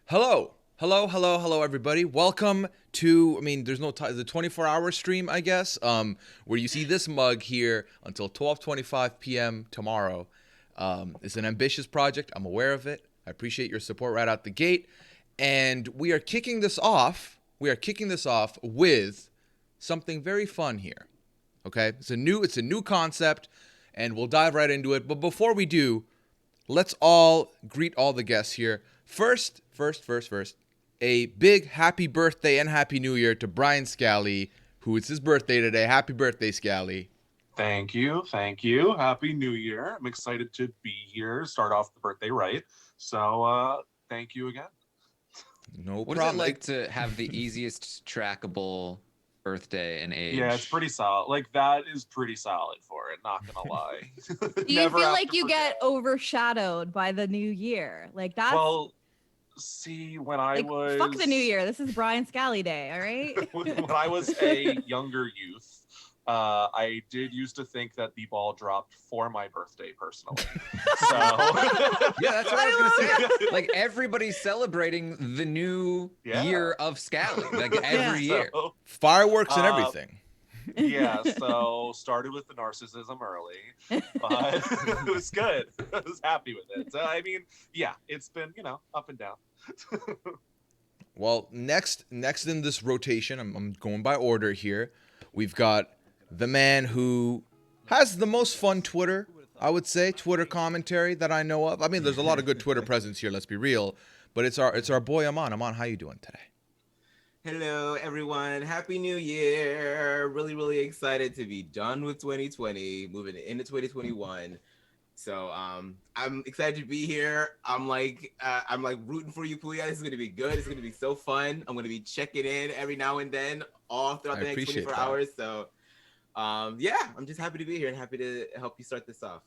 Hello, everybody. Welcome to, there's no time, the 24-hour stream, I guess, where you see this mug here until 12:25 p.m. tomorrow. It's an ambitious project. I'm aware of it. I appreciate your support right out the gate. And we are kicking this off. With something very fun here. Okay? It's a new concept, and we'll dive right into it. But before we do, let's all greet all the guests here. First, a big happy birthday and happy new year to Brian Scally, who it's his birthday today. Happy birthday, Scally. Thank you. Happy New Year. I'm excited to be here, start off the birthday right. So thank you again. No What problem. What is it like to have the easiest trackable birthday and age? Yeah, it's pretty solid. Like, that is pretty solid for it, not gonna lie. Do you feel like you get overshadowed by the new year? Like, that's... Well, see, when I was... Fuck the new year. This is Brian Scally Day, all right? When I was a younger youth, I did used to think that the ball dropped for my birthday, personally. So yeah, that's what I was gonna say. Like, everybody's celebrating the new year of Scally, like every year. Fireworks and everything. Yeah, so started with the narcissism early, but it was good. I was happy with it. So, I mean, yeah, it's been, up and down. Well, next in this rotation, I'm going by order here. We've got the man who has the most fun Twitter, I would say, Twitter commentary that I know of. I mean, there's a lot of good Twitter presence here, let's be real. But it's our boy Aman. Aman, how you doing today? Hello, everyone. Happy New Year. Really excited to be done with 2020, moving into 2021. So I'm excited to be here. I'm like rooting for you, Puya. This is gonna be good. It's gonna be so fun. I'm gonna be checking in every now and then, all throughout the next 24 hours. So yeah, I'm just happy to be here and happy to help you start this off.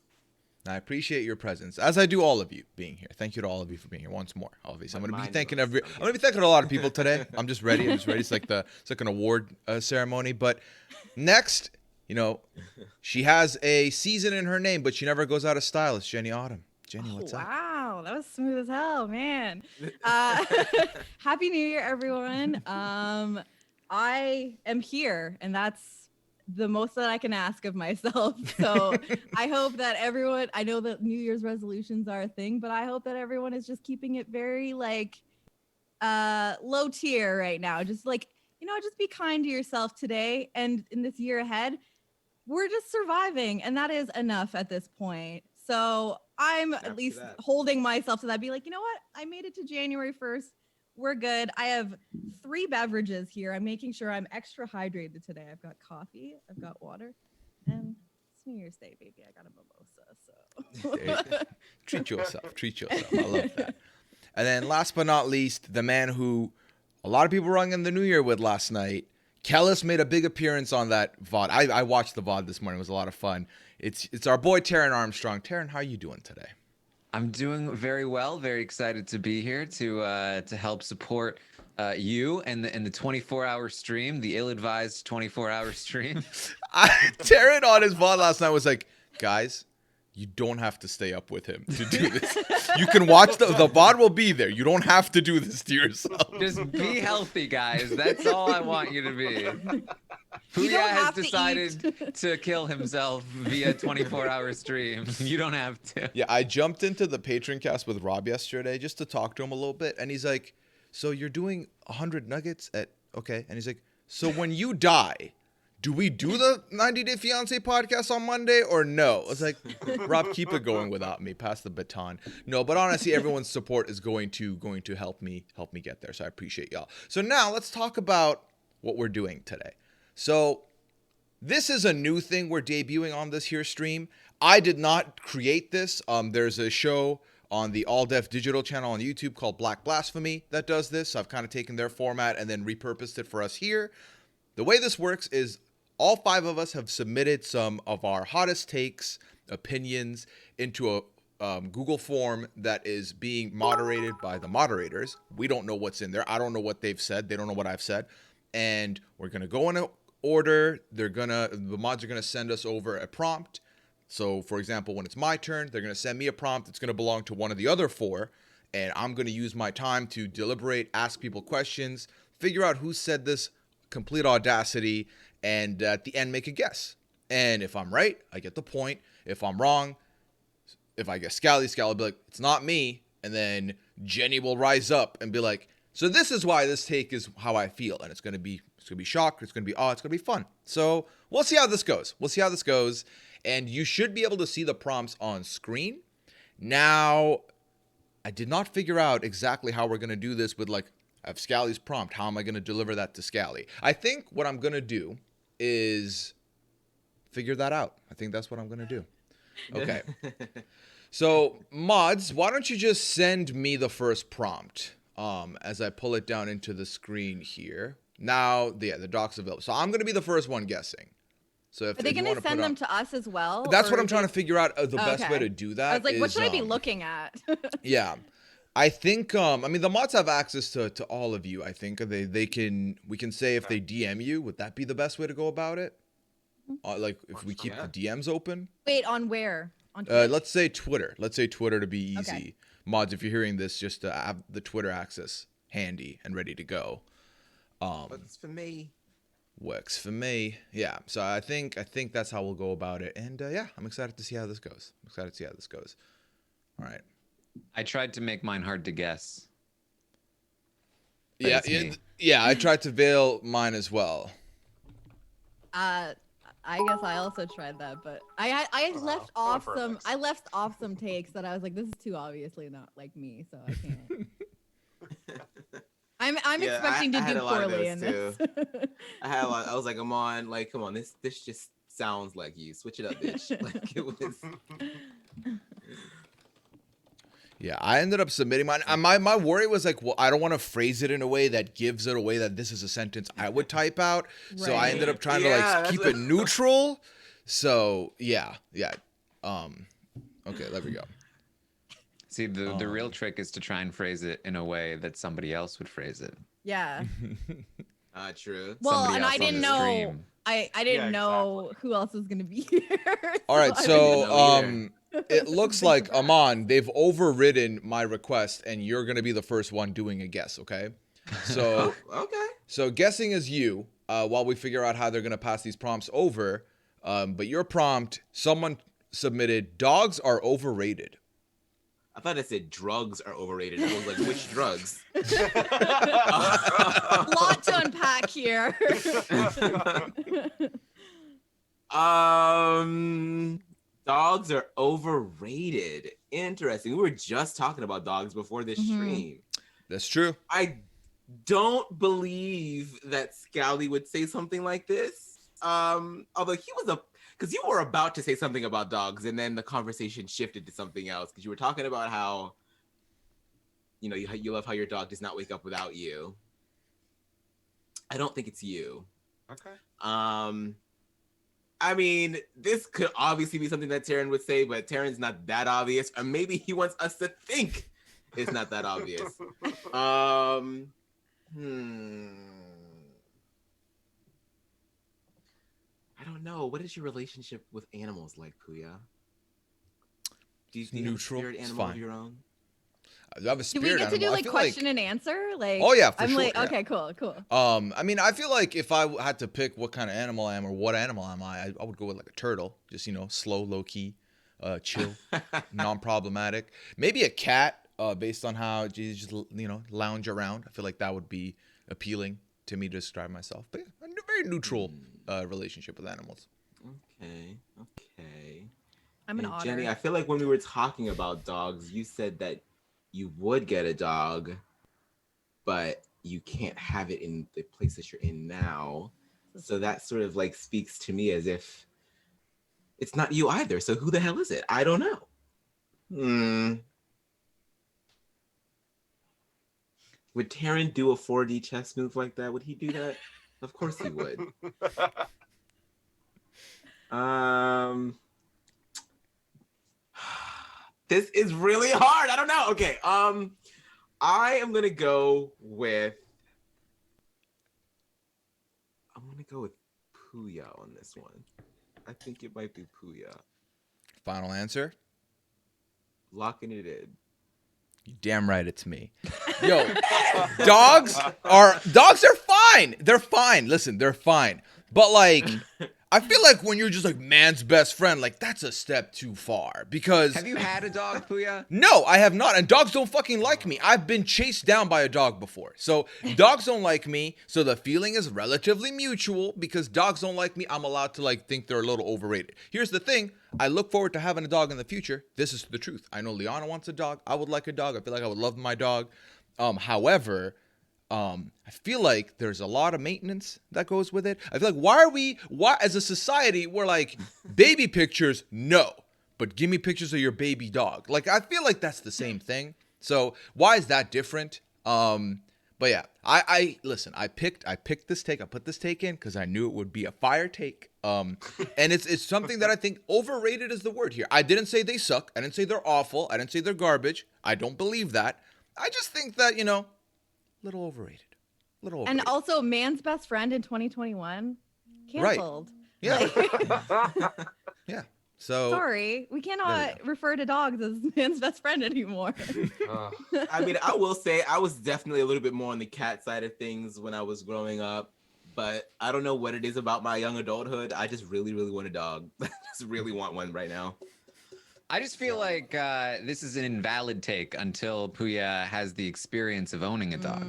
I appreciate your presence, as I do all of you being here. Thank you to all of you for being here once more. Obviously, I'm gonna be thanking a lot of people today. I'm just ready. It's like an award ceremony. But next, she has a season in her name, but she never goes out of style. It's Jenny Autumn. Jenny, what's up? Wow, that was smooth as hell, man. Happy New Year, everyone. I am here, and that's the most that I can ask of myself. So I hope that everyone, I know that New Year's resolutions are a thing, but I hope that everyone is just keeping it very low tier right now. Just just be kind to yourself today. And in this year ahead, we're just surviving. And that is enough at this point. So I'm at least holding myself to that. Be like, you know what? I made it to January 1st. We're good. I have 3 beverages here. I'm making sure I'm extra hydrated today. I've got coffee, I've got water, and it's New Year's Day, baby. I got a mimosa, so. Treat yourself. I love that. And then last but not least, the man who a lot of people rung in the New Year with last night, Kellis made a big appearance on that VOD. I watched the VOD this morning. It was a lot of fun. It's our boy, Taryn Armstrong. Taryn, how are you doing today? I'm doing very well. Very excited to be here to help support you and the 24-hour stream, the ill-advised 24-hour stream. Taryn on his VOD last night was like, guys, you don't have to stay up with him to do this. You can watch the VOD will be there. You don't have to do this to yourself. Just be healthy, guys. That's all I want you to be. Puya has decided to kill himself via 24-hour stream. You don't have to. Yeah, I jumped into the Patreon cast with Rob yesterday just to talk to him a little bit. And he's like, so you're doing 100 nuggets at, okay. And he's like, so when you die, do we do the 90 Day Fiancé podcast on Monday or no? I was like, Rob, keep it going without me. Pass the baton. No, but honestly, everyone's support is going to help me get there. So I appreciate y'all. So now let's talk about what we're doing today. So this is a new thing we're debuting on this here stream. I did not create this. There's a show on the All Def Digital channel on YouTube called Black Blasphemy that does this. So I've kind of taken their format and then repurposed it for us here. The way this works is all 5 of us have submitted some of our hottest takes, opinions into a Google form that is being moderated by the moderators. We don't know what's in there. I don't know what they've said. They don't know what I've said. And we're going to go in a order. The mods are going to send us over a prompt. So for example, when it's my turn, they're going to send me a prompt. It's going to belong to one of the other 4. and I'm going to use my time to deliberate, ask people questions, figure out who said this, complete audacity, and at the end make a guess. And if I'm right, I get the point. If I'm wrong, if I guess Scally will be like, it's not me. And then Jenny will rise up and be like, so this is why this take is how I feel. And it's going to be shock. It's going to be awe. It's going to be fun. So we'll see how this goes. And you should be able to see the prompts on screen. Now, I did not figure out exactly how we're going to do this with like, I have Scally's prompt. How am I going to deliver that to Scally? I think what I'm going to do is figure that out. I think that's what I'm going to do. Okay. So, mods, why don't you just send me the first prompt as I pull it down into the screen here. Now, the doc's available. So I'm going to be the first one guessing. So if Are they going to send them to us as well? That's what I'm trying to figure out the best way to do that. I was like, what should I be looking at? Yeah. I think I mean the mods have access to all of you. I think we can say if they DM you, would that be the best way to go about it? Like if we keep the DMs open. Wait, on where? On let's say Twitter. Let's say Twitter to be easy. Okay. Mods, if you're hearing this, just to have the Twitter access handy and ready to go. Works for me. Works for me. Yeah. So I think that's how we'll go about it. And yeah, I'm excited to see how this goes. All right. I tried to make mine hard to guess. Yeah. I tried to veil mine as well. I guess I also tried that, but I left off some takes that I was like, this is too obviously not like me, so I can't. I'm expecting to do poorly in this. I had a lot. I was like, I'm on. Like, come on, this just sounds like you. Switch it up, bitch. Like it was. Yeah, I ended up submitting mine. My worry was like, well, I don't want to phrase it in a way that gives it away that this is a sentence I would type out. Right. So I ended up trying to like keep it neutral. So yeah. Okay, there we go. See, the real trick is to try and phrase it in a way that somebody else would phrase it. Yeah. True. Well, and I didn't know. I didn't know who else was gonna be here. All right, so it looks like Aman, they've overridden my request, and you're gonna be the first one doing a guess. Okay. So okay. So guessing is you. While we figure out how they're gonna pass these prompts over, but your prompt, someone submitted, dogs are overrated. I thought it said drugs are overrated. I was like, which drugs? A lot to unpack here. Dogs are overrated. Interesting. We were just talking about dogs before this stream. That's true. I don't believe that Scally would say something like this. Although he was because you were about to say something about dogs, and then the conversation shifted to something else because you were talking about how, you love how your dog does not wake up without you. I don't think it's you. Okay. I mean, this could obviously be something that Taryn would say, but Taryn's not that obvious, or maybe he wants us to think it's not that obvious. I don't know. What is your relationship with animals like, Puya? Do you neutral? Have a spirit animal of your own? I have a spirit Do we get to animal. do like question and answer? Like, oh yeah, for I'm sure. like, yeah. okay, cool. I mean, I feel like if I had to pick what kind of animal I am or what animal am I would go with like a turtle. Just slow, low key, chill, non-problematic. Maybe a cat, based on how you just lounge around. I feel like that would be appealing to me to describe myself. But yeah, a very neutral relationship with animals. Okay. I'm an otter. Jenny, I feel like when we were talking about dogs, you said that you would get a dog, but you can't have it in the place that you're in now. So that sort of like speaks to me as if it's not you either. So who the hell is it? I don't know. Would Taryn do a 4D chess move like that? Would he do that? Of course he would. This is really hard. I don't know. Okay. I am gonna go with Puya on this one. I think it might be Puya. Final answer? Locking it in. You damn right it's me. Yo, dogs are fine. They're fine. Listen, they're fine. But like, I feel like when you're just like man's best friend, like that's a step too far. Because Have you had a dog, Puya? no, I have not. And dogs don't fucking like me. I've been chased down by a dog before. So dogs don't like me. So the feeling is relatively mutual because dogs don't like me. I'm allowed to like think they're a little overrated. Here's the thing. I look forward to having a dog in the future. This is the truth. I know Liana wants a dog. I would like a dog. I feel like I would love my dog. However, I feel like there's a lot of maintenance that goes with it. I feel like why as a society, we're like, baby pictures, no. But give me pictures of your baby dog. Like, I feel like that's the same thing. So why is that different? But yeah, listen, I picked this take. I put this take in because I knew it would be a fire take. And it's something that I think overrated is the word here. I didn't say they suck. I didn't say they're awful. I didn't say they're garbage. I don't believe that. I just think that, little overrated. And also, man's best friend in 2021 canceled. Yeah. Like, Yeah. So sorry, we cannot refer to dogs as man's best friend anymore. I mean, I will say I was definitely a little bit more on the cat side of things when I was growing up, but I don't know what it is about my young adulthood. I just really, really want a dog. I just really want one right now. I just feel like this is an invalid take until Puya has the experience of owning a dog.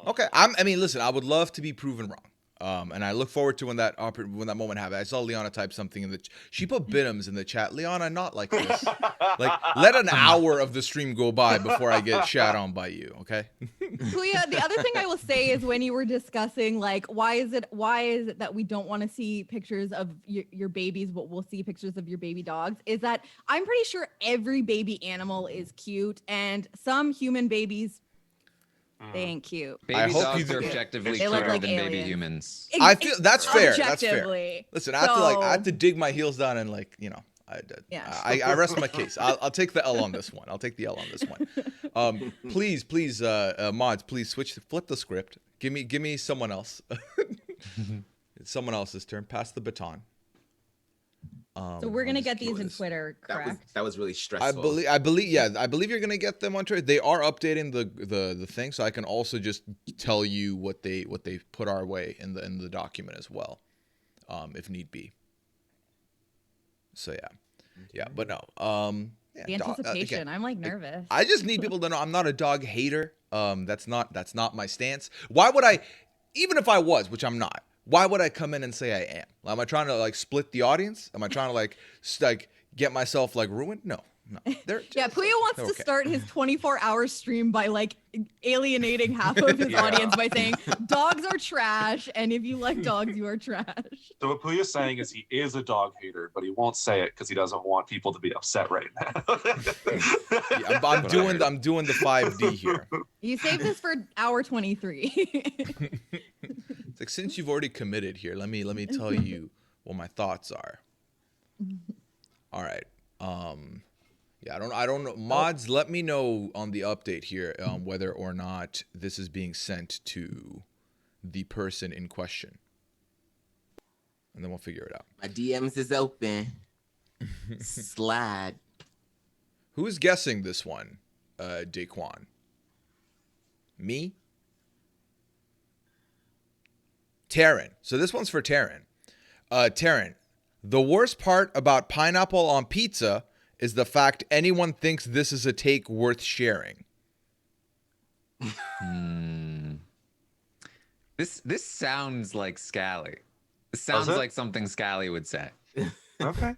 okay. I mean, listen, I would love to be proven wrong. And I look forward to when that moment happens. I saw Liana type something in she put Bidums in the chat. Liana, not like this. Like, let an hour of the stream go by before I get shat on by you, okay? Puya, the other thing I will say is when you were discussing like why is it that we don't want to see pictures of your babies, but we'll see pictures of your baby dogs, is that I'm pretty sure every baby animal is cute, and some human babies, they ain't cute. Baby hope dogs you are do. objectively They look cuter like than baby aliens. humans. I feel that's fair. That's fair. Objectively. Listen, I have to So- dig my heels down and Yeah. I rest my case. I'll take the L on this one. I'll take the L on this one. Please, mods, please flip the script. Give me someone else. It's someone else's turn. Pass the baton. So we're gonna I'll get just do these in this. Twitter, correct? That was really I stressful. believe you're gonna get them on Twitter. They are updating the thing, so I can also just tell you what they put our way in the document as well, if need be. So yeah, but no. Yeah, The anticipation. I'm like nervous. I just need people to know I'm not a dog hater. That's not my stance. Why would I, even if I was, which I'm not, why would I come in and say I am? Am I trying to like split the audience? Am I trying to like get myself like ruined? No. They're Yeah, Puya wants they're to okay. start his 24-hour stream by like alienating half of his audience by saying dogs are trash, and if you like dogs, you are trash. So what Puya's saying is he is a dog hater, but he won't say it because he doesn't want people to be upset right now. Yeah, I'm doing the 5D here. You saved this for hour 23. It's like, since you've already committed here, let me tell you what my thoughts are. All right. Yeah, I don't know. Mods, let me know on the update here whether or not this is being sent to the person in question, and then we'll figure it out. My DMs is open. Slide. Who's guessing this one, Daquan? Me? Taryn. So this one's for Taryn. Taryn, the worst part about pineapple on pizza is the fact anyone thinks this is a take worth sharing. This sounds like Scally. It sounds Does it? like something Scally would say. Okay.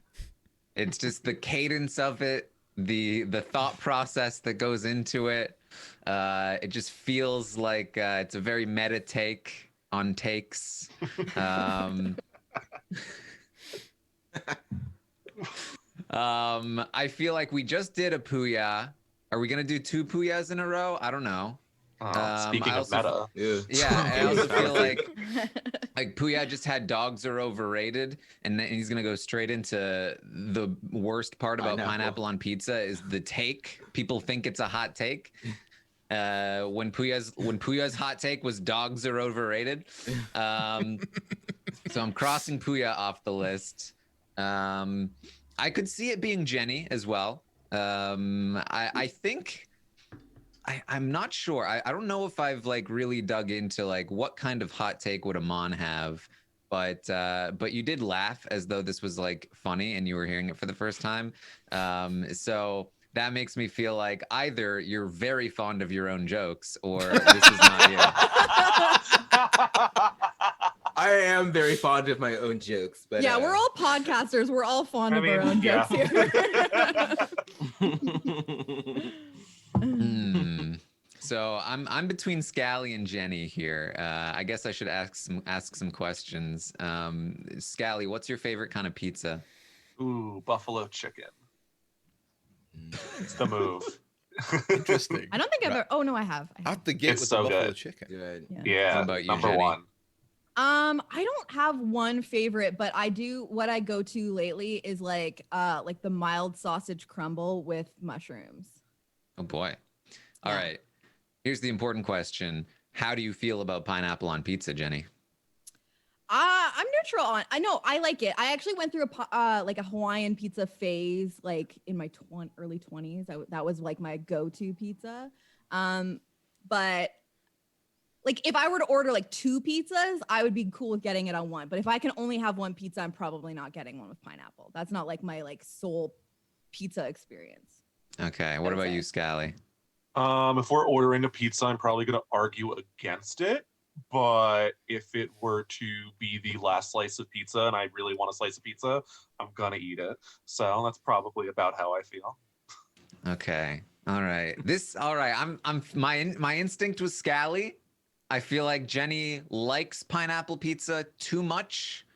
It's just the cadence of it, the thought process that goes into it. It just feels like it's a very meta take on takes. I feel like we just did a Puya. Are we gonna do 2 Puyas in a row? I don't know. Speaking I of also- meta, Yeah, I also feel like Puya just had dogs are overrated, and then he's gonna go straight into the worst part about pineapple on pizza is the take. People think it's a hot take. When Puya's hot take was dogs are overrated. So I'm crossing Puya off the list. I could see it being Jenny as well. I think I'm not sure. I don't know if I've like really dug into like what kind of hot take would Amon have, but you did laugh as though this was like funny and you were hearing it for the first time. So that makes me feel like either you're very fond of your own jokes or this is not you. I am very fond of my own jokes, but yeah, we're all podcasters. We're all fond of our own jokes here. So I'm between Scally and Jenny here. I guess I should ask some questions. Scally, what's your favorite kind of pizza? Ooh, buffalo chicken. It's the move. Interesting. I don't think I've ever. Oh no, I have. Out the gate It's with so the buffalo good. chicken. good. Yeah, How about you, number Jenny? one. I don't have one favorite, but I do. What I go to lately is like the mild sausage crumble with mushrooms. Oh boy. All Yeah. right. Here's the important question. How do you feel about pineapple on pizza, Jenny? I'm neutral on. I know I like it. I actually went through a Hawaiian pizza phase, like in my early 20s. That was like my go-to pizza. But like if I were to order like 2 pizzas, I would be cool with getting it on one. But if I can only have one pizza, I'm probably not getting one with pineapple. That's not like my like sole pizza experience. Okay. What about you, Scally? If we're ordering a pizza, I'm probably going to argue against it. But if it were to be the last slice of pizza and I really want a slice of pizza, I'm going to eat it. So that's probably about how I feel. Okay. All right. All right. My instinct was Scally. I feel like Jenny likes pineapple pizza too much.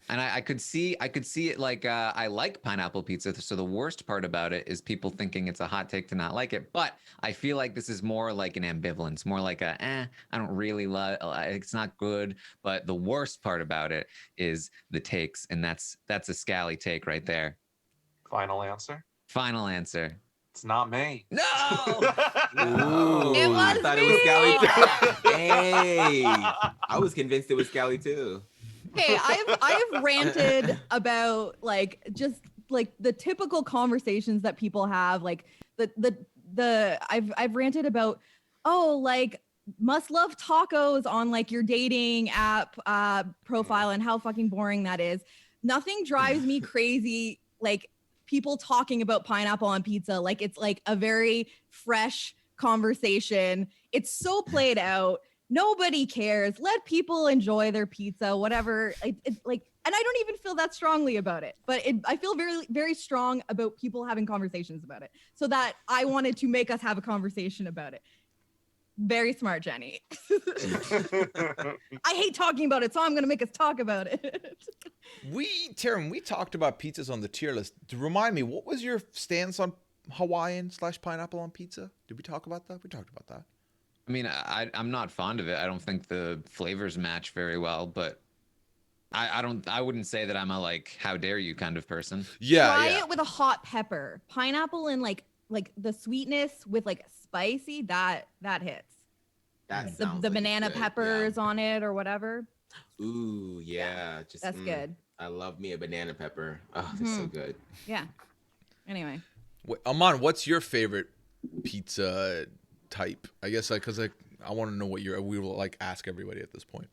And I could see it like I like pineapple pizza. So the worst part about it is people thinking it's a hot take to not like it. But I feel like this is more like an ambivalence, more like I don't really love it's not good. But the worst part about it is the takes. And that's a Scally take right there. Final answer? Final answer. It's not me. No! Ooh, It was I thought it was me! Scally too. Hey, I was convinced it was Scally too. Hey, I've ranted about like just like the typical conversations that people have, like I've ranted about like must love tacos on like your dating app profile and how fucking boring that is. Nothing drives me crazy like people talking about pineapple on pizza like it's like a very fresh conversation. It's so played out. Nobody cares. Let people enjoy their pizza, whatever. Like, and I don't even feel that strongly about it, but I feel very, very strong about people having conversations about it. So that I wanted to make us have a conversation about it. Very smart, Jenny. I hate talking about it, so I'm going to make us talk about it. Taryn, we talked about pizzas on the tier list. To remind me, what was your stance on Hawaiian/pineapple on pizza? Did we talk about that? We talked about that. I mean, I'm not fond of it. I don't think the flavors match very well, but I wouldn't say that I'm a like, how dare you kind of person. Yeah, Try yeah. it with a hot pepper. Pineapple and like the sweetness with like spicy, that hits. That The sounds like banana it's good, peppers on it or whatever. Yeah. Ooh, yeah. Just That's good. I love me a banana pepper. Oh, that's so good. Yeah. Anyway. Wait, Aman, what's your favorite pizza type? I guess because I want to know what we will like ask everybody at this point.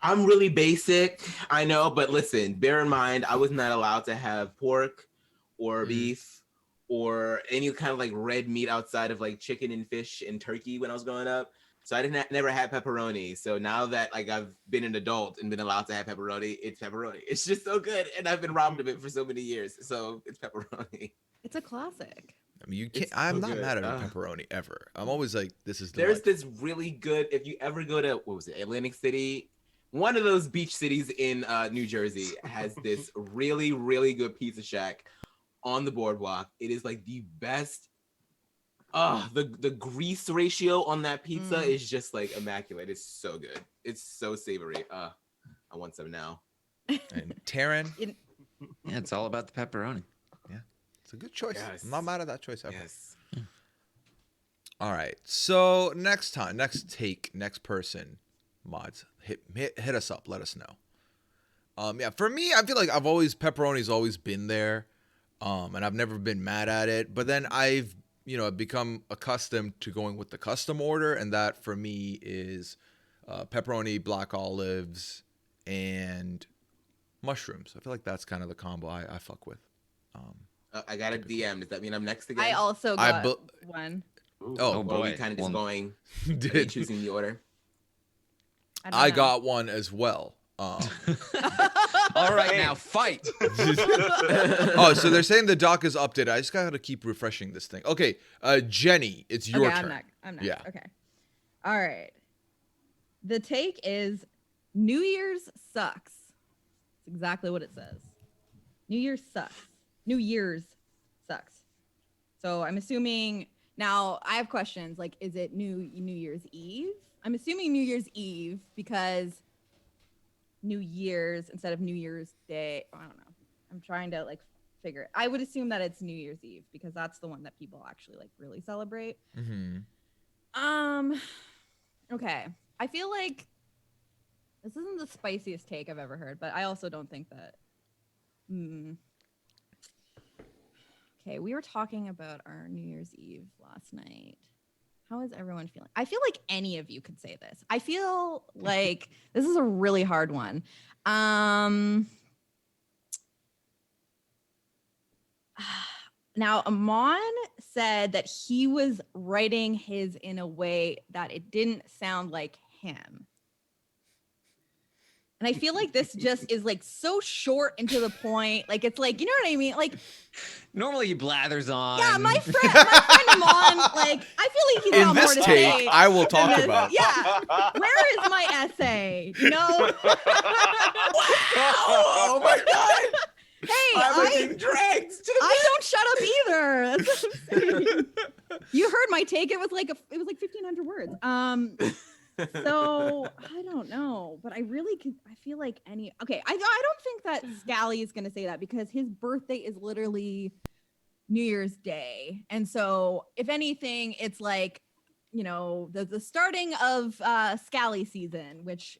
I'm really basic, I know, but listen, bear in mind, I was not allowed to have pork or beef or any kind of like red meat outside of like chicken and fish and turkey when I was growing up. So I never had pepperoni. So now that like I've been an adult and been allowed to have pepperoni, it's pepperoni. It's just so good, and I've been robbed of it for so many years. So it's pepperoni. It's a classic. I mean, you can't. It's I'm so not good. mad at a pepperoni ever. I'm always like, this is. There's this really good. If you ever go to Atlantic City, one of those beach cities in New Jersey has this really, really good pizza shack on the boardwalk. It is like the best. The grease ratio on that pizza is just like immaculate. It's so good. It's so savory. I want some now. And Taryn, Yeah, it's all about the pepperoni. yeah, it's a good choice. Yes. I'm not mad at that choice ever. Yes. All right, so next person, mods, hit us up. Let us know. Yeah, for me, I feel like pepperoni's always been there, and I've never been mad at it. But then I've I've become accustomed to going with the custom order, and that for me is pepperoni, black olives, and mushrooms. I feel like that's kind of the combo I fuck with. I got a DM. Does that mean I'm next again? I also got one. Ooh. Oh, Or are we kind of just going, are you choosing the order? I got one as well. All right, now fight. Oh, so they're saying the doc is updated. I just got to keep refreshing this thing. Okay, Jenny, it's your turn. I'm next. Yeah. Okay. All right. The take is New Year's sucks. It's exactly what it says. New Year's sucks. New Year's sucks. So I'm assuming now I have questions like, is it New Year's Eve? I'm assuming New Year's Eve because New Year's instead of New Year's Day. I don't know. I'm trying to like figure it. I would assume that it's New Year's Eve because that's the one that people actually like really celebrate. Mm-hmm. Okay. I feel like this isn't the spiciest take I've ever heard, but I also don't think that. Okay, we were talking about our New Year's Eve last night. How is everyone feeling? I feel like any of you could say this. I feel like this is a really hard one. Now, Amon said that he was writing his in a way that it didn't sound like him. And I feel like this just is like so short and to the point. Like, it's like, you know what I mean? Like, normally he blathers on. yeah, my friend Amon, like, I feel like he's In got more this to take, say. I will talk than this. about. Yeah. Where is my essay? You know? Oh my God. Hey, I'm being dragged. I don't shut up either. That's what I'm saying. You heard my take. It was like 1,500 words. So I don't know, but I really could. I feel like okay. I don't think that Scally is gonna say that because his birthday is literally New Year's Day, and so if anything, it's like the starting of Scally season, which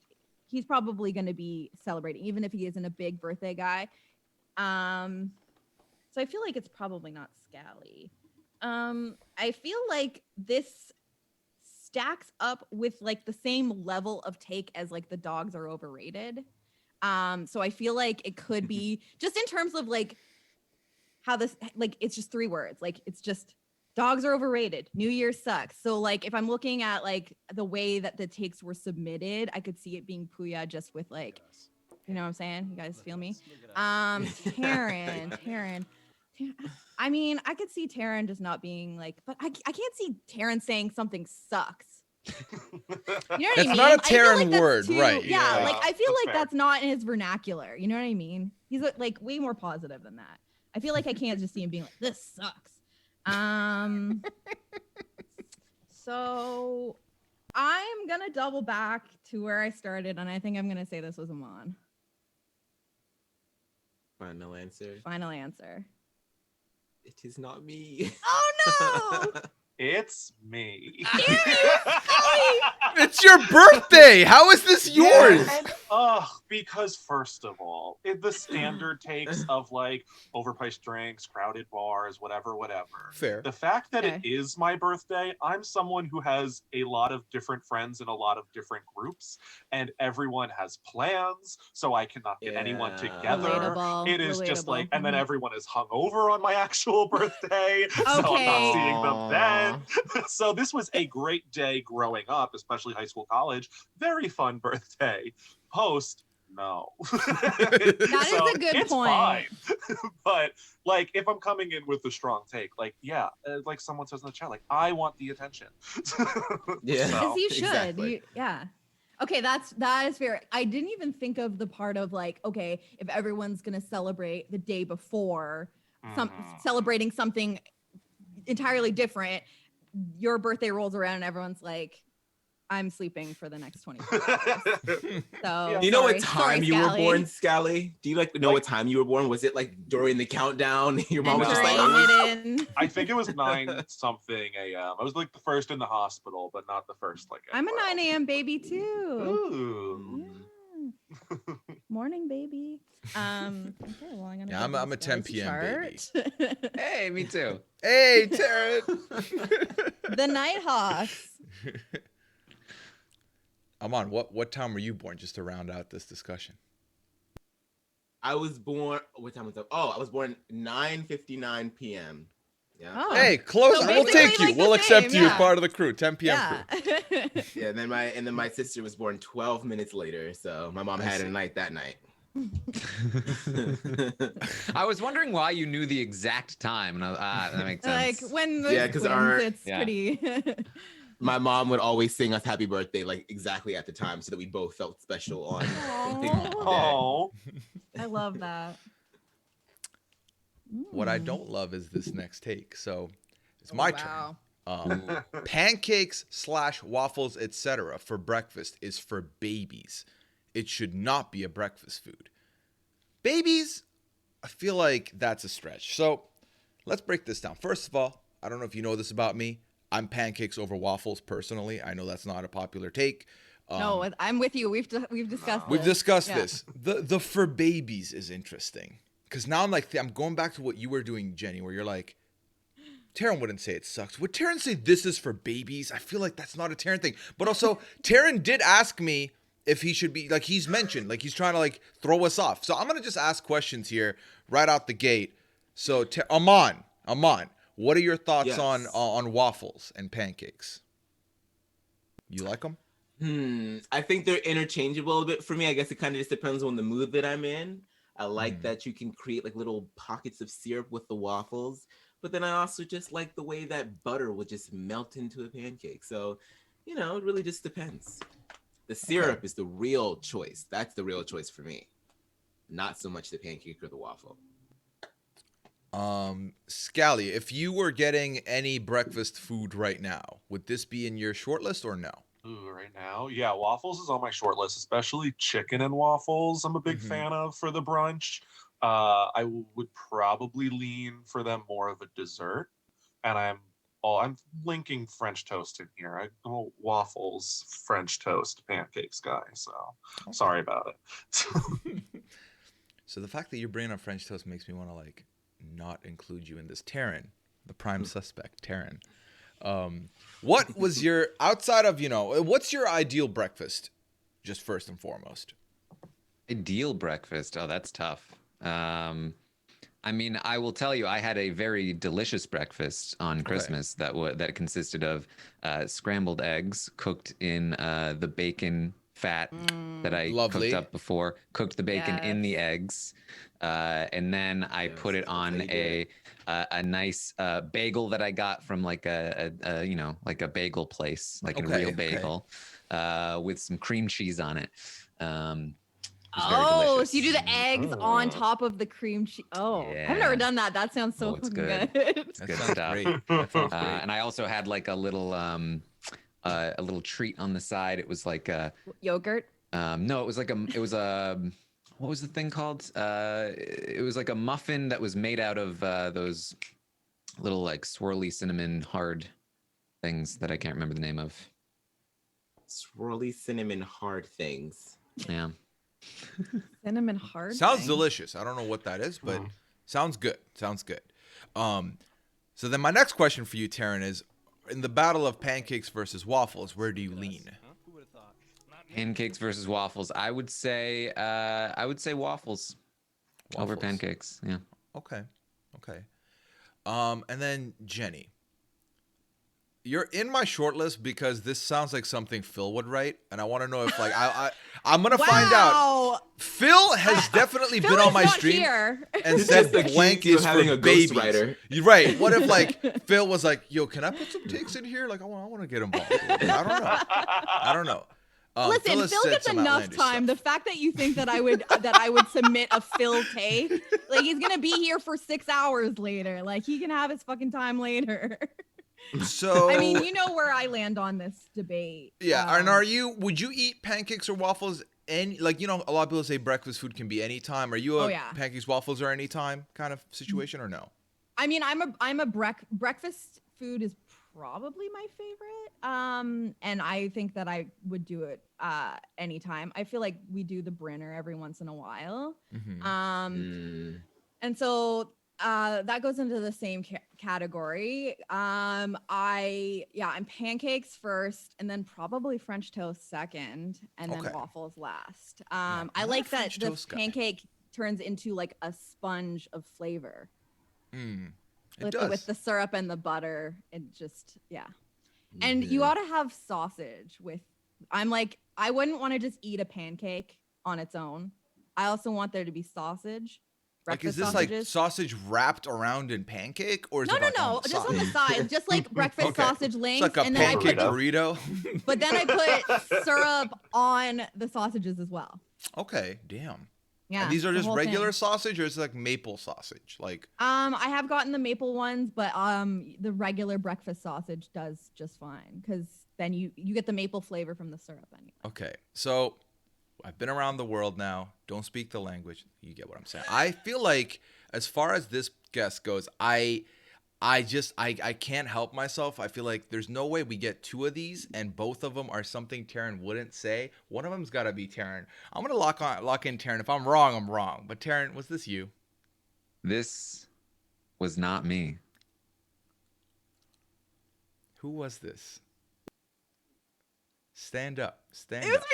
he's probably gonna be celebrating, even if he isn't a big birthday guy. So I feel like it's probably not Scally. I feel like this stacks up with like the same level of take as like the dogs are overrated. So I feel like it could be just in terms of like how this, like, it's just 3 words. Like, it's just dogs are overrated. New Year sucks. So like, if I'm looking at like the way that the takes were submitted, I could see it being Puya just with like, you know what I'm saying? You guys feel me? Taryn. I mean, I could see Taryn just not being like, but I can't see Taryn saying something sucks. You know what I mean? It's not a Taryn word, right? Yeah, like I feel that's like fair. that's not in his vernacular. You know what I mean? He's like way more positive than that. I feel like I can't just see him being like, this sucks. So I'm gonna double back to where I started, and I think I'm gonna say this was Amon. Final answer. Final answer. It is not me. Oh no! It's me. It's your birthday. How is this yours? Because first of all, the standard takes of like overpriced drinks, crowded bars, whatever. Fair. The fact that it is my birthday, I'm someone who has a lot of different friends in a lot of different groups, and everyone has plans, so I cannot get anyone together. Relatable. It is just like, and then everyone is hungover on my actual birthday, so I'm not seeing them then. So this was a great day growing up, especially high school, college. Very fun birthday. Post, no. That is a good point. Fine. But like, if I'm coming in with a strong take, like, yeah, like someone says in the chat, like, I want the attention. Yeah. Because you should. Exactly. Yeah. Okay, that is fair. I didn't even think of the part of like, okay, if everyone's gonna celebrate the day before, celebrating something entirely different, your birthday rolls around and everyone's like, I'm sleeping for the next 24 hours. So Do you know what time you were born, Scally? Do you know what time you were born? Was it like during the countdown? Your mom was just like, I think it was 9-something a.m. I was like the first in the hospital, but not the first like. I'm a 9 a.m. baby too. Ooh. Yeah. Morning, baby. Okay, well, I'm gonna. Yeah, I'm a 10 p.m. baby. Hey, me too. Hey, Taryn. The Nighthawks. Aman, what time were you born? Just to round out this discussion. I was born. What time was that? Oh, I was born 9:59 p.m. Yeah. Oh. Hey, close. So We'll basically take you. like the We'll accept same, you as yeah. part of the crew. 10 p.m. Yeah. crew. Yeah. And then my sister was born 12 minutes later. So my mom had a night that night. I was wondering why you knew the exact time, and that makes sense. Like when the twins, it's pretty. My mom would always sing us happy birthday like exactly at the time so that we both felt special on. Oh, I love that. What I don't love is this next take. So it's my Wow. turn. Pancakes / waffles, etc. for breakfast is for babies. It should not be a breakfast food. Babies, I feel like that's a stretch. So let's break this down. First of all, I don't know if you know this about me. I'm pancakes over waffles personally. I know that's not a popular take. No, I'm with you. We've discussed. We've this. discussed Yeah. this. The for babies is interesting because now I'm going back to what you were doing, Jenny, where you're like, Taryn wouldn't say it sucks. Would Taryn say this is for babies? I feel like that's not a Taryn thing. But also, Taryn did ask me if he should be, like he's mentioned, like he's trying to like throw us off. So I'm going to just ask questions here right out the gate. So Aman, what are your thoughts on waffles and pancakes? You like them? I think they're interchangeable a little bit for me. I guess it kind of just depends on the mood that I'm in. I like that you can create like little pockets of syrup with the waffles, but then I also just like the way that butter would just melt into a pancake. So, it really just depends. The syrup is the real choice. That's the real choice for me. Not so much the pancake or the waffle. Scally, if you were getting any breakfast food right now, would this be in your short list or no? Ooh, right now, yeah, waffles is on my short list, especially chicken and waffles. I'm a big fan of for the brunch. I would probably lean for them more of a dessert, and I'm linking French toast in here. I'm a waffles, French toast, pancakes guy. So sorry about it. So the fact that you're bringing up French toast makes me want to like not include you in this. Taryn, the prime suspect, Taryn. What was your, outside of, what's your ideal breakfast? Just first and foremost. Ideal breakfast? Oh, that's tough. I mean, I will tell you, I had a very delicious breakfast on Christmas that consisted of scrambled eggs cooked in the bacon fat that I cooked up before, cooked the bacon in the eggs, and then I put it on a nice bagel that I got from like a bagel place, like a real bagel, with some cream cheese on it. So you do the eggs on top of the cream cheese. I've never done that. That sounds so fucking good. It's good stuff. Great. That sounds great. And I also had like a little treat on the side. It was like yogurt. No, it was like what was the thing called? It was like a muffin that was made out of those little like swirly cinnamon hard things that I can't remember the name of. Swirly cinnamon hard things. Yeah. Cinnamon hard. Sounds delicious. I don't know what that is, but sounds good. Sounds good. So then my next question for you, Taryn, is in the battle of pancakes versus waffles, where do you lean? Pancakes versus waffles. I would say waffles over pancakes. Yeah. Okay. And then Jenny, you're in my short list because this sounds like something Phil would write, and I want to know if like I'm gonna find out. Phil has definitely been on my stream and said blank is for babies. You're right. What if like Phil was like, "Yo, can I put some takes in here? Like I want to get involved." I don't know. Listen, Phil gets enough time. The fact that you think that I would submit a Phil take, like he's gonna be here for 6 hours later. Like he can have his fucking time later. So I mean, you know where I land on this debate. Yeah, and would you eat pancakes or waffles? A lot of people say breakfast food can be any time. Are you a pancakes, waffles, or any time kind of situation or no? I mean, I'm a breakfast food is probably my favorite. And I think that I would do it anytime. I feel like we do the Brenner every once in a while. And so that goes into the same category. I'm pancakes first, and then probably French toast second, and then waffles last. I like that the pancake turns into like a sponge of flavor. With the syrup and the butter, it just And you ought to have sausage with. I'm like, I wouldn't want to just eat a pancake on its own. I also want there to be sausage. Like, is this sausages. like sausage wrapped around in pancake, or is no, it like no, just on the side, just like breakfast sausage links, it's like a and pancake then burrito. But then I put syrup on the sausages as well. Okay, damn. Yeah. And these are just regular sausage, or is it like maple sausage? Like, I have gotten the maple ones, but the regular breakfast sausage does just fine because then you get the maple flavor from the syrup anyway. Okay, so I've been around the world now. Don't speak the language. You get what I'm saying. I feel like as far as this guest goes, I can't help myself. I feel like there's no way we get two of these and both of them are something Taryn wouldn't say. One of them's got to be Taryn. I'm going to lock in Taryn. If I'm wrong, I'm wrong. But Taryn, was this you? This was not me. Who was this? Stand up. Stand up. It was me.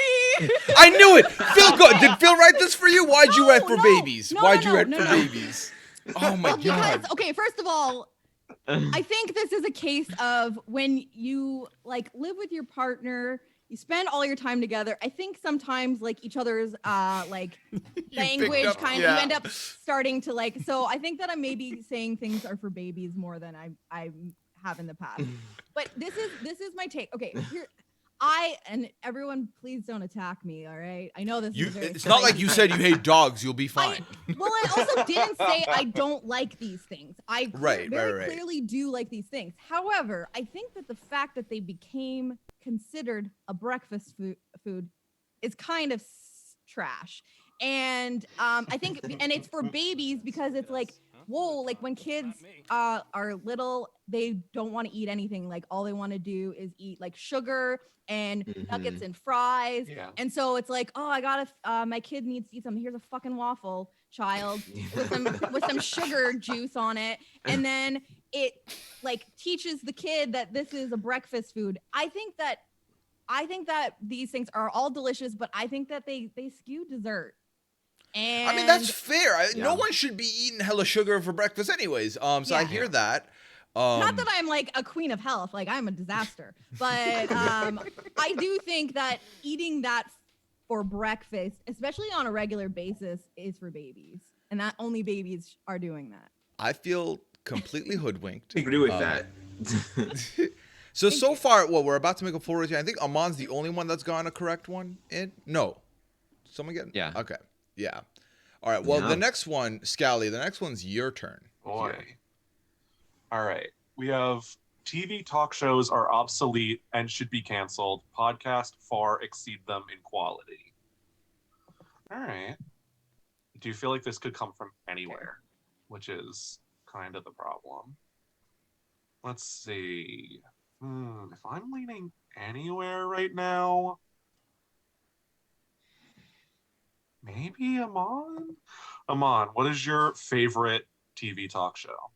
I knew it. Phil, did Phil write this for you? Why'd you write for babies? Why'd you write for babies? Oh my God. Because, okay, first of all, I think this is a case of when you like live with your partner, you spend all your time together. I think sometimes like each other's like language you end up starting to like. So I think that I'm maybe saying things are for babies more than I have in the past. But this is my take. Okay, here. And everyone, please don't attack me, all right? I know this is very it's not like you said you hate dogs. You'll be fine. I also didn't say I don't like these things. I very right. clearly do like these things. However, I think that the fact that they became considered a breakfast food is kind of trash. And I think, and it's for babies because it's like, whoa, like when kids are little, they don't want to eat anything. Like all they want to do is eat like sugar and nuggets and fries. Yeah. And so it's like, oh, I gotta, my kid needs to eat something. Here's a fucking waffle, child, with some sugar juice on it. And then it like teaches the kid that this is a breakfast food. I think that these things are all delicious, but I think that they skew dessert. And I mean, that's fair. No one should be eating hella sugar for breakfast anyways. I hear that. Not that I'm like a queen of health, like I'm a disaster, but I do think that eating that for breakfast, especially on a regular basis, is for babies, and that only babies are doing that. I feel completely hoodwinked. I agree with that. So far, we're about to make a full rotation. I think Amon's the only one that's gotten a correct one in. No, someone get? Yeah. Okay. Yeah. All right. Well, the next one, Scally, the next one's your turn. Boy. All right. We have TV talk shows are obsolete and should be canceled. Podcasts far exceed them in quality. All right. Do you feel like this could come from anywhere? Which is kind of the problem. Let's see. If I'm leaning anywhere right now, maybe Amon? Amon, what is your favorite TV talk show?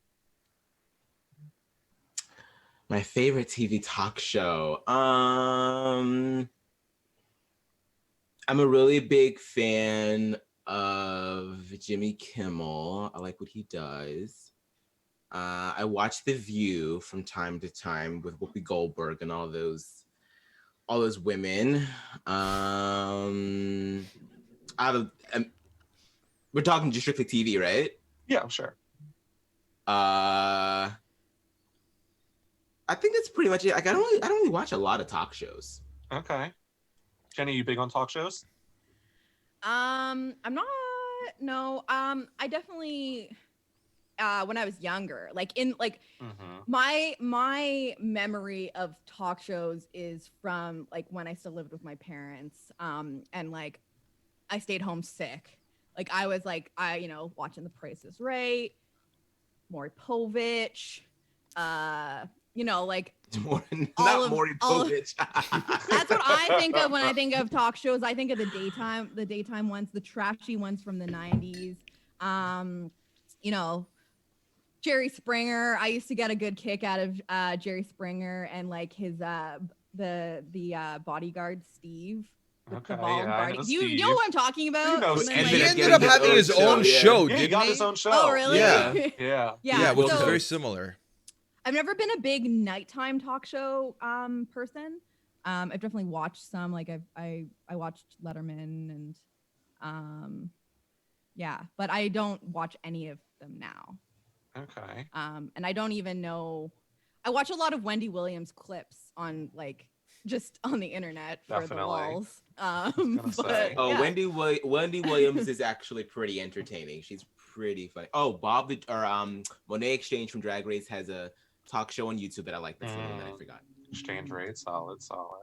My favorite TV talk show. I'm a really big fan of Jimmy Kimmel. I like what he does. I watch The View from time to time with Whoopi Goldberg and all those women. We're talking just strictly TV, right? Yeah, sure. I think that's pretty much it. Like, I don't really watch a lot of talk shows. Okay. Jenny, you big on talk shows? I'm not. No. I definitely. When I was younger, my memory of talk shows is from like when I still lived with my parents. And like I stayed home sick. Like I was like watching The Price is Right, Maury Povich. you know, like Not Maury Povich. that's what I think of when I think of talk shows. I think of the daytime ones, the trashy ones from the 90s. You know, Jerry Springer. I used to get a good kick out of Jerry Springer and like his the bodyguard Steve. Okay, the bald yeah, I body. know You know Steve. what I'm talking about? know And Steve. then, He like, ended up having his own show, Yeah, he didn't got he? his own show. Oh, really? Yeah. Yeah. Yeah, which is so- very similar. I've never been a big nighttime talk show person. I've definitely watched some. Like I watched Letterman and yeah, but I don't watch any of them now. Okay. And I don't even know. I watch a lot of Wendy Williams clips on like just on the internet for Definitely. the walls. gonna say. Oh, yeah. Wendy Williams is actually pretty entertaining. She's pretty funny. Oh, Monet Exchange from Drag Race has a talk show on YouTube that I like. That's the name that I forgot. Exchange rate, solid.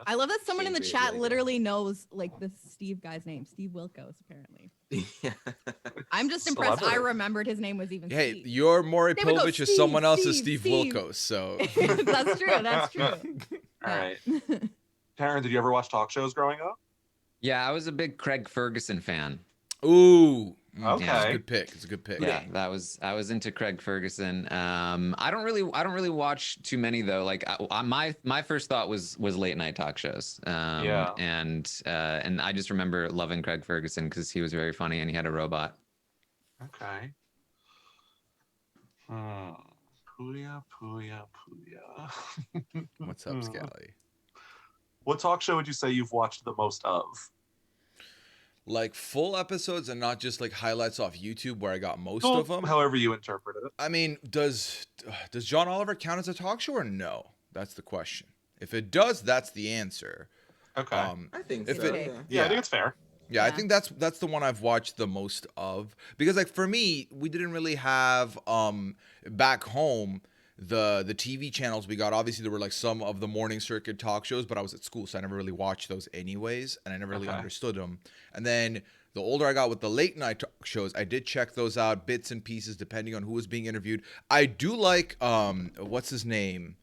I love that someone in the Exchange chat rate, really literally knows like this Steve guy's name, Steve Wilkos, apparently. I'm just impressed. I Celebrity. remembered his name was even Hey, Steve. your Maury There we go, Povich is Steve, someone else's Steve, Steve Steve. Wilkos, so That's true. That's true. All right. Taryn, did you ever watch talk shows growing up? Yeah, I was a big Craig Ferguson fan. ooh, Okay. it's a good pick. It's a good pick. Yeah, I was into Craig Ferguson. I don't really watch too many though. Like my first thought was late night talk shows. Yeah. And I just remember loving Craig Ferguson because he was very funny and he had a robot. Okay. Puya. What's up, Scally? What talk show would you say you've watched the most of? Like full episodes and not just like highlights off YouTube where I got most of them. However you interpret it. I mean, does John Oliver count as a talk show or no? That's the question. If it does, that's the answer. Okay. I think If so. it- yeah, I think it's fair. Yeah, I Yeah. think that's the one I've watched the most of because like for me, we didn't really have back home the TV channels we got. Obviously, there were like some of the morning circuit talk shows, but I was at school, so I never really watched those anyways, and I never really Okay. understood them. And then the older I got with the late night talk shows, I did check those out, bits and pieces, depending on who was being interviewed. I do like what's his name?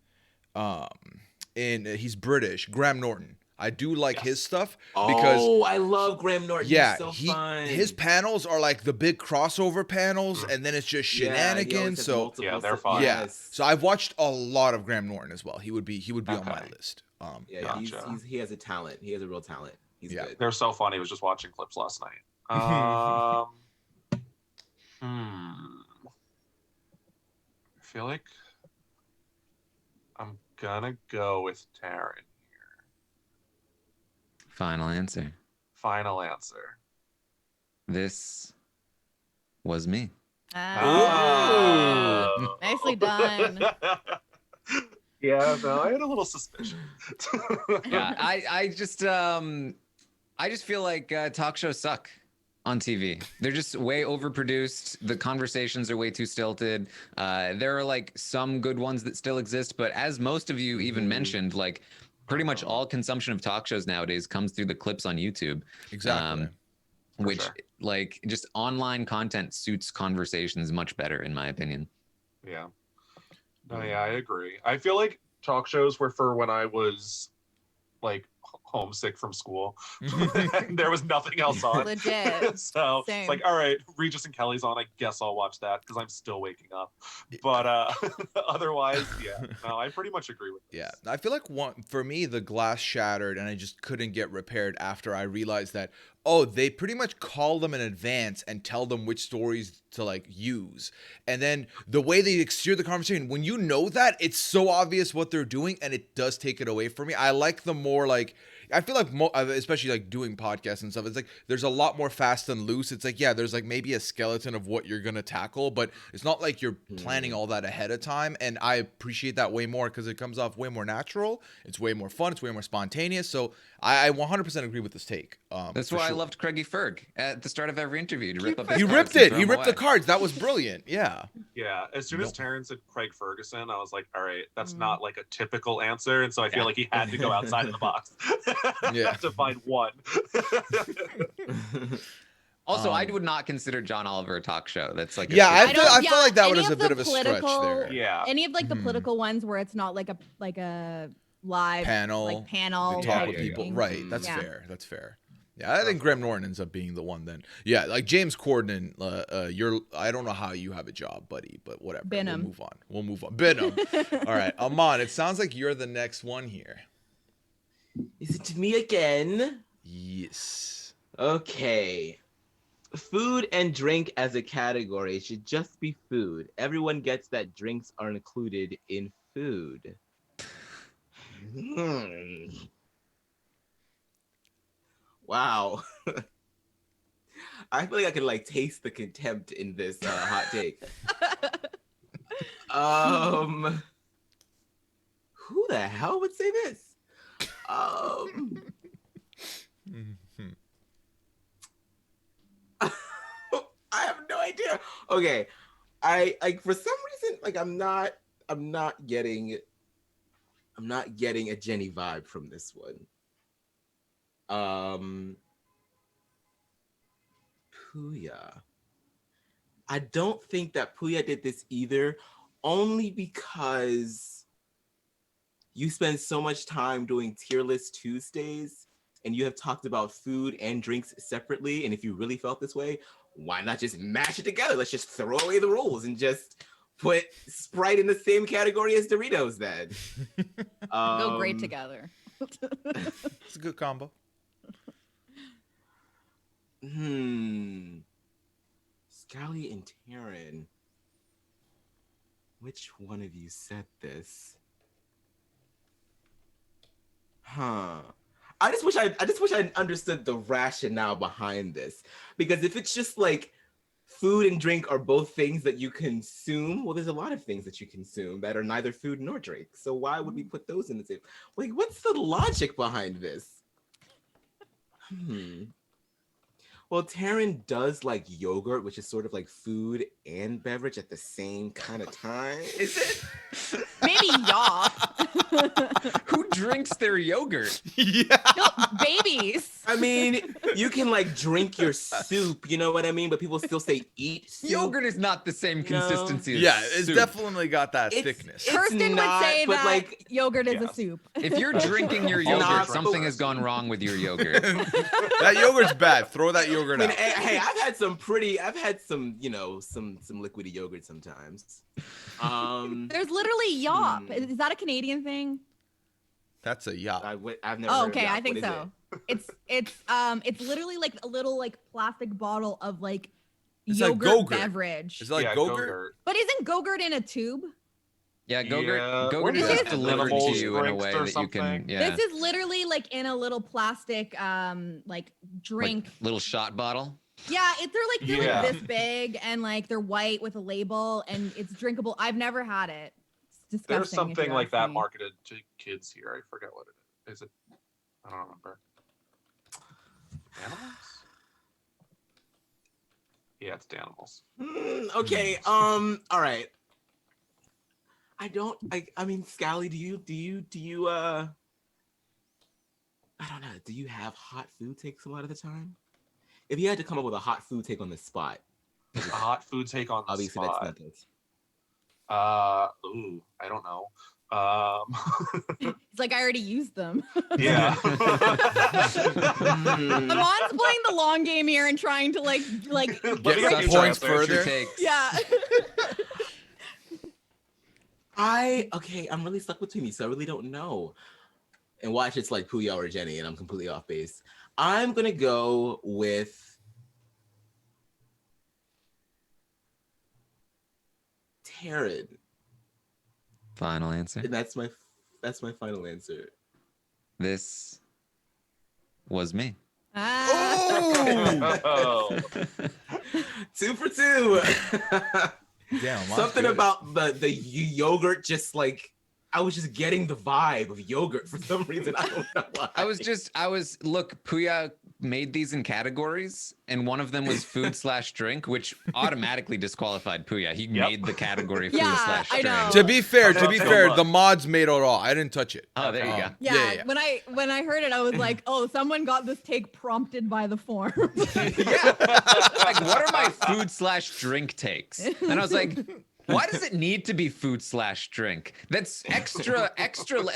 He's British, Graham Norton. I do like his stuff because I love Graham Norton. yeah, He's so fun. his panels are like the big crossover panels, and then it's just Yeah, he always shenanigans. has So multiple Yeah, they're stuff. fun. yeah, Yes. so I've watched a lot of Graham Norton as well. He would be on my Okay. list. Yeah, Gotcha. he has a talent. He has a real talent. He's Yeah. good. They're so funny. I was just watching clips last night. I feel like I'm gonna go with Taryn here. Final answer. Final answer. This was me. Oh. Nicely done. Yeah, no, I had a little suspicion. Yeah, I just feel like talk shows suck on TV. They're just way overproduced. The conversations are way too stilted. There are like some good ones that still exist, but as most of you even mentioned, like pretty much all consumption of talk shows nowadays comes through the clips on YouTube. Exactly. For Which sure. like just online content suits conversations much better in my opinion. Yeah. No, yeah, I agree. I feel like talk shows were for when I was like homesick from school. There was nothing else on. Legit. So Same. it's like, all right, Regis and Kelly's on. I guess I'll watch that because I'm still waking up. But otherwise, yeah. No, I pretty much agree with this. Yeah, I feel like for me, the glass shattered and I just couldn't get repaired after I realized that, oh, they pretty much call them in advance and tell them which stories to like use. And then the way they steer the conversation, when you know that, it's so obvious what they're doing and it does take it away from me. I like the more like, I feel like, especially like doing podcasts and stuff, it's like there's a lot more fast and loose. It's like, yeah, there's like maybe a skeleton of what you're going to tackle, but it's not like you're planning all that ahead of time. And I appreciate that way more because it comes off way more natural. It's way more fun. It's way more spontaneous. So I 100% agree with this take. That's for why I sure. loved Craigie Ferg at the start of every interview to rip up his He cards ripped and it. throw He them ripped the away. cards. That was brilliant. Yeah. Yeah. As soon as Nope. Taryn said Craig Ferguson, I was like, all right, that's not like a typical answer. And so I feel like he had to go outside of the box Yeah. to find one. Also, I would not consider John Oliver a talk show. That's like I felt like that any was a of bit the of a stretch there. Yeah. Any of like the political ones where it's not like a live Panel, panel talk Yeah, with yeah, people. yeah. Right. That's Yeah. fair. That's fair. Yeah, I think Graham Norton ends up being the one then. Yeah, like James Corden, I don't know how you have a job, buddy, but whatever. Benham. We'll move on. Benham. All right, Aman, it sounds like you're the next one here. Is it to me again? Yes. Okay. Food and drink as a category should just be food. Everyone gets that drinks are included in food. Wow. I feel like I can like taste the contempt in this hot take. Who the hell would say this? I have no idea. Okay. I like for some reason like I'm not getting a Jenny vibe from this one. Puya. I don't think that Puya did this either, only because you spend so much time doing tier list Tuesdays and you have talked about food and drinks separately. And if you really felt this way, why not just mash it together? Let's just throw away the rules and just put Sprite in the same category as Doritos then. Go great together. It's a good combo. Scally and Taryn. Which one of you said this? I just wish I understood the rationale behind this. Because if it's just like food and drink are both things that you consume, well, there's a lot of things that you consume that are neither food nor drink. So why would we put those in the same? Like, what's the logic behind this? Well, Taryn does like yogurt, which is sort of like food and beverage at the same kind of time. Is it? Maybe y'all. Who drinks their yogurt? Yeah. No, babies. I mean, you can like drink your soup, you know what I mean? But people still say eat soup. Yogurt is not the same consistency as Yeah, it's soup. definitely got that thickness. Kirsten not, would say but, that like, yogurt is a yes. soup. If you're drinking your Not yogurt, the something best. has gone wrong with your yogurt. That yogurt's bad. Throw that yogurt I mean, out. hey, I've had some, you know, some liquidy yogurt sometimes. There's literally yop. Is that a Canadian thing? That's a yacht. I've never. Oh, heard of okay, that. I think What is so. It's literally like a little like plastic bottle of like It's like yogurt Go-Gurt. beverage. Is it like yeah, Go-Gurt? But isn't Go-Gurt in a tube? Yeah, Yeah, Go-Gurt or is maybe just delivered to animals you in a drinks way or that you can, something. yeah, This is literally like in a little plastic like drink. like little shot bottle. Yeah, they're Yeah. like this big and like they're white with a label and it's drinkable. I've never had it. It's disgusting. There's if something you like ask that me. marketed to kids here. I forget what it is. Is it? I don't remember. Animals? Yeah, it's Danimals. Okay. All right. I mean, Scally, do you I don't know. Do you have hot food takes a lot of the time? If you had to come up with a hot food take on the spot, A hot food take on the obviously spot. that's not this. I don't know. It's like I already used them. Yeah. Amon's playing the long game here and trying to like Let me Get get points your further. answer. Takes. yeah. I'm really stuck between these, so I really don't know. And watch, it's like Puya or Jenny, and I'm completely off base. I'm gonna go with Taryn. Final answer. And that's my final answer. This was me. Ah. Oh. 2 for 2. Damn, mine's Something good. about the yogurt, just like I was just getting the vibe of yogurt for some reason. I don't know why. Look, Puya made these in categories, and one of them was food/drink, which automatically disqualified Puya. He made the category food/drink. I know. To be fair, much. the mods made it all. I didn't touch it. Oh, there you go. Yeah, when I heard it, I was like, oh, someone got this take prompted by the form. Yeah. Like, what are my food/drink takes? And I was like, why does it need to be food/drink? That's extra.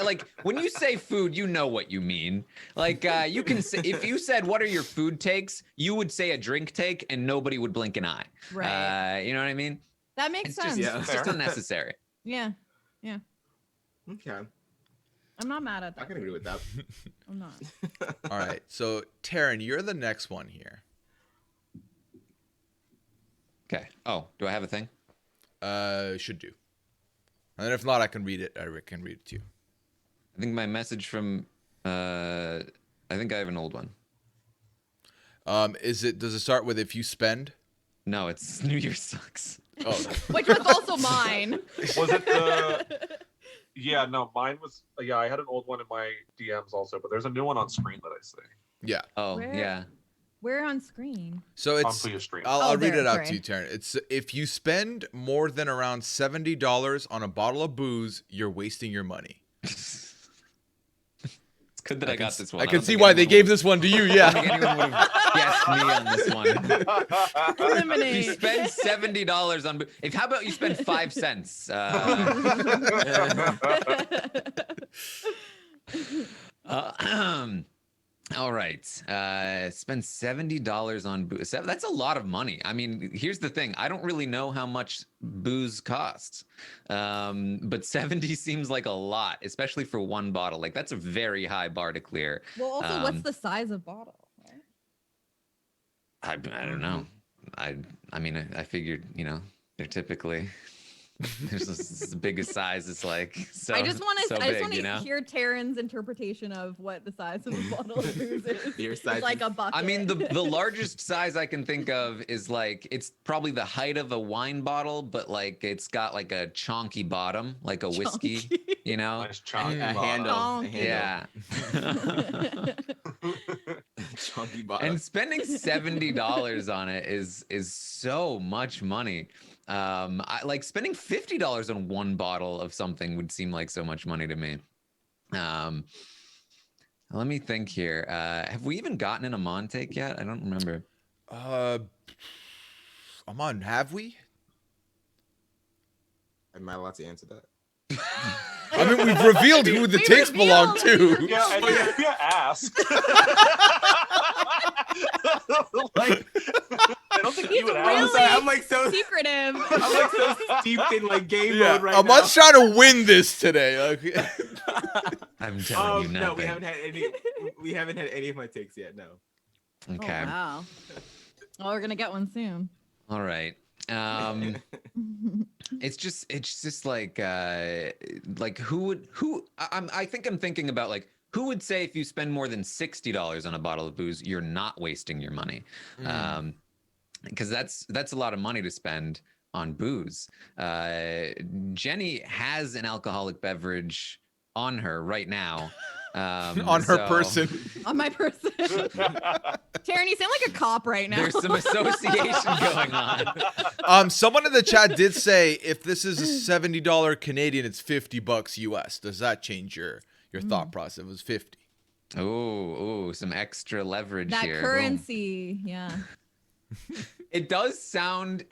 Like, when you say food, you know what you mean. Like, you can say, if you said, what are your food takes? You would say a drink take and nobody would blink an eye. Right. You know what I mean? That makes sense. It's just unnecessary. Yeah. Okay. I'm not mad at that. I can agree with that. I'm not. All right. So, Taryn, you're the next one here. Okay. Oh, do I have a thing? Should do. And if not, I can read it. I can read it to you. I think my message from, I think I have an old one. Does it start with if you spend? No, it's New Year sucks. Oh. Which was also mine. Was it the? Yeah, no, mine was. Yeah, I had an old one in my DMs also, but there's a new one on screen that I say. Yeah. Oh, Where? yeah. We're on screen. So it's. On Puya stream. I'll read there, it out sorry. to you, Taryn. It's if you spend more than around $70 on a bottle of booze, you're wasting your money. It's good that I got this one. I don't can see think why anyone they would- gave this one to you. I don't think Yeah. anyone would have guessed me on this one. If Eliminate. you spend $70 on, how about you spend 5 cents? All right. Spend $70 on booze. That's a lot of money. I mean, here's the thing. I don't really know how much booze costs. But 70 seems like a lot, especially for one bottle. Like, that's a very high bar to clear. Well, also, what's the size of bottle? Right? I don't know. I mean, I figured, they're typically there's the biggest size. It's like so. I just want to. so I just big, want to hear Taryn's interpretation of what the size of a bottle of booze is. Your size It's like is- a bucket. I mean, the largest size I can think of is like it's probably the height of a wine bottle, but like it's got like a chonky bottom, like a whiskey. Chunky. Nice chunky A handle. Chonky. Yeah. Chunky bottle. And spending $70 on it is so much money. I like spending $50 on one bottle of something would seem like so much money to me. Let me think here. Have we even gotten an Amon take yet? I don't remember. Amon, have we? Am I allowed to answer that? I mean, we've revealed who the We takes belong revealed. to. Yeah, and yeah, ask. Like, I don't think He's you would really- ask. I'm like so Secretive. I'm like so steeped in like game Yeah, mode right Amon's now. trying to win this today. Like, I'm telling you nothing. No, we haven't had any. We haven't had any of my takes yet. No. Okay. Oh, wow. Oh, we're gonna get one soon. All right. It's just like I think I'm thinking about like who would say if you spend more than $60 on a bottle of booze, you're not wasting your money. Because that's a lot of money to spend on booze. Jenny has an alcoholic beverage on her right now. on her person. On my person. Taryn, you sound like a cop right now. There's some association going on. Someone in the chat did say if this is a $70 Canadian, it's $50 US. Does that change your thought process? It was 50. Oh, some extra leverage that here. currency. Yeah. It does sound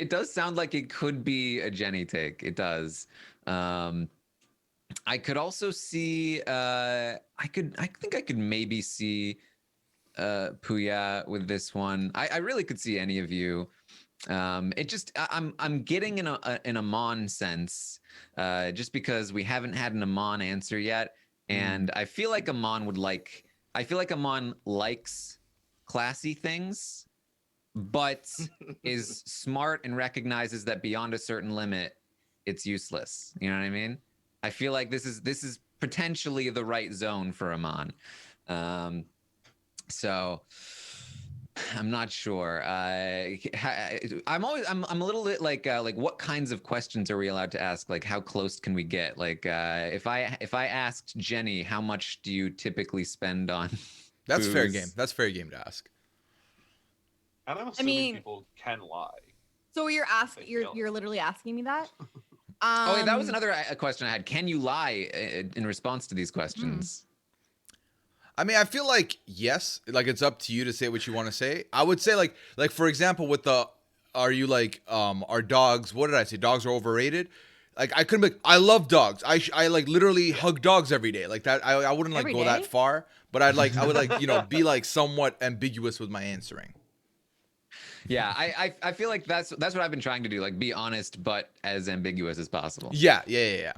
like it could be a Jenny take. It does. I could also see I think I could maybe see Puya with this one. I really could see any of you. It just I'm getting in an Amon sense, just because we haven't had an Amon answer yet, and I feel like Amon likes classy things, but is smart and recognizes that beyond a certain limit, it's useless. You know what I mean? I feel like this is potentially the right zone for Amon. So I'm not sure. I'm a little bit like what kinds of questions are we allowed to ask? Like how close can we get? Like if I asked Jenny, how much do you typically spend on That's fair booze? game. That's fair game to ask. And I'm assuming people can lie. So you're literally asking me that? Oh, wait, that was another question I had. Can you lie in response to these questions? I mean, I feel like yes, like it's up to you to say what you want to say. I would say like for example, with the are you like are dogs? What did I say? Dogs are overrated. Like I couldn't be like, I love dogs. I like literally hug dogs every day. Like that. I wouldn't like go that far, but I would like be like somewhat ambiguous with my answering. Yeah, I feel like that's what I've been trying to do. Like be honest, but as ambiguous as possible. Yeah. Okay,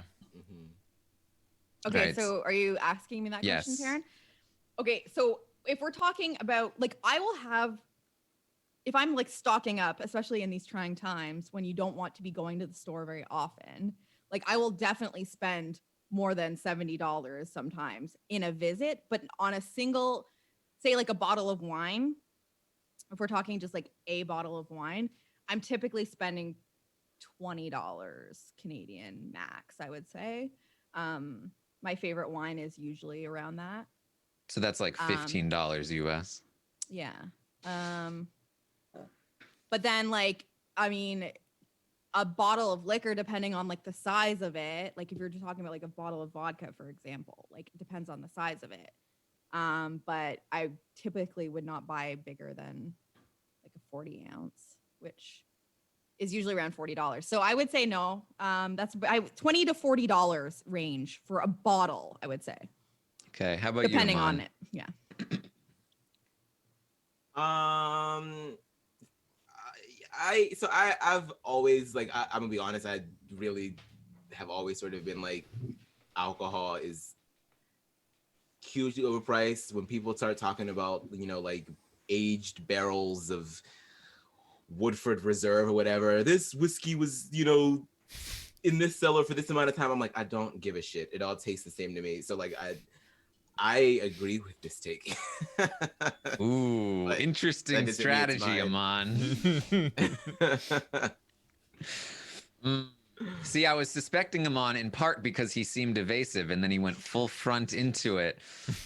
Right. so are you asking me that question, Yes. Taryn? Okay, so if we're talking about like I will have if I'm like stocking up, especially in these trying times when you don't want to be going to the store very often, like I will definitely spend more than $70 sometimes in a visit, but on a single, say like a bottle of wine, if we're talking just like a bottle of wine, I'm typically spending $20 Canadian max, I would say. My favorite wine is usually around that. So that's like $15 US. Yeah. But then like, I mean, a bottle of liquor, depending on like the size of it, like if you're just talking about like a bottle of vodka, for example, like it depends on the size of it. But I typically would not buy bigger than like a 40 ounce, which is usually around $40. So I would say no. That's $20 to $40 range for a bottle, I would say. Okay, how about depending you, on it? Yeah. I've always like I'm gonna be honest, I really have always sort of been like alcohol is hugely overpriced. When people start talking about like aged barrels of Woodford Reserve or whatever, this whiskey was in this cellar for this amount of time, I'm like, I don't give a shit, it all tastes the same to me. So like I agree with this take. Ooh, interesting strategy, Aman. See, I was suspecting Aman in part because he seemed evasive, and then he went full front into it.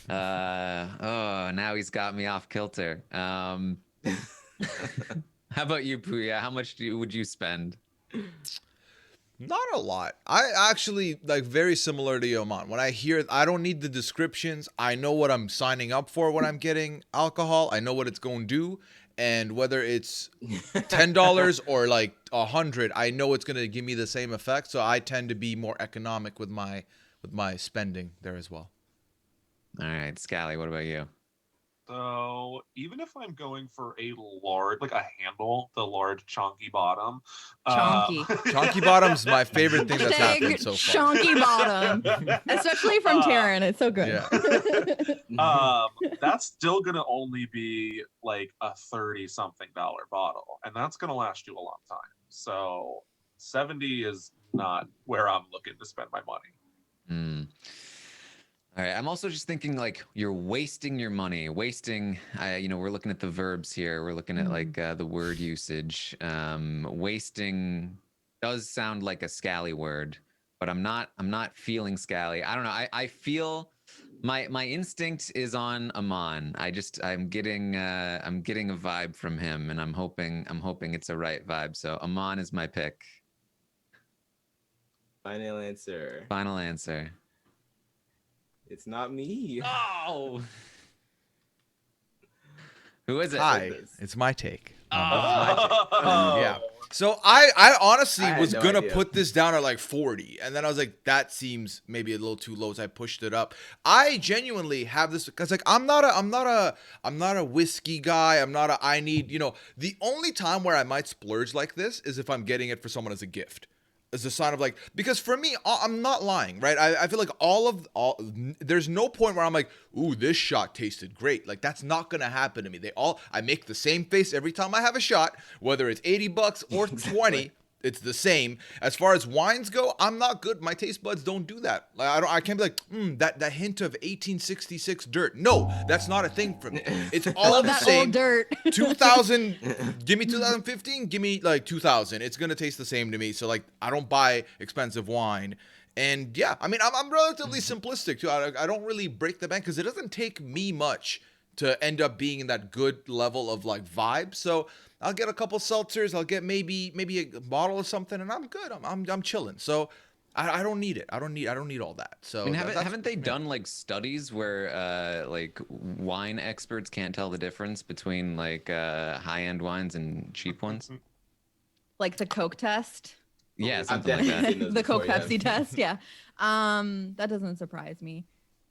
Now he's got me off kilter. How about you, Puya? How much would you spend? Not a lot. I actually like very similar to Yoman. When I hear, I don't need the descriptions. I know what I'm signing up for when I'm getting alcohol. I know what it's going to do, and whether it's $10 or like $100, I know it's going to give me the same effect. So I tend to be more economic with my spending there as well. All right, Scally, what about you? So even if I'm going for a large, like a handle, the large chunky bottom. Chunky bottom's my favorite thing that's happened so far. Chunky bottom, especially from Taryn. It's so good. Yeah. That's still gonna only be like a $30-something bottle, and that's gonna last you a long time. So 70 is not where I'm looking to spend my money. All right. I'm also just thinking like you're wasting your money. Wasting, we're looking at the verbs here. We're looking at like the word usage. Wasting does sound like a scally word, but I'm not feeling scally. I don't know. I feel my instinct is on Aman. I'm getting a vibe from him, and I'm hoping it's a right vibe. So Aman is my pick. Final answer. Final answer. It's not me. Oh. Who is it? Hi, it's my take. Oh. Yeah. So I honestly was no gonna idea. put this down at like 40, and then I was like, that seems maybe a little too low, so I pushed it up. I genuinely have this because like I'm not a whiskey guy. I need the only time where I might splurge like this is if I'm getting it for someone as a gift. As a sign of like, because for me, I'm not lying, right? I feel like there's no point where I'm like, ooh, this shot tasted great. Like that's not gonna happen to me. I make the same face every time I have a shot, whether it's $80 or 20. It's the same. As far as wines go, I'm not good. My taste buds don't do that. Like I can't be like, that hint of 1866 dirt. No, that's not a thing for me. It's all the same. Old dirt. 2000, give me 2015, give me like 2000. It's gonna taste the same to me. So like, I don't buy expensive wine. And yeah, I mean, I'm relatively simplistic too. I don't really break the bank because it doesn't take me much to end up being in that good level of like vibe. So I'll get a couple seltzers. I'll get maybe a bottle of something, and I'm good. I'm chilling. So I don't need it. I don't need all that. So I mean, haven't they done like studies where like wine experts can't tell the difference between like high-end wines and cheap ones? Like the Coke test. Yeah, something like that. The Coke Pepsi test. Yeah. That doesn't surprise me.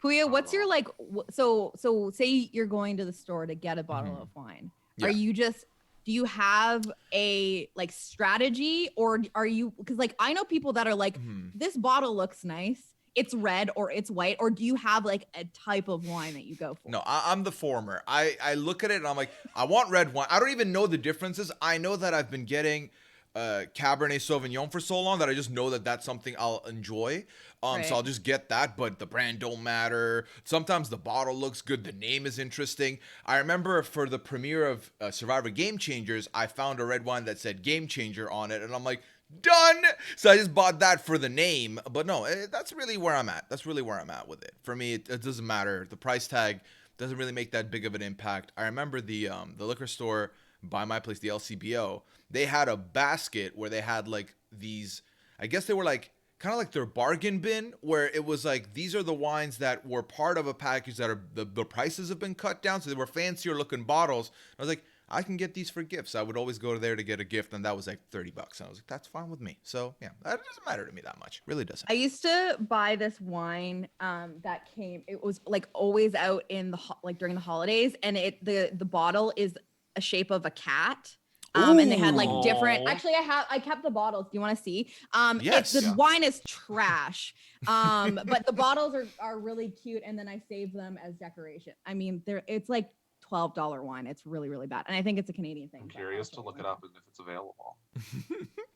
Puya, what's your like? So say you're going to the store to get a bottle of wine. Yeah. Are you just? Do you have a like strategy, or are you? Because like I know people that are like, this bottle looks nice. It's red or it's white, or do you have like a type of wine that you go for? No, I'm the former. I look at it and I'm like, I want red wine. I don't even know the differences. I know that I've been getting Cabernet Sauvignon for so long that I just know that that's something I'll enjoy. Right. So I'll just get that, but the brand don't matter. Sometimes the bottle looks good. The name is interesting. I remember for the premiere of Survivor Game Changers, I found a red wine that said Game Changer on it, and I'm like, done. So I just bought that for the name. But no, that's really where I'm at. That's really where I'm at with it. For me, it doesn't matter. The price tag doesn't really make that big of an impact. I remember the liquor store by my place, the LCBO, they had a basket where they had like these, I guess they were like kind of like their bargain bin, where it was like, these are the wines that were part of a package that are the prices have been cut down. So they were fancier looking bottles. I was like, I can get these for gifts. I would always go there to get a gift, and that was like $30. And I was like, that's fine with me. So yeah, that doesn't matter to me that much. Really doesn't. I used to buy this wine that came. It was like always out in the like during the holidays, and the bottle is a shape of a cat. And they had like different. Actually, I kept the bottles. Do you want to see? Yes. The wine is trash. But the bottles are really cute, and then I saved them as decoration. I mean, it's like $12 wine. It's really, really bad. And I think it's a Canadian thing. I'm curious to look it up and if it's available.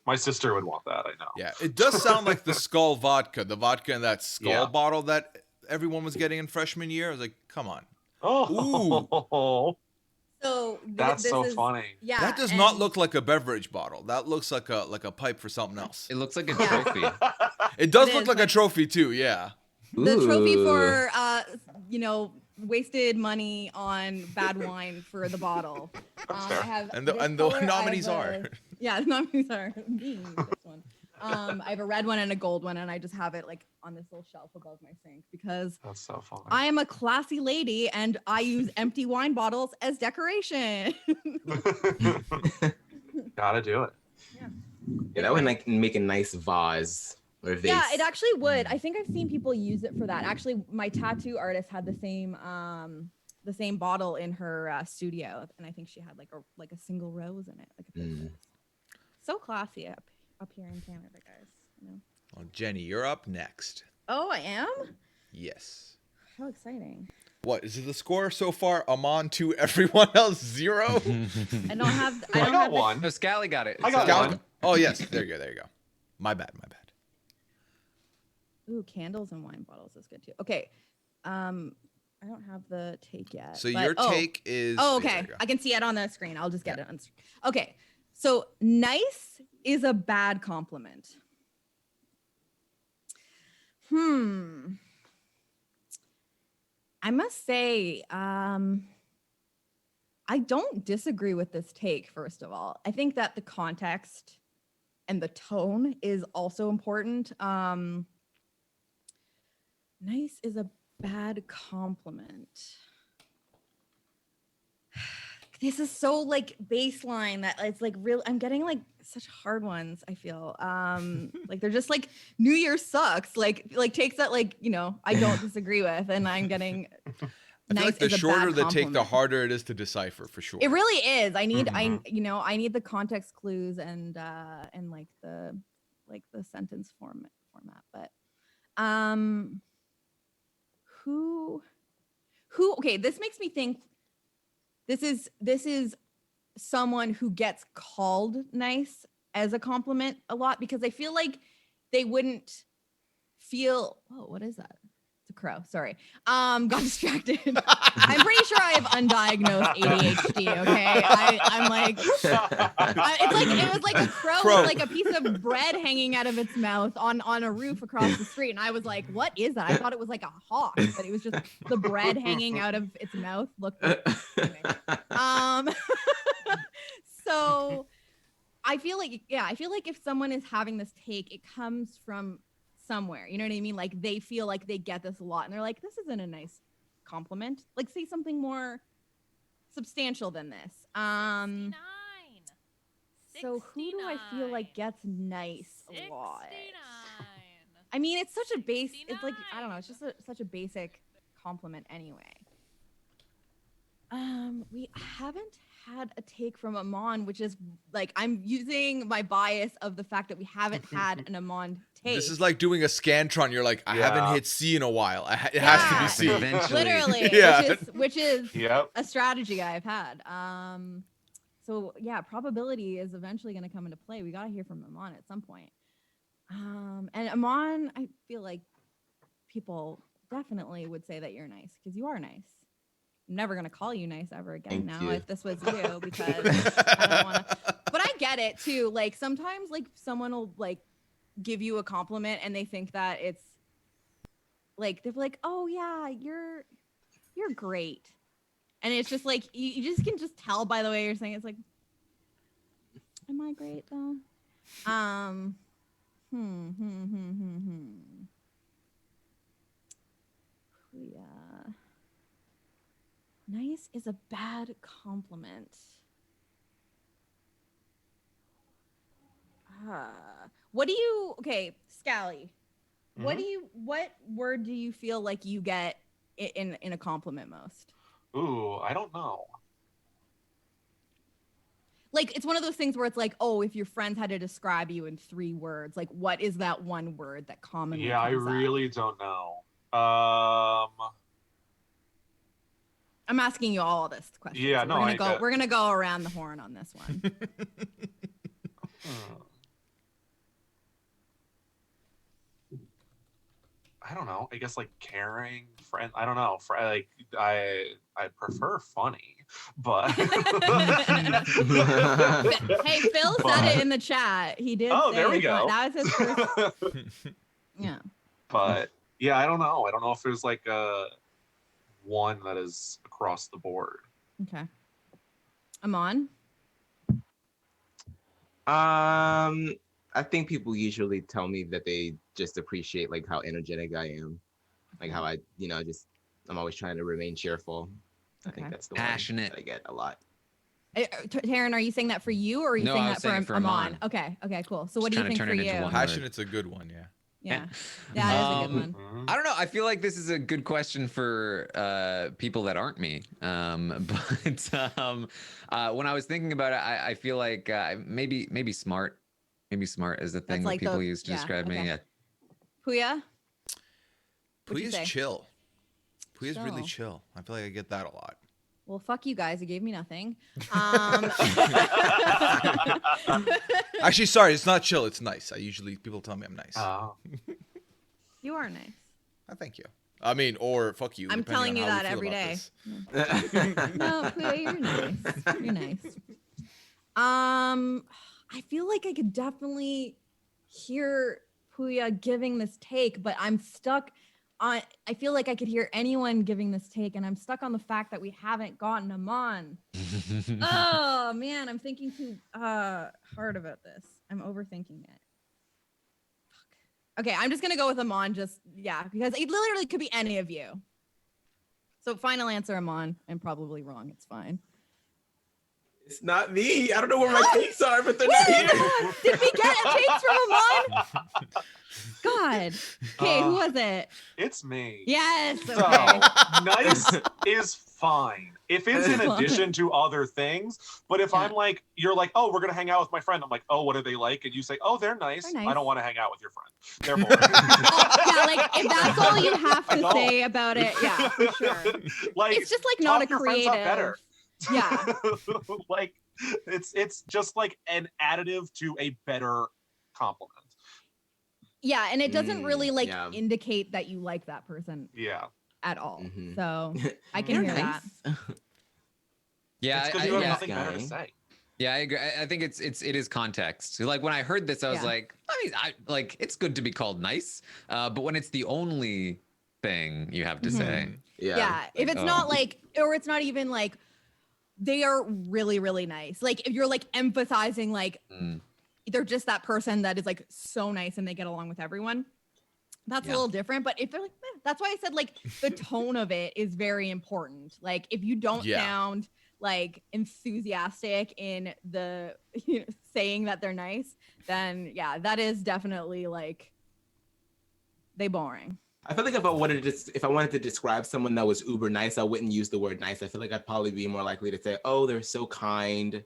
My sister would want that, I know. Yeah, it does sound like the Skull vodka, the vodka in that Skull bottle that everyone was getting in freshman year. I was like, come on. Oh. So that's so funny. Yeah. That does not look like a beverage bottle. That looks like a pipe for something else. It looks like a trophy. It does look like a trophy too, yeah. The trophy for wasted money on bad wine for the bottle. I have and the nominees are. Yeah, the nominees are me, this one. I have a red one and a gold one, and I just have it like on this little shelf above my sink because that's so funny. I am a classy lady and I use empty wine bottles as decoration. Gotta do it. Yeah, that would like make a nice vase or vase. Yeah, it actually would. I think I've seen people use it for that. Actually, my tattoo artist had the same bottle in her studio, and I think she had like a single rose in it. Like so classy up here in Canada, guys. You know? Well, Jenny, you're up next. Oh, I am? Yes. How exciting. What is it the score so far? I'm on to everyone else 0. I got one. No, Scally got it. I got one. Oh yes, there you go. My bad. Ooh, candles and wine bottles is good too. Okay. I don't have the take yet. So your take is. Oh, okay. I can see it on the screen. I'll just get it on. Okay. So nice is a bad compliment. I must say, I don't disagree with this take, first of all. I think that the context and the tone is also important. Nice is a bad compliment. This is so like baseline that it's like real. I'm getting like such hard ones. I feel like they're just like New Year sucks. Like takes that I don't disagree with, and I'm getting. I feel like the shorter the take, the harder it is to decipher for sure. It really is. I need I need the context clues and like the sentence format. But who okay, this makes me think this is someone who gets called nice as a compliment a lot, because I feel like they wouldn't feel, what is that? It's a crow. Sorry. Got distracted. I'm pretty sure I have undiagnosed ADHD. Okay. I'm like, it's like it was like a crow with like a piece of bread hanging out of its mouth on a roof across the street, and I was like, what is that? I thought it was like a hawk, but it was just the bread hanging out of its mouth. Looked like so I feel like if someone is having this take, it comes from somewhere. You know what I mean? Like they feel like they get this a lot and they're like, this isn't a nice compliment. Like say something more substantial than this. 69. So who do I feel like gets nice a lot? 69. I mean, it's such a base, it's like, I don't know, it's just such a basic compliment anyway. We haven't had a take from Amon, which is like, I'm using my bias of the fact that we haven't had an Amon take. This is like doing a Scantron. You're like, I haven't hit C in a while. It has to be C. Eventually. Literally, Yeah. which is Yep. a strategy I've had. So yeah, probability is eventually going to come into play. We got to hear from Amon at some point. And Amon, I feel like people definitely would say that you're nice because you are nice. I'm never gonna call you nice ever again. Thank now, you. if this was you, because I don't want to. But I get it too. Like sometimes, like someone will like give you a compliment and they think that it's like they're like, "Oh yeah, you're great," and it's just like you just can just tell by the way you're saying it. It's like, am I great though? Yeah. Nice is a bad compliment. What do you, okay, Scally, what word do you feel like you get in a compliment most? Ooh, I don't know. Like, it's one of those things where it's like, oh, if your friends had to describe you in 3 words, like, what is that one word that commonly Yeah, I comes up? really don't know. I'm asking you all this question. Yeah, so no, we're gonna go around the horn on this one. I don't know. I guess like caring, friend. I don't know. Like I prefer funny, but Hey, Phil said it in the chat. He did. Oh, say there we it, go. That was his first. Yeah. But yeah, I don't know. I don't know if there's like a one that is across the board. Okay. Amon. I think people usually tell me that they just appreciate like how energetic I am, like how I, I'm always trying to remain cheerful. I think that's the Passionate. one that I get a lot. Taryn, are you saying that for you or are you No, I was saying saying that for it for Amon? Amon. Okay, cool. So what Just do you trying to think for turn it into you? one. Passionate's a good one, yeah. Yeah. That is a good one. Mhm. I don't know. I feel like this is a good question for people that aren't me. But when I was thinking about it, I feel like maybe smart. Maybe smart is the thing that like people the- use to yeah, describe me. okay. Yeah. Puya? What'd you Puya's say? chill. Puya's really Chill. chill. I feel like I get that a lot. Well, fuck you guys. You gave me nothing. Actually, sorry, it's not chill. It's nice. people tell me I'm nice. You are nice. Thank you. I mean, or fuck you. I'm depending telling on you how we that feel every about day. this. No, Puya, you're nice. You're nice. I feel like I could definitely hear Puya giving this take, but I'm stuck on. I feel like I could hear anyone giving this take, and I'm stuck on the fact that we haven't gotten Amon. Oh man, I'm thinking too hard about this. I'm overthinking it. Fuck. Okay, I'm just gonna go with Amon. Because it literally could be any of you. So final answer, Amon. I'm probably wrong. It's fine. It's not me. I don't know where my takes are, but they're not here. Did we get a takes from Amon? God. Okay, who was it? It's me. Yes. So Okay. nice is fine if it's in addition to other things. But if I'm like, you're like, oh, we're gonna hang out with my friend. I'm like, oh, what are they like? And you say, oh, they're nice. They're nice. I don't want to hang out with your friend. They're boring. Yeah, like if that's all you have to say about it, yeah, for sure. Like It's just like not a talk your friends up creative. better. Yeah. Like it's just like an additive to a better compliment. Yeah, and it doesn't really like yeah. indicate that you like that person Yeah. at all. Mhm. So I can They're hear that. nice. Yeah, It's because I- you have yeah. nothing better to say. Yeah, I agree. I think it is context. Like when I heard this, I was Yeah. like, like it's good to be called nice, but when it's the only thing you have to say, Yeah. If it's not like, or it's not even like, they are really, really nice. Like if you're like emphasizing like they're just that person that is like so nice and they get along with everyone. That's a little different. But if they're like, that's why I said like the tone of it is very important. Like if you don't sound like enthusiastic in the saying that they're nice, then yeah, that is definitely like they boring. I feel like if I wanted to describe someone that was uber nice, I wouldn't use the word nice. I feel like I'd probably be more likely to say, "Oh, they're so kind,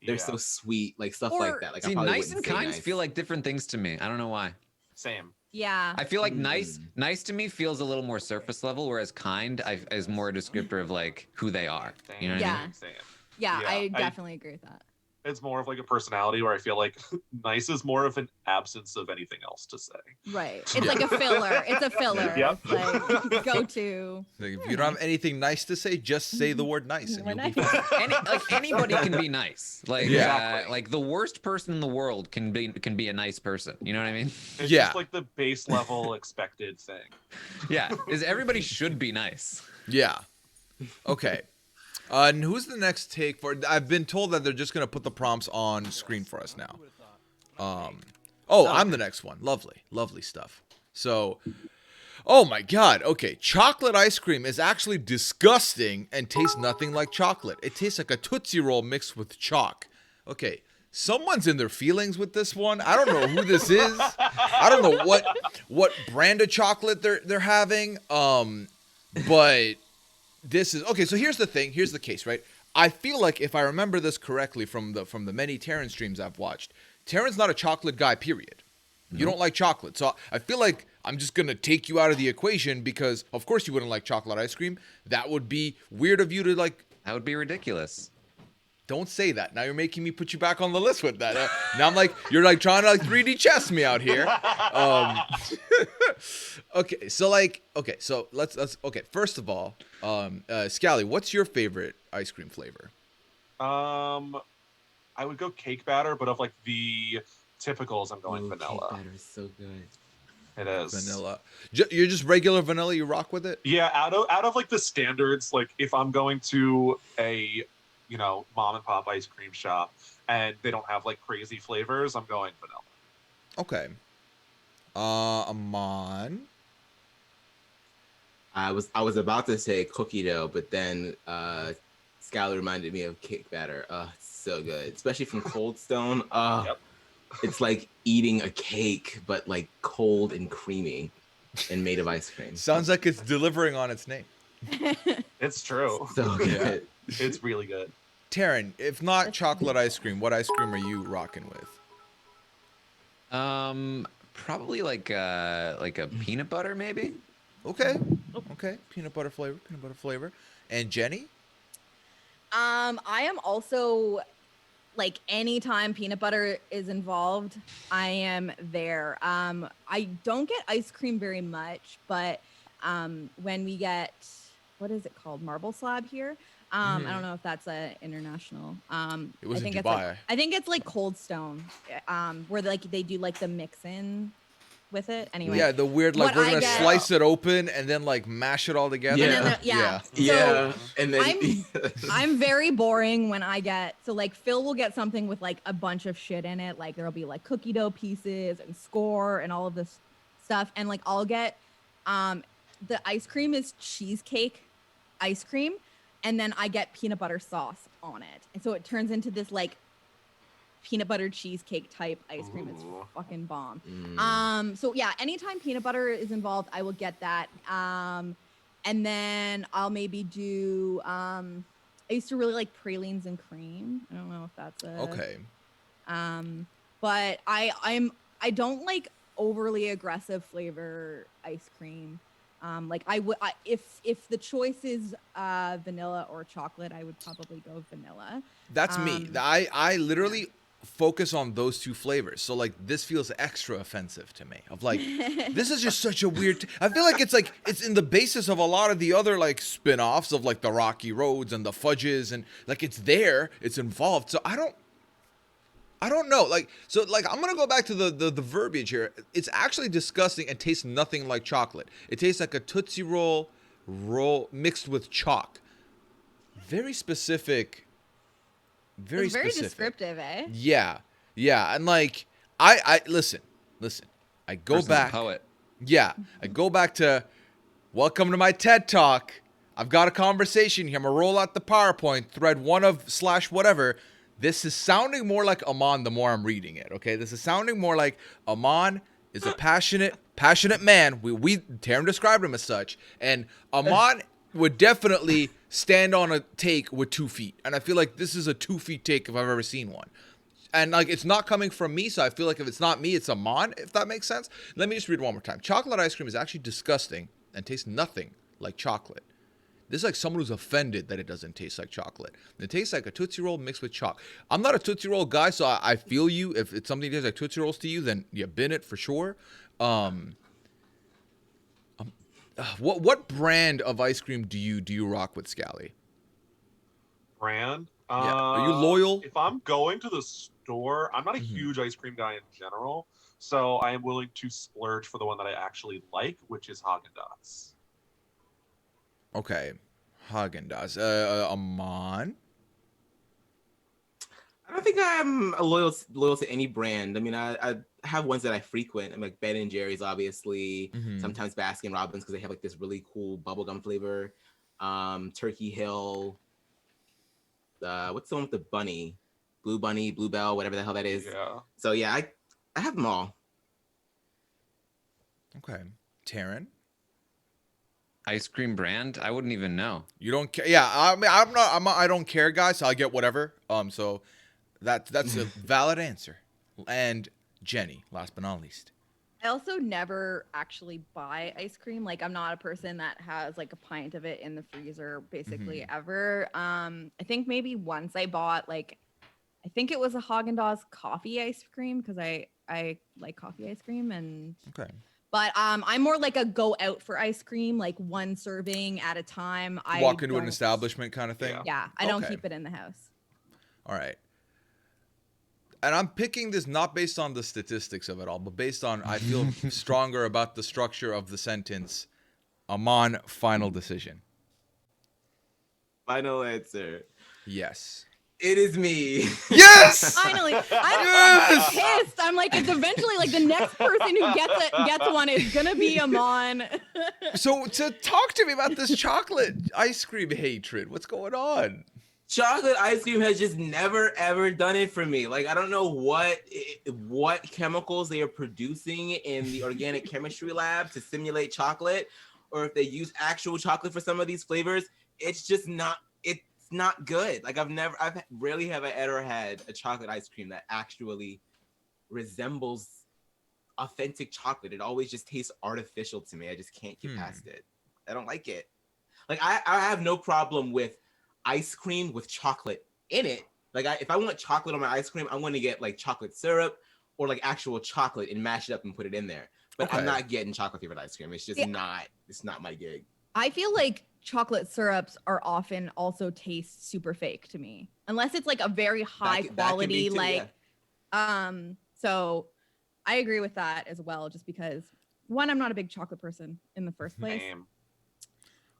they're so sweet," like stuff like that. Like see, I probably nice and wouldn't say kind nice. feel like different things to me. I don't know why. Same. Yeah. I feel like nice to me feels a little more surface level, whereas kind is more a descriptor of like who they are. You know what I mean? Same. Yeah, I definitely agree with that. It's more of like a personality where I feel like nice is more of an absence of anything else to say. Right. It's like a filler. It's a filler. Yep. It's like go to. Like, if you don't have anything nice to say, just say the word nice and you'll be fine. Anybody can be nice. Like Yeah. like the worst person in the world can be a nice person. You know what I mean? It's Yeah. just like the base level expected thing. Yeah. Is everybody should be nice. Yeah. Okay. And who's the next take for? I've been told that they're just gonna put the prompts on screen for us now. I'm the next one. Lovely stuff. So, oh my God. Okay, chocolate ice cream is actually disgusting and tastes nothing like chocolate. It tastes like a Tootsie Roll mixed with chalk. Okay, someone's in their feelings with this one. I don't know who this is. I don't know what brand of chocolate they're having. But. This is okay. So here's the thing. Here's the case, right? I feel like if I remember this correctly from the many Terran streams I've watched, Terran's not a chocolate guy. Period. You don't like chocolate, so I feel like I'm just gonna take you out of the equation because, of course, you wouldn't like chocolate ice cream. That would be weird of you to like. That would be ridiculous. Don't say that. Now you're making me put you back on the list with that. Now I'm like, you're like trying to like 3D chess me out here. Okay, so let's first of all, Scally, what's your favorite ice cream flavor? I would go cake batter, but of like the typicals, I'm going vanilla. Cake batter is so good. It is Vanilla. You're just regular vanilla. You rock with it. Yeah, out of like the standards, like if I'm going to a mom and pop ice cream shop and they don't have like crazy flavors, I'm going vanilla. Okay. Amon. I was about to say cookie dough, but then Scally reminded me of cake batter. It's so good, especially from Cold Stone. It's like eating a cake, but like cold and creamy and made of ice cream. Sounds like it's delivering on its name. It's true. So good. It's really good. Taryn, if not chocolate ice cream, what ice cream are you rocking with? Probably like a peanut butter, maybe. Okay. Peanut butter flavor. And Jenny? I am also like anytime peanut butter is involved, I am there. I don't get ice cream very much, but when we get, what is it called? Marble slab here. I don't know if that's a international. It was I think in it's Dubai. like, I think it's like Cold Stone, where they do like the mix in with it. Anyway. Yeah, the weird like What we're I gonna get- slice it open and then like mash it all together. And then yeah. Yeah, and then I'm very boring when I get, so like Phil will get something with like a bunch of shit in it. Like there'll be like cookie dough pieces and score and all of this stuff. And like I'll get, the ice cream is cheesecake ice cream. And then I get peanut butter sauce on it. And so it turns into this like peanut butter cheesecake type ice cream. It's fucking bomb. So yeah, anytime peanut butter is involved, I will get that. And then I'll maybe do, I used to really like pralines and cream. I don't know if that's Okay. but I don't like overly aggressive flavor ice cream. Like if the choice is vanilla or chocolate, I would probably go vanilla. That's me. I literally focus on those two flavors. So like this feels extra offensive to me. Of like, this is just such a weird. I feel like it's in the basis of a lot of the other like spin-offs of like the Rocky Roads and the Fudges, and like it's there, it's involved. So I don't know. Like, so like I'm gonna go back to the verbiage here. It's actually disgusting and tastes nothing like chocolate. It tastes like a Tootsie Roll mixed with chalk. Very specific. Very specific. Descriptive, eh? Yeah, and like I listen. I go Person's a back. poet. Yeah, I go back to welcome to my TED Talk. I've got a conversation here. I'm gonna roll out the PowerPoint, thread one of / whatever. This is sounding more like Aman the more I'm reading it. Okay, this is sounding more like Aman is a passionate man. We Taryn described him as such, and Aman would definitely stand on a take with 2 feet, and I feel like this is a 2 feet take if I've ever seen one. And like it's not coming from me, so I feel like if it's not me, it's Aman, if that makes sense. Let me just read one more time. Chocolate ice cream is actually disgusting and tastes nothing like chocolate. This is like someone who's offended that it doesn't taste like chocolate. It tastes like a Tootsie Roll mixed with chalk. I'm not a Tootsie Roll guy, so I feel you. If it's something that tastes like Tootsie Rolls to you, then you've been it for sure. What brand of ice cream do you rock with, Scally? Brand? Yeah. Are you loyal? If I'm going to the store, I'm not a huge ice cream guy in general, so I am willing to splurge for the one that I actually like, which is Haagen-Dazs. Okay, Haagen-Dazs. Aman? I don't think I'm loyal to any brand. I mean, I have ones that I frequent. I'm like Ben and Jerry's, obviously. Sometimes Baskin Robbins because they have like this really cool bubblegum flavor. Turkey Hill. What's the one with the bunny? Blue Bunny, Bluebell, whatever the hell that is. Yeah. So yeah, I have them all. Okay, Taryn. Ice cream brand? I wouldn't even know. You don't care? Yeah, I mean, I don't care, guys. So I get whatever. So that's a valid answer. And Jenny, last but not least. I also never actually buy ice cream. Like I'm not a person that has like a pint of it in the freezer basically ever. I think maybe once I bought like, I think it was a Haagen-Dazs coffee ice cream because I like coffee ice cream and. Okay. But I'm more like a go out for ice cream, like one serving at a time. I walk into an establishment kind of thing. Yeah, I don't keep it in the house. All right. And I'm picking this not based on the statistics of it all, but based on I feel stronger about the structure of the sentence. Aman, final decision. Final answer. Yes. It is me. Yes. Finally, I'm pissed. I'm like, it's eventually like the next person who gets one is gonna be Aman. So to talk to me about this chocolate ice cream hatred, what's going on? Chocolate ice cream has just never ever done it for me. Like I don't know what chemicals they are producing in the organic chemistry lab to simulate chocolate, or if they use actual chocolate for some of these flavors. It's just not. It's not good. Like I've rarely have I ever had a chocolate ice cream that actually resembles authentic chocolate. It always just tastes artificial to me. I just can't get past it. I don't like it. Like I have no problem with ice cream with chocolate in it. Like if I want chocolate on my ice cream, I'm going to get like chocolate syrup or like actual chocolate and mash it up and put it in there. But I'm not getting chocolate flavored ice cream. It's just it's not my gig. I feel like chocolate syrups are often also taste super fake to me, unless it's like a very high quality, so I agree with that as well, just because one, I'm not a big chocolate person in the first place.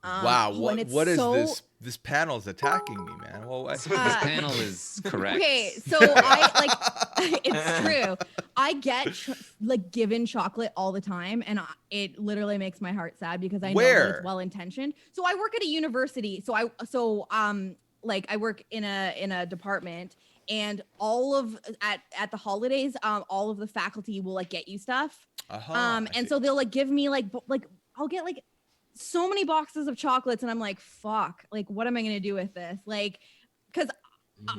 Wow, what is this panel is attacking me, man. Well, this panel is correct. Okay, so I like it's true. I get given chocolate all the time, and it literally makes my heart sad because I know that it's well intentioned. So I work at a university, so I work in a department, and at the holidays, all of the faculty will like get you stuff, and so they'll like give me like I'll get like so many boxes of chocolates, and I'm like, fuck, like what am I gonna do with this? Like, because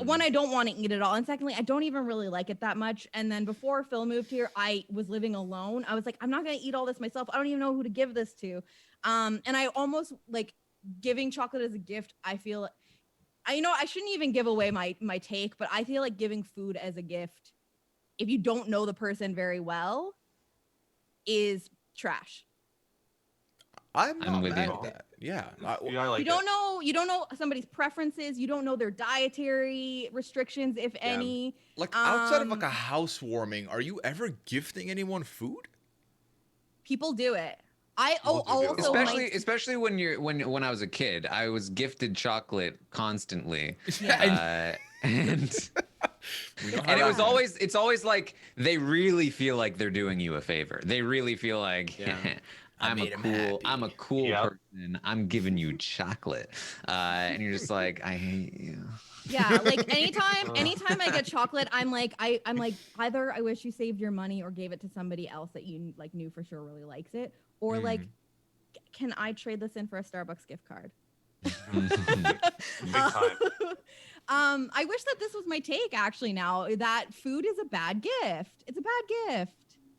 one, I don't want to eat it all, and secondly, I don't even really like it that much. And then before Phil moved here, I was living alone. I was like, I'm not gonna eat all this myself. I don't even know who to give this to. And I almost like giving chocolate as a gift. I I shouldn't even give away my take, but I feel like giving food as a gift, if you don't know the person very well, is trash. I'm not with mad you. at that. Yeah. Yeah, I like You don't know somebody's preferences. You don't know their dietary restrictions, if any. Like outside of like a housewarming, are you ever gifting anyone food? People do it. Especially when I was a kid, I was gifted chocolate constantly. Yeah. And it's always like they really feel like they're doing you a favor. They really feel like I'm a cool person. I'm giving you chocolate. And you're just like, I hate you. Yeah, like anytime I get chocolate, I'm like either I wish you saved your money or gave it to somebody else that you like knew for sure really likes it, or like, can I trade this in for a Starbucks gift card? Big time. I wish that this was my take actually now, that food is a bad gift. It's a bad gift.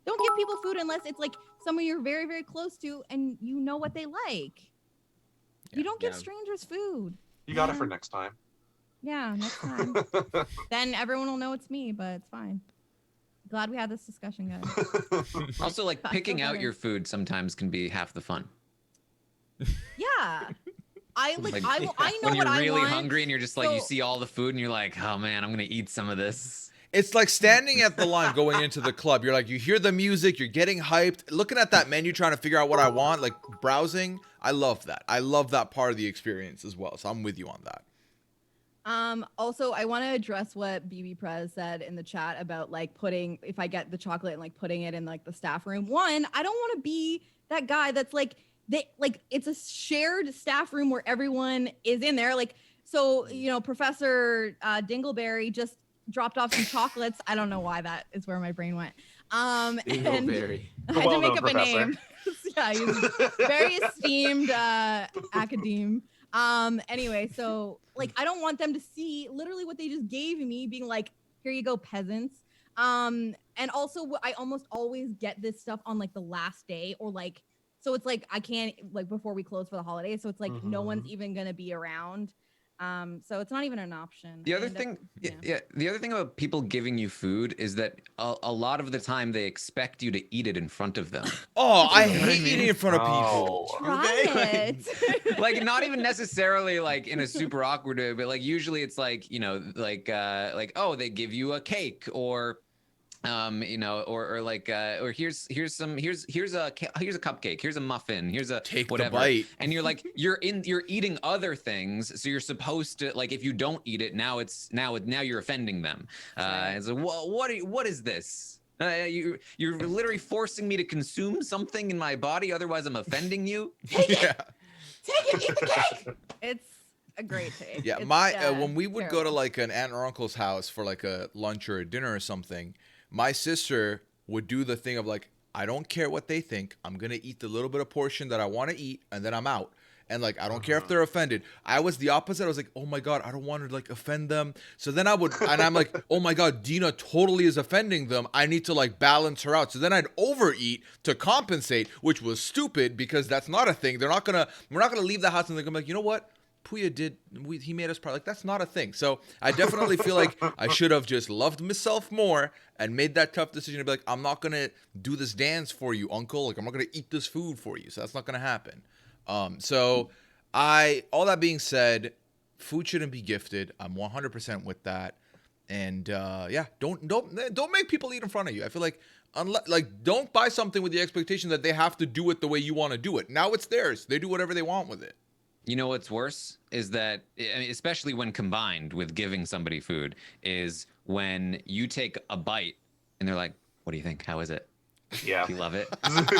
Don't give people food unless it's like someone you're very, very close to and you know what they like. You don't give strangers food. You got it for next time. Yeah, next time. Then everyone will know it's me, but it's fine. Glad we had this discussion, guys. Also, like picking out your food sometimes can be half the fun. Yeah. I know when what I want. When you're really hungry and you're just like, you see all the food and you're like, oh man, I'm gonna eat some of this. It's like standing at the line going into the club. You're like, you hear the music, you're getting hyped, looking at that menu, trying to figure out what I want, like browsing. I love that. I love that part of the experience as well. So I'm with you on that. Also, I want to address what BB Prez said in the chat about like if I get the chocolate and like putting it in like the staff room. One, I don't want to be that guy that's like, it's a shared staff room where everyone is in there. Like, so, Professor Dingleberry just dropped off some chocolates. I don't know why that is where my brain went. Dingleberry. I had to make up a name. Yeah, he's very esteemed academe. Anyway, so like I don't want them to see literally what they just gave me, being like, here you go, peasants. And also I almost always get this stuff on like the last day, or like, so it's like I can't, like, before we close for the holidays, so it's like no one's even gonna be around. So it's not even an option. The other thing, the other thing about people giving you food is that a lot of the time they expect you to eat it in front of them. Oh, I hate eating in front of people. Try it. Like not even necessarily like in a super awkward way, but like usually it's like, oh, they give you a cake, or or here's a cupcake, here's a muffin, here's a whatever, the bite. And you're like you're eating other things, so you're supposed to, like, if you don't eat it, now you're offending them. It's like, what is this? You're literally forcing me to consume something in my body, otherwise I'm offending you. Take it, eat the cake. It's a great take. Yeah, when we would go to like an aunt or uncle's house for like a lunch or a dinner or something, my sister would do the thing of like, I don't care what they think. I'm going to eat the little bit of portion that I want to eat, and then I'm out. And like, I don't care if they're offended. I was the opposite. I was like, oh my God, I don't want to like offend them. So then I'm like, oh my God, Dina totally is offending them. I need to like balance her out. So then I'd overeat to compensate, which was stupid because that's not a thing. We're not going to leave the house and they're going to be like, you know what? Puya he made us proud. Like, that's not a thing. So I definitely feel like I should have just loved myself more and made that tough decision to be like, I'm not going to do this dance for you, uncle. Like, I'm not going to eat this food for you. So that's not going to happen. All that being said, food shouldn't be gifted. I'm 100% with that. And don't make people eat in front of you. I feel like don't buy something with the expectation that they have to do it the way you want to do it. Now it's theirs. They do whatever they want with it. You know what's worse is that, especially when combined with giving somebody food, is when you take a bite and they're like, what do you think? How is it? Yeah. Do you love it?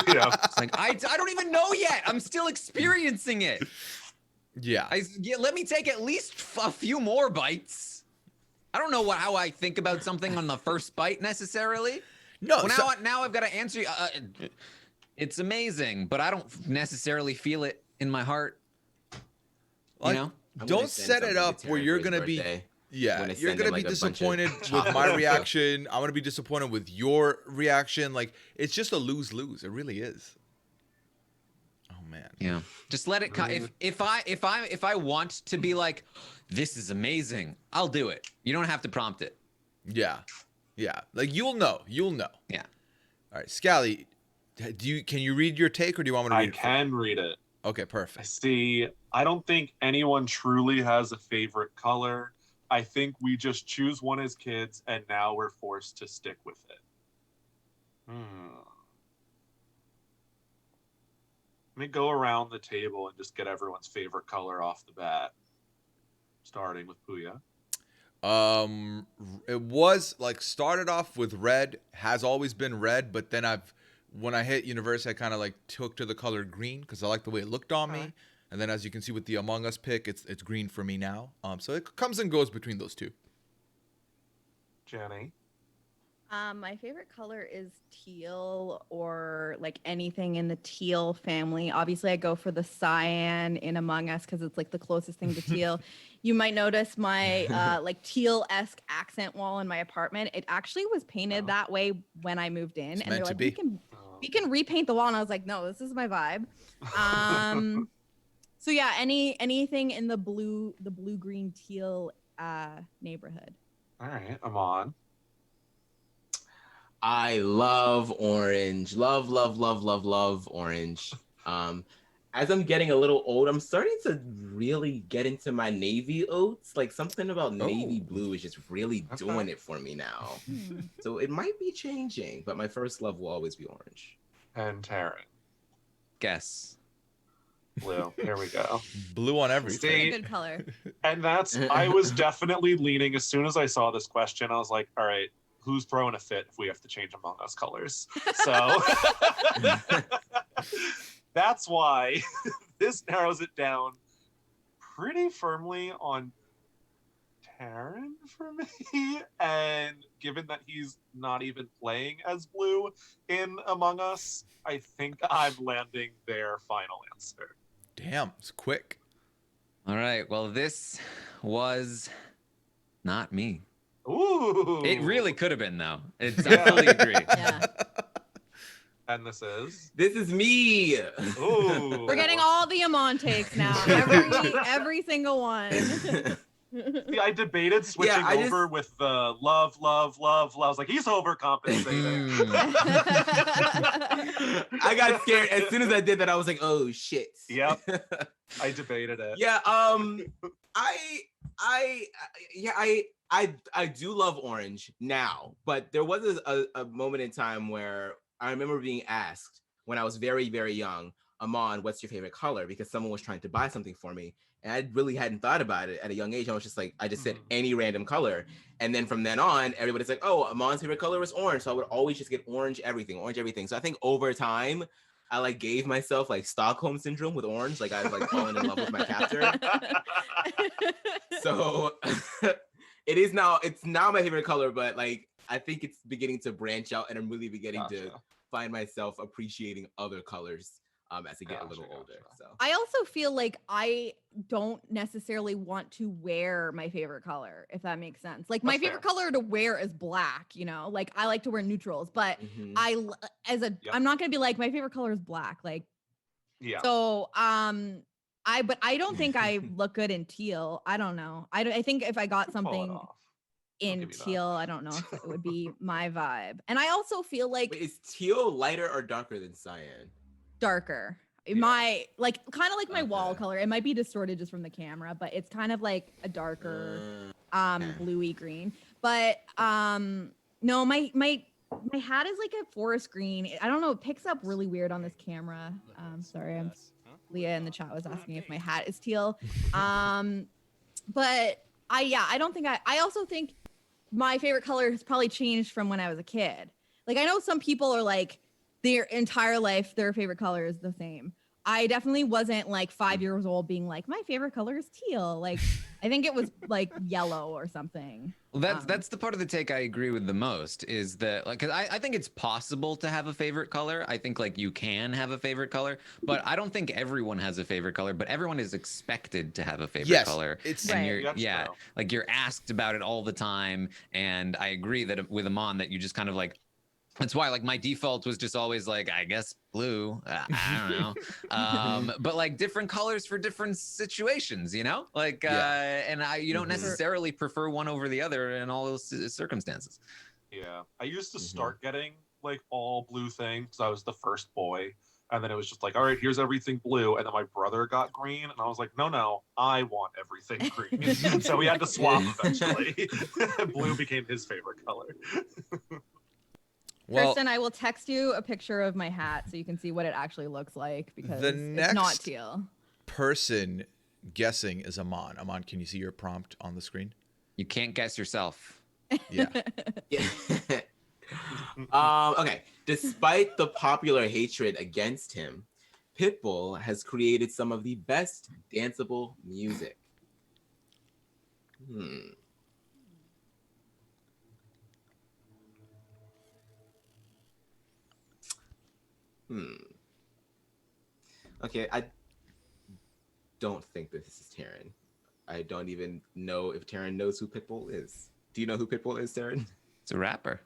Yeah. It's like, I don't even know yet. I'm still experiencing it. Yeah. Let me take at least a few more bites. I don't know how I think about something on the first bite necessarily. No. Well, now I've got to answer you. It's amazing, but I don't necessarily feel it in my heart. Like, you know? Don't set it up where you're going to be... Yeah, you're going to be disappointed with my reaction. I'm going to be disappointed with your reaction. Like, it's just a lose-lose. It really is. Oh, man. Yeah. Just let it come. If I want to be like, this is amazing, I'll do it. You don't have to prompt it. Yeah. Yeah. Like you'll know. You'll know. Yeah. All right, Scally, can you read your take or do you want me to read it? I can read it. Okay, I perfect. see. I don't think anyone truly has a favorite color. I think we just choose one as kids, and now we're forced to stick with it. Let me go around the table and just get everyone's favorite color off the bat. Starting with Puya. It was like started off with red, has always been red, but then when I hit university, I kind of like took to the color green because I like the way it looked on me. And then as you can see with the Among Us pick, it's green for me now. So it comes and goes between those two. Jenny. My favorite color is teal or like anything in the teal family. Obviously, I go for the cyan in Among Us because it's like the closest thing to teal. You might notice my like teal-esque accent wall in my apartment. It actually was painted that way when I moved in, It's and they're meant to like, be. we can repaint the wall, and I was like, no, this is my vibe. So yeah, anything in the blue green teal neighborhood. All right, Amon. I love orange. Love orange. As I'm getting a little old, I'm starting to really get into my navy oats. Like something about navy blue is just really doing it for me now. So it might be changing, but my first love will always be orange. And Taryn. Guess. Blue. Here we go. Blue on everything. It's a good color. And I was definitely leaning, as soon as I saw this question, I was like, all right, who's throwing a fit if we have to change Among Us colors? So that's why this narrows it down pretty firmly on Taryn for me. And given that he's not even playing as blue in Among Us, I think I'm landing their final answer. Damn, it's quick. All right. Well, this was not me. Ooh. It really could have been, though. I fully agree. Yeah. And this is? This is me. Ooh. We're getting all the Amon takes now. Every single one. See, I debated switching over with the love. I was like, he's overcompensating. I got scared as soon as I did that. I was like, oh shit. Yep. I debated it. Yeah. I do love orange now, but there was a moment in time where I remember being asked when I was very, very young, Amon, what's your favorite color? Because someone was trying to buy something for me. And I really hadn't thought about it at a young age. I was just like, I just said any random color. And then from then on, everybody's like, oh, Amon's favorite color is orange. So I would always just get orange everything. So I think over time, I like gave myself like Stockholm syndrome with orange. Like I was like falling in love with my captor. So it's now my favorite color, but like, I think it's beginning to branch out and I'm really beginning to find myself appreciating other colors as I get a little older. So I also feel like I don't necessarily want to wear my favorite color, if that makes sense. Like my favorite color to wear is black, you know, like I like to wear neutrals, but I'm not going to be like, my favorite color is black. Like, so, but I don't think I look good in teal. I don't know. I think if I got something in teal, I don't know if it would be my vibe. And I also feel like, wait, is teal lighter or darker than cyan? Darker. My like kind of like my wall color. It might be distorted just from the camera, but it's kind of like a darker bluey green. But no, my hat is like a forest green. I don't know, it picks up really weird on this camera. Sorry, Leah in the chat was asking if my hat is teal. But I don't think I also think my favorite color has probably changed from when I was a kid. Like I know some people are like their entire life, their favorite color is the same. I definitely wasn't like 5 years old being like, my favorite color is teal. Like, I think it was like yellow or something. Well, that's the part of the take I agree with the most is that like, cause I think it's possible to have a favorite color. I think like you can have a favorite color, but I don't think everyone has a favorite color, but everyone is expected to have a favorite color. Like you're asked about it all the time. And I agree that with Amon that you just kind of like That's why like my default was just always like, I guess blue. I don't know. But like different colors for different situations, you know? Like and you don't necessarily prefer one over the other in all those circumstances. Yeah. I used to start getting like all blue things because I was the first boy. And then it was just like, all right, here's everything blue. And then my brother got green. And I was like, no, I want everything green. So we had to swap eventually. Blue became his favorite color. Well, Kristen, I will text you a picture of my hat so you can see what it actually looks like because it's not teal. Person guessing is Aman. Aman, can you see your prompt on the screen? You can't guess yourself. Yeah. Okay. Despite the popular hatred against him, Pitbull has created some of the best danceable music. Okay, I don't think this is Taryn. I don't even know if Taryn knows who Pitbull is. Do you know who Pitbull is, Taryn? It's a rapper.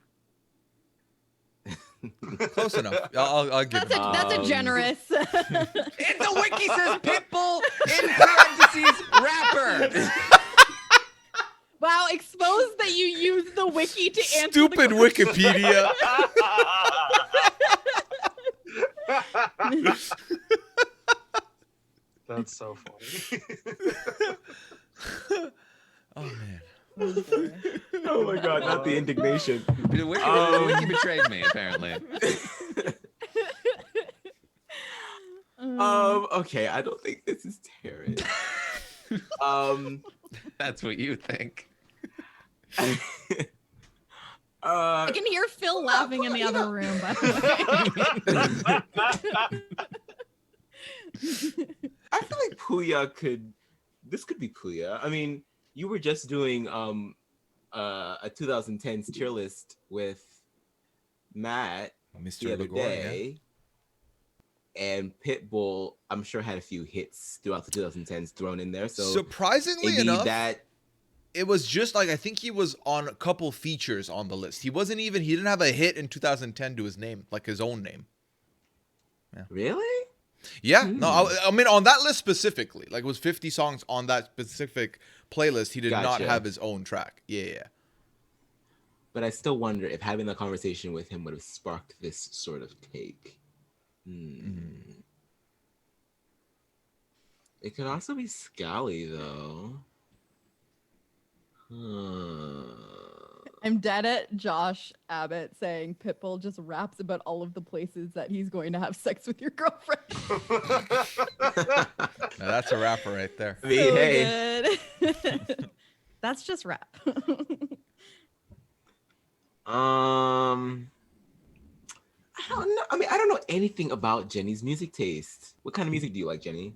Close enough. I'll give it. That's a generous. It's a wiki says Pitbull in parentheses rapper. Wow, exposed that you use the wiki to answer Stupid Wikipedia. That's so funny. Oh man. Oh my god, not the indignation. The wiki betrayed me, apparently. Okay, I don't think this is Taryn. That's what you think. I can hear Phil laughing in the other room, by the way. I feel like Puya this could be Puya. I mean, you were just doing a 2010s tier list with Matt the other day. And Pitbull, I'm sure, had a few hits throughout the 2010s thrown in there. So surprisingly enough, it was just like, I think he was on a couple features on the list. He didn't have a hit in 2010 to his name, like his own name. Yeah. Really? Yeah. No, I mean, on that list specifically, like it was 50 songs on that specific playlist. He did not have his own track. Yeah. But I still wonder if having a conversation with him would have sparked this sort of take. It could also be Scally, though. I'm dead at Josh Abbott saying Pitbull just raps about all of the places that he's going to have sex with your girlfriend. Now that's a rapper right there. I mean, hey. Good. That's just rap. I don't know. I mean, I don't know anything about Jenny's music taste. What kind of music do you like, Jenny?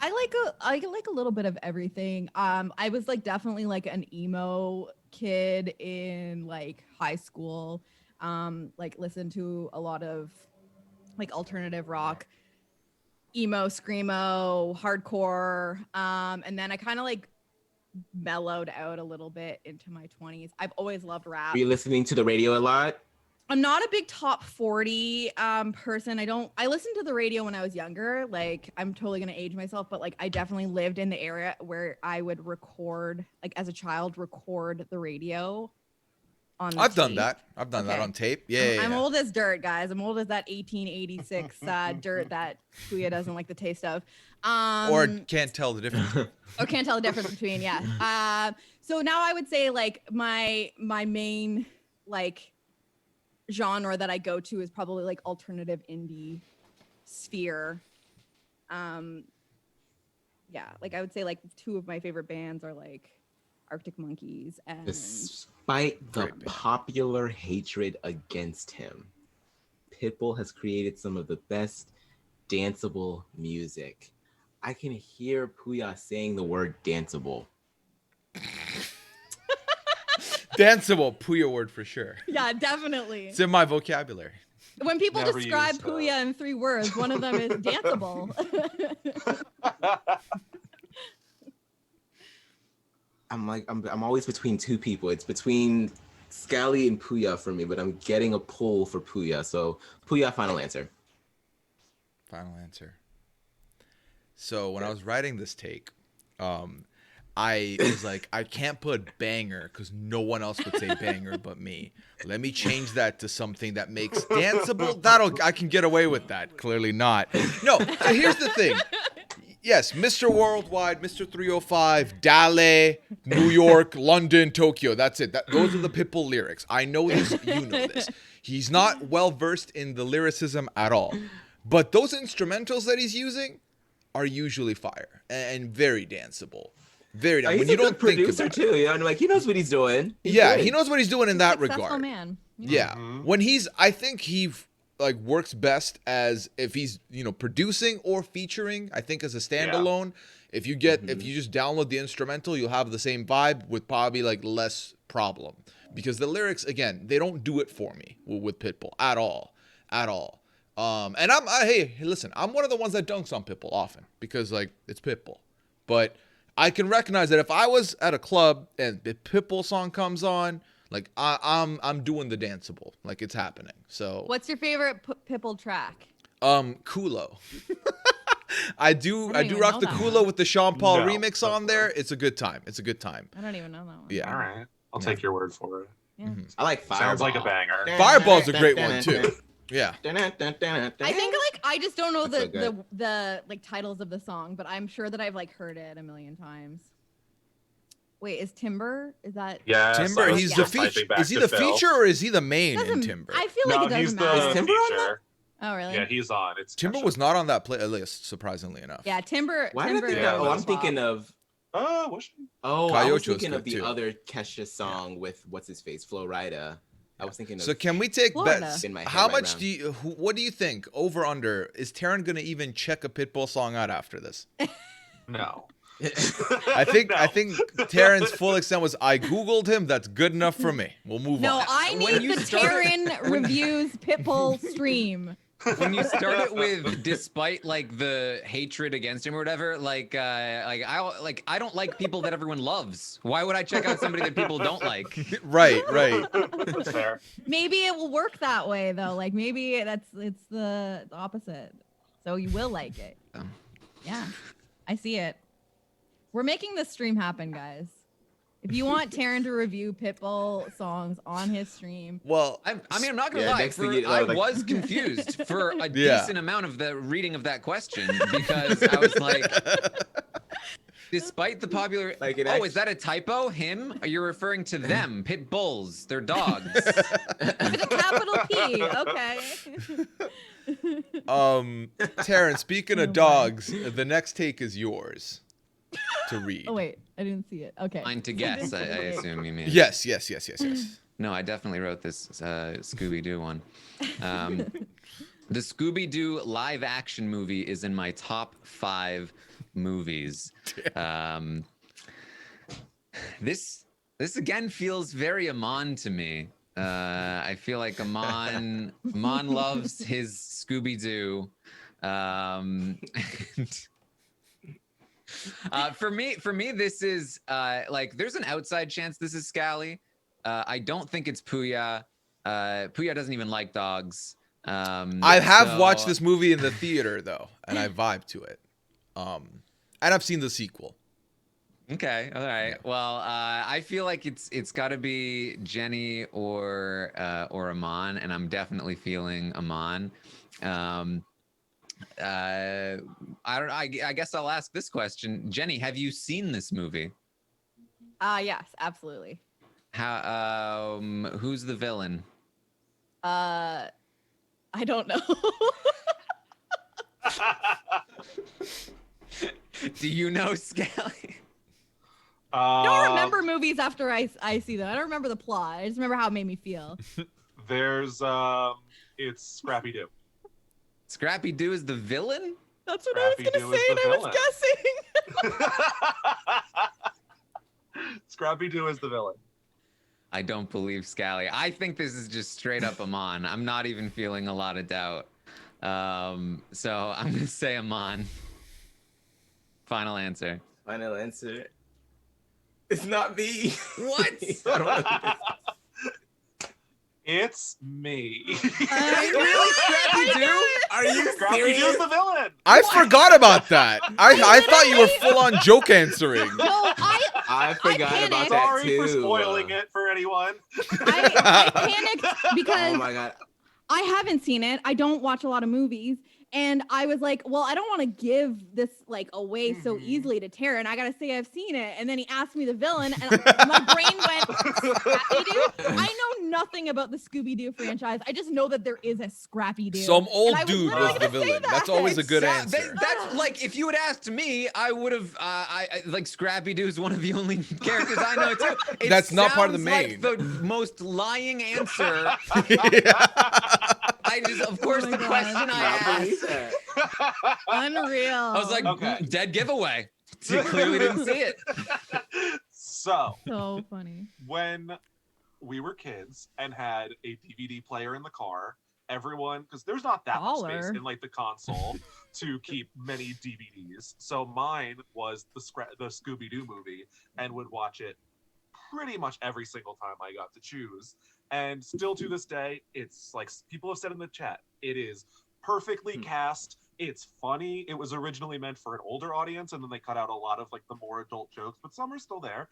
I like a little bit of everything. I was like definitely like an emo kid in like high school. Like listened to a lot of like alternative rock, emo, screamo, hardcore. And then I kind of like mellowed out a little bit into my 20s. I've always loved rap. Were you listening to the radio a lot? I'm not a big top 40 person. I listened to the radio when I was younger. Like, I'm totally gonna age myself, but like I definitely lived in the area where I would record, like as a child, record the radio on the I've done tape. that. I've done that on tape. Yeah. I'm old as dirt, guys. I'm old as that 1886 dirt that Puya doesn't like the taste of. Or can't tell the difference. Or can't tell the difference between, yeah. So now I would say like my main like genre that I go to is probably like alternative indie sphere. Yeah, like I would say like two of my favorite bands are like Arctic Monkeys and despite the popular hatred against him, Pitbull has created some of the best danceable music. I can hear Puya saying the word danceable. Danceable, Puya word for sure. Yeah, definitely. It's in my vocabulary. When people describe Puya in 3 words, one of them is danceable. I'm always between two people. It's between Scally and Puya for me, but I'm getting a pull for Puya. So Puya, final answer. Final answer. So when I was writing this take, I was like, I can't put banger because no one else would say banger but me. Let me change that to something that makes danceable. I can get away with that. Clearly not. No. So here's the thing. Yes, Mr. Worldwide, Mr. 305, Dale, New York, London, Tokyo. That's it. Those are the Pitbull lyrics. I know this. You know this. He's not well versed in the lyricism at all. But those instrumentals that he's using are usually fire and very danceable. Very danceable. He's a good producer too. Yeah, and like he knows what he's doing. He knows what he's doing in that regard. Man. Yeah. When I think he like works best as if he's producing or featuring. I think as a standalone, if you just download the instrumental, you'll have the same vibe with probably like less problem because the lyrics again they don't do it for me with Pitbull at all. And hey, listen, I'm one of the ones that dunks on Pitbull often because like it's Pitbull, but I can recognize that if I was at a club and the Pitbull song comes on, like I'm doing the danceable, like it's happening. So what's your favorite Pitbull track? Kulo. I do rock the Kulo with the Sean Paul remix on there. It's a good time. I don't even know that one. Yeah. All right. I'll take your word for it. Yeah. I like Fireball. Sounds like a banger. Fireball's a great one too. Yeah. I think like I just don't know the like titles of the song, but I'm sure that I've like heard it a million times. Wait, is Timber? Is that Timber? He's the feature. Is he the feature or is he the main in Timber? I feel like it doesn't matter. Is Timber on that? Oh really? Yeah, he's on. Timber was not on that playlist, surprisingly enough. Yeah, Timber. Why Timber. did I think I'm thinking of. Was she? Oh, I was thinking of the too. other Kesha song with what's his face, Flo Rida. I was thinking of. So can we take bets? In my head How right much now. what do you think? Over under? Is Taryn gonna even check a Pitbull song out after this? No. I think Taryn's full extent was I googled him. That's good enough for me. We'll move on. No, I need the Taryn reviews Pitbull stream. When you start it with despite like the hatred against him or whatever, I don't like people that everyone loves. Why would I check out somebody that people don't like? Right. That's fair. Maybe it will work that way though. Like maybe it's the opposite. So you will like it. Yeah. I see it. We're making this stream happen, guys. If you want Taryn to review Pitbull songs on his stream. Well, I'm not gonna lie. I was confused for a decent amount of the reading of that question because I was like, despite the popular, is that a typo? Him? Are you referring to them? Pit bulls. They're dogs. With a capital P. Okay. Taryn, speaking of dogs, the next take is yours to read. Oh wait, I didn't see it. Okay. Mine to guess, I assume you mean. Yes. No, I definitely wrote this Scooby-Doo one. The Scooby-Doo live action movie is in my top 5 movies. This again feels very Amon to me. I feel like Amon loves his Scooby-Doo. For me, this is like there's an outside chance this is Scally. I don't think it's Puya. Puya doesn't even like dogs. I have watched this movie in the theater though, and I vibe to it. And I've seen the sequel. Okay, all right. Yeah. Well, I feel like it's got to be Jenny or Amon, and I'm definitely feeling Amon. I guess I'll ask this question. Jenny, have you seen this movie? Yes, absolutely. How who's the villain? I don't know. Do you know Scally? I don't remember movies after I see them. I don't remember the plot. I just remember how it made me feel. There's it's Scrappy-Doo. Scrappy-Doo is the villain? That's what I was going to say, and I was guessing. Scrappy-Doo is the villain. I don't believe Scally. I think this is just straight up Amon. I'm not even feeling a lot of doubt. So I'm going to say Amon. Final answer. Final answer. It's not me. What? It's me. Really, Scrappy-Doo? Are you Scrappy-Doo's serious? the villain. I forgot about that. I thought you were full on joke answering. No, I forgot panicked. about that Sorry too. for spoiling it for anyone. I panicked because Oh my god. I haven't seen it. I don't watch a lot of movies. And I was like, well, I don't want to give this like away so easily to Tara. And I got to say I've seen it. And then he asked me the villain and my brain went, Scrappy-Doo? I know nothing about the Scooby-Doo franchise. I just know that there is a Scrappy-Doo. Some old And I dude literally was the gonna say villain. that. That's always a good answer. That's like if you had asked me, I would have. I like Scrappy-Doo is one of the only characters I know too. It That's not part of the sounds main. Like the most lying answer. I just, of course, my the God. question I asked. Unreal. I was like, Okay. dead giveaway. You clearly didn't see it. So so funny. when we were kids and had a DVD player in the car, everyone, because there's not that much space Baller. in like the console to keep many DVDs. So mine was the Scooby-Doo movie, and would watch it pretty much every single time I got to choose. And still to this day, it's like people have said in the chat, it is perfectly cast. It's funny. It was originally meant for an older audience, and then they cut out a lot of like the more adult jokes, but some are still there.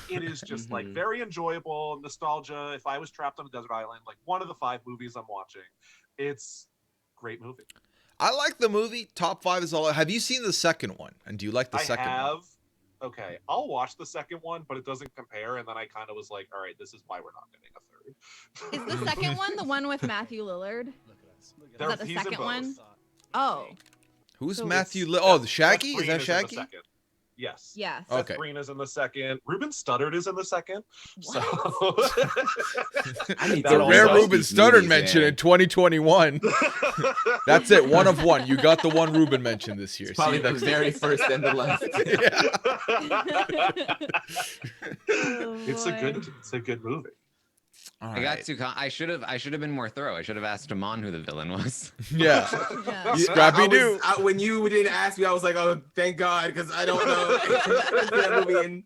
It is just like very enjoyable, nostalgia. If I was trapped on a desert island, like one of the 5 movies I'm watching, it's a great movie. I like the movie. Top 5 is all. Have you seen the second one? And do you like the second I have. one? Okay, I'll watch the second one, but it doesn't compare. And then I kind of was like, all right, this is why we're not getting a third. Is the second one the one with Matthew Lillard? Is that the He's in second both. one? Oh, Who's So Matthew? It's- Oh, the Shaggy? Seth Is that Green in the Shaggy? second. Yes. yes. Oh. Seth Okay. Green is in the second. Ruben Studdard is in the second. So I need That The also- rare watch Ruben these Studdard movies, mention man. in 2021. That's it. 1 of 1. You got the one Ruben mention this year. Probably See, the that's- very first and the last. It's a good movie. All I got right. to. I should have been more thorough. I should have asked Amon who the villain was. Yeah. Yeah. Scrappy-Doo. When you didn't ask me, I was like, oh, thank God, because I don't know. that movie in,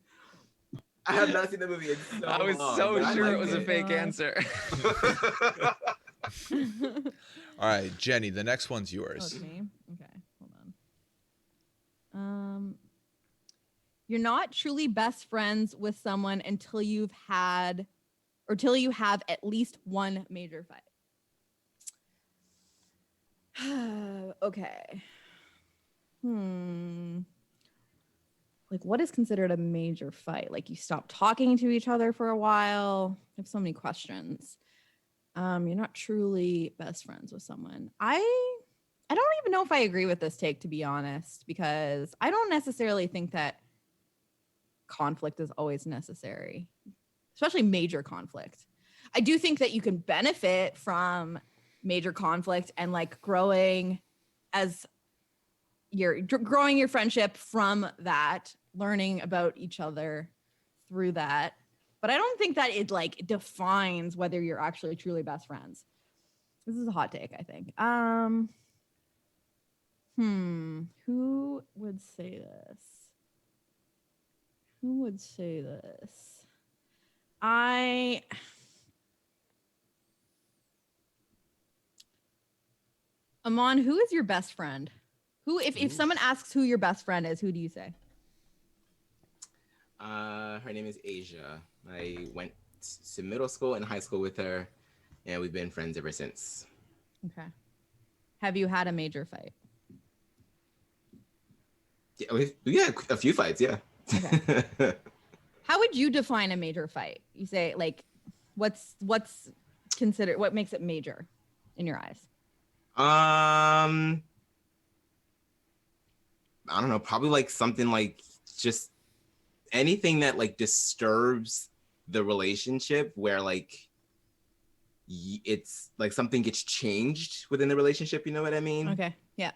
I have not seen the movie in so I was long, so but I sure it liked was a fake answer. All right, Jenny, the next one's yours. Oh, it's me? Okay, hold on. You're not truly best friends with someone until you have at least one major fight. Okay. Like, what is considered a major fight? Like, you stop talking to each other for a while. I have so many questions. You're not truly best friends with someone. I don't even know if I agree with this take, to be honest, because I don't necessarily think that conflict is always necessary, especially major conflict. I do think that you can benefit from major conflict and like growing your friendship from that, learning about each other through that. But I don't think that it like defines whether you're actually truly best friends. This is a hot take, I think. Who would say this? Amon, who is your best friend? Who, if someone asks who your best friend is, who do you say? Her name is Asia. I went to middle school and high school with her, and we've been friends ever since. Okay. Have you had a major fight? Yeah, a few fights, yeah. Okay. How would you define a major fight? You say like, what's considered, what makes it major in your eyes? I don't know, probably like something like just anything that like disturbs the relationship, where like it's like something gets changed within the relationship, you know what I mean? Okay. Yeah.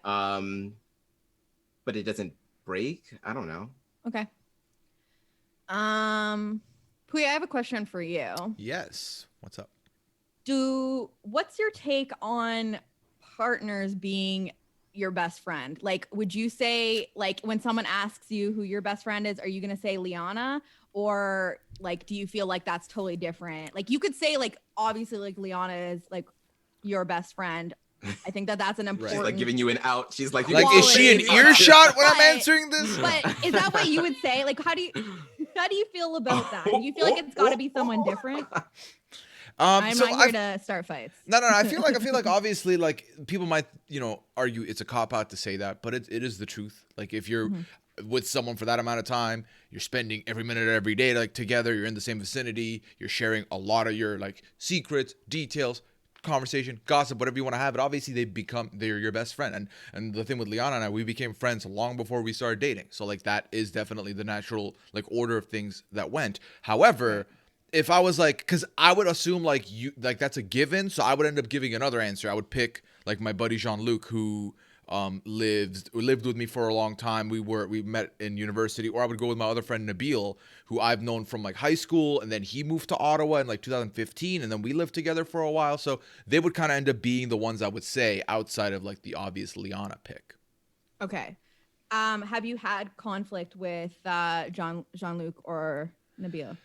But it doesn't break. I don't know. Okay. Pui, I have a question for you. Yes. What's up? What's your take on partners being your best friend? Like, would you say, like, when someone asks you who your best friend is, are you going to say Liana? Or like, do you feel like that's totally different? Like you could say like, obviously like Liana is like your best friend. I think that that's an important. She's like giving you an out. She's like, is she in earshot when I'm answering this? But is that what you would say? Like, how do you feel about that? Do you feel like it's got to be someone different? I'm not here to start fights. No. I feel like obviously like people might, argue it's a cop out to say that, but it is the truth. Like if you're with someone for that amount of time, you're spending every minute of every day like together, you're in the same vicinity, you're sharing a lot of your like secrets, details, conversation, gossip, whatever you want to have. But obviously they're your best friend. And the thing with Liana and I, we became friends long before we started dating. So like that is definitely the natural like order of things that went. However, if I was like, because I would assume like that's a given, so I would end up giving another answer. I would pick like my buddy Jean-Luc, who lived with me for a long time. We met in university. Or I would go with my other friend Nabil, who I've known from like high school, and then he moved to Ottawa in like 2015, and then we lived together for a while. So they would kind of end up being the ones I would say outside of like the obvious Liana pick. Okay. Have you had conflict with Jean-Luc or Nabil?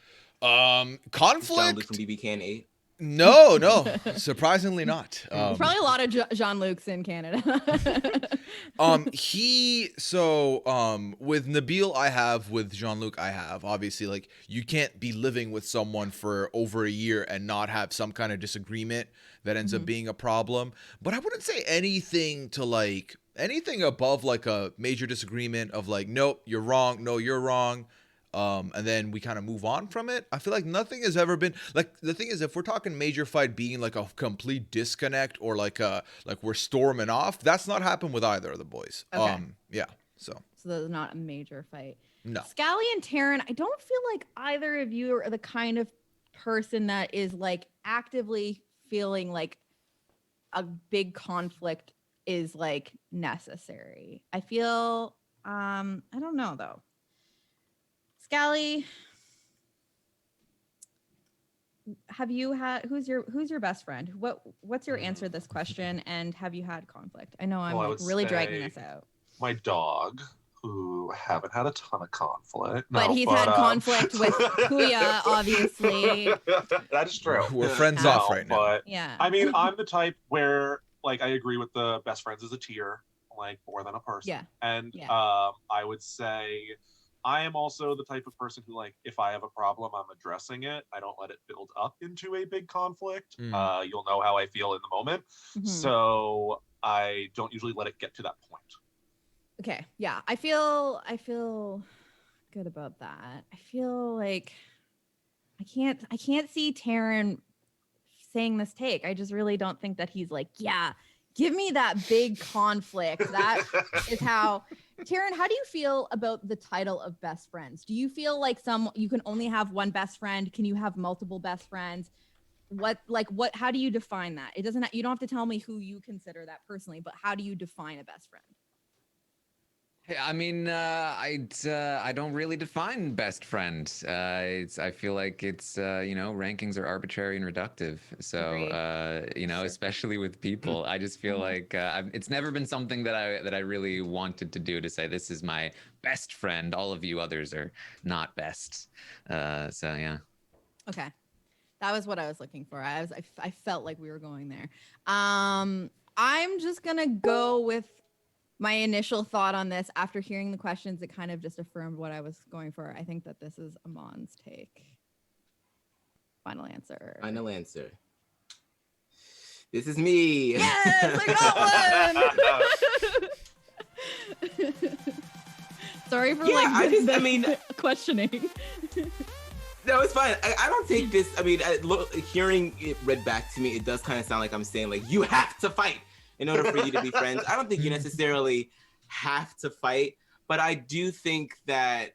Conflict Jean-Luc from BB Can 8. No, surprisingly not. There's probably a lot of Jean-Lucs in Canada. With Nabil I have, with Jean-Luc I have. Obviously, like you can't be living with someone for over a year and not have some kind of disagreement that ends up being a problem. But I wouldn't say anything above like a major disagreement of like, nope, you're wrong, no, you're wrong. And then we kind of move on from it. I feel like nothing has ever been like, the thing is, if we're talking major fight being like a complete disconnect or like we're storming off, that's not happened with either of the boys. Okay. So there's not a major fight. No. Scally and Taryn, I don't feel like either of you are the kind of person that is like actively feeling like a big conflict is like necessary. I feel, I don't know though. Scally, have you had who's your best friend? What's your answer to this question? And have you had conflict? I know I'm really dragging this out. My dog, who haven't had a ton of conflict. But he's had conflict with Kuya, obviously. That is true. We're friends off right now. But yeah. I mean, I'm the type where like I agree with the best friends as a tier, like more than a person. Yeah. And I would say I am also the type of person who, like, if I have a problem, I'm addressing it. I don't let it build up into a big conflict. You'll know how I feel in the moment. So I don't usually let it get to that point. Okay. Yeah. I feel good about that. I feel like I can't see Taryn saying this take. I just really don't think that he's like, yeah, give me that big conflict. That is how. Taryn, how do you feel about the title of best friends? Do you feel like you can only have one best friend? Can you have multiple best friends? How do you define that? You don't have to tell me who you consider that personally, but how do you define a best friend? I mean, I don't really define best friend. I feel like it's rankings are arbitrary and reductive. So especially with people, I just feel like it's never been something that I really wanted to do, to say this is my best friend. All of you others are not best. So yeah. Okay, that was what I was looking for. I felt like we were going there. I'm just gonna go with my initial thought on this. After hearing the questions, it kind of just affirmed what I was going for. I think that this is Amon's take. Final answer. This is me. Yes, I got one. Sorry for questioning. No, it's fine. I don't take this. I mean, hearing it read back to me, it does kind of sound like I'm saying like, you have to fight in order for you to be friends. I don't think you necessarily have to fight, but I think that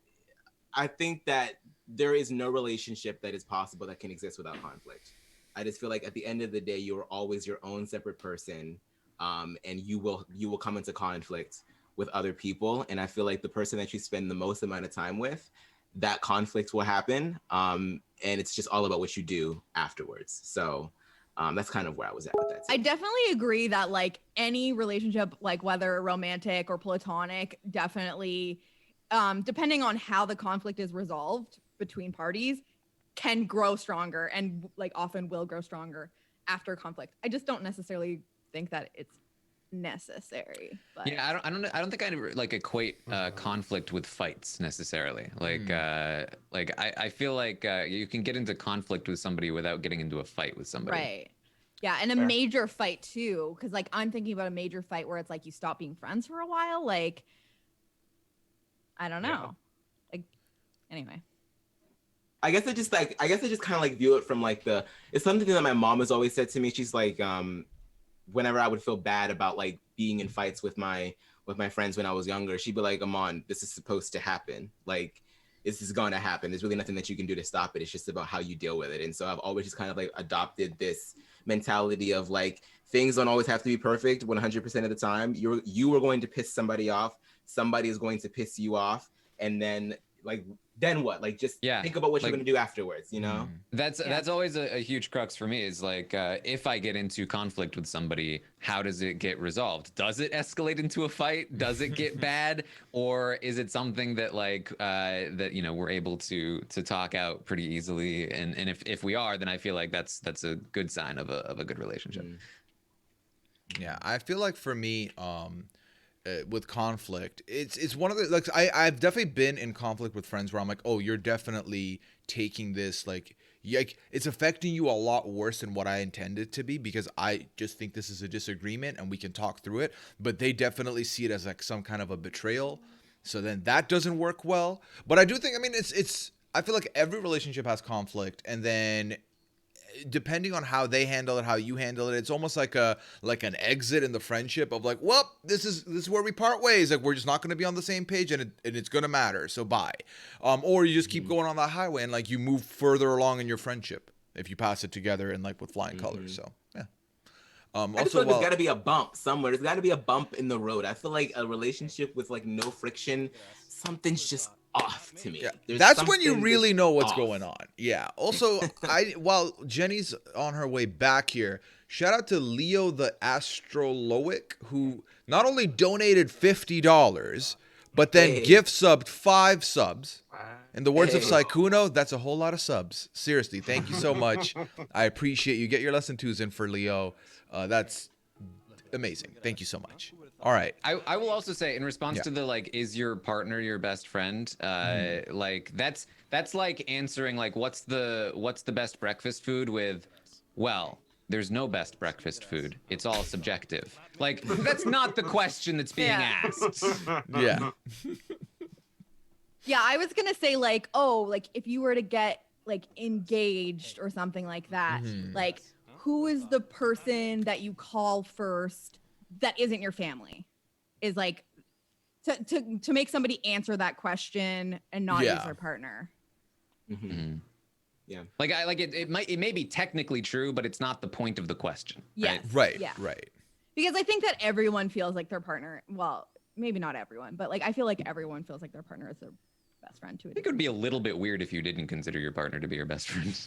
there is no relationship that is possible that can exist without conflict. I just feel like at the end of the day, you are always your own separate person, and you will come into conflict with other people. And I feel like the person that you spend the most amount of time with, that conflict will happen, and it's just all about what you do afterwards. So that's kind of where I was at with that. I definitely agree that like any relationship, like whether romantic or platonic, definitely, depending on how the conflict is resolved, between parties can grow stronger and like often will grow stronger after conflict. I just don't necessarily think that it's necessary. But Yeah, I don't think I like equate conflict with fights necessarily. Like I feel like you can get into conflict with somebody without getting into a fight with somebody. Right. Yeah, and a Fair. major fight too, because like I'm thinking about a major fight where it's like you stop being friends for a while. Like, I don't know. Yeah. Like, anyway. I guess I just kind of like view it from like it's something that my mom has always said to me. She's like, whenever I would feel bad about like being in fights with my friends when I was younger, she'd be like, Amon, this is supposed to happen. Like, this is going to happen. There's really nothing that you can do to stop it. It's just about how you deal with it. And so I've always just kind of like adopted this mentality of like, things don't always have to be perfect 100% of the time. You are going to piss somebody off. Somebody is going to piss you off. And then like, then what? Like, just think about what you're going to do afterwards, you know? That's always a huge crux for me is like, if I get into conflict with somebody, how does it get resolved? Does it escalate into a fight? Does it get bad? Or is it something that like, that, you know, we're able to talk out pretty easily? And if we are, then I feel like that's a good sign of a good relationship. Yeah, I feel like for me, with conflict, it's one of the like I've definitely been in conflict with friends where I'm like, oh, you're definitely taking this like it's affecting you a lot worse than what I intended to be, because I just think this is a disagreement and we can talk through it, but they definitely see it as like some kind of a betrayal, so then that doesn't work well. But I do think, I mean, it's I feel like every relationship has conflict, and then depending on how they handle it, how you handle it, it's almost like an exit in the friendship of like, well, this is where we part ways. Like, we're just not going to be on the same page, and it's going to matter. So bye. Or you just keep going on that highway and like you move further along in your friendship if you pass it together and like with flying colors. So yeah. I just feel like there's got to be a bump somewhere. There's got to be a bump in the road. I feel like a relationship with like no friction, something's just off to me. Yeah. That's when you really know what's going on. Yeah. Also, while Jenny's on her way back here, shout out to Leo the Astroloic, who not only donated $50, but then gift subbed 5 subs. In the words of Saikuno, that's a whole lot of subs. Seriously, thank you so much. I appreciate you. Get your lesson 2s in for Leo. That's amazing. Thank you so much. All right. I will also say, in response to the like, is your partner your best friend? Like that's like answering like, what's the best breakfast food with, well, there's no best breakfast food. It's all subjective. Like, that's not the question that's being asked. Yeah. Yeah, I was gonna say like, oh, like if you were to get like engaged or something like that, like who is the person that you call first that isn't your family? Is like to make somebody answer that question and not use their partner. Yeah. Like it may be technically true, but it's not the point of the question. Yes. Right. Yeah. Right. Because I think that everyone feels like their partner. Well, maybe not everyone, but like I feel like everyone feels like their partner is their best friend to I think it would be a little bit weird if you didn't consider your partner to be your best friend.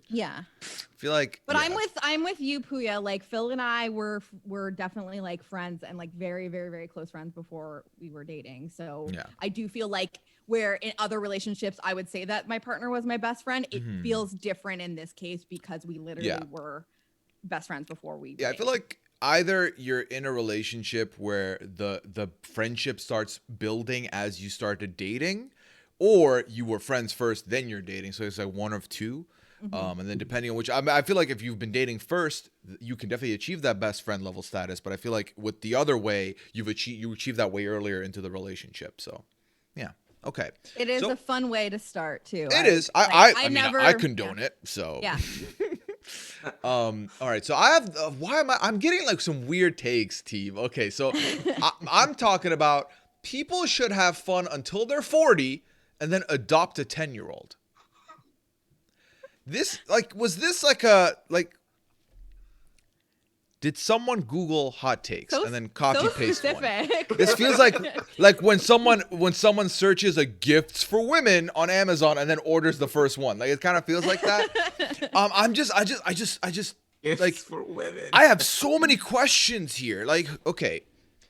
Yeah. I feel like, but I'm with you, Puya. Like Phil and I were definitely like friends and like very, very, very close friends before we were dating. So I do feel like where in other relationships I would say that my partner was my best friend, it feels different in this case because we literally were best friends before we I feel like either you're in a relationship where the friendship starts building as you started dating, or you were friends first, then you're dating. So it's like one of two. And then depending on which, I feel like if you've been dating first, you can definitely achieve that best friend level status. But I feel like with the other way, you achieve that way earlier into the relationship. So yeah. Okay. It is a fun way to start too. It is. I condone it. So yeah. All right. So I have, I'm getting like some weird takes, Steve. Okay. So I'm talking about people should have fun until they're 40 and then adopt a 10-year-old. Did someone Google hot takes and then copy paste one? This feels like when someone searches a gifts for women on Amazon and then orders the first one. Like it kind of feels like that. I just Gifts like for women. I have so many questions here. Like, okay,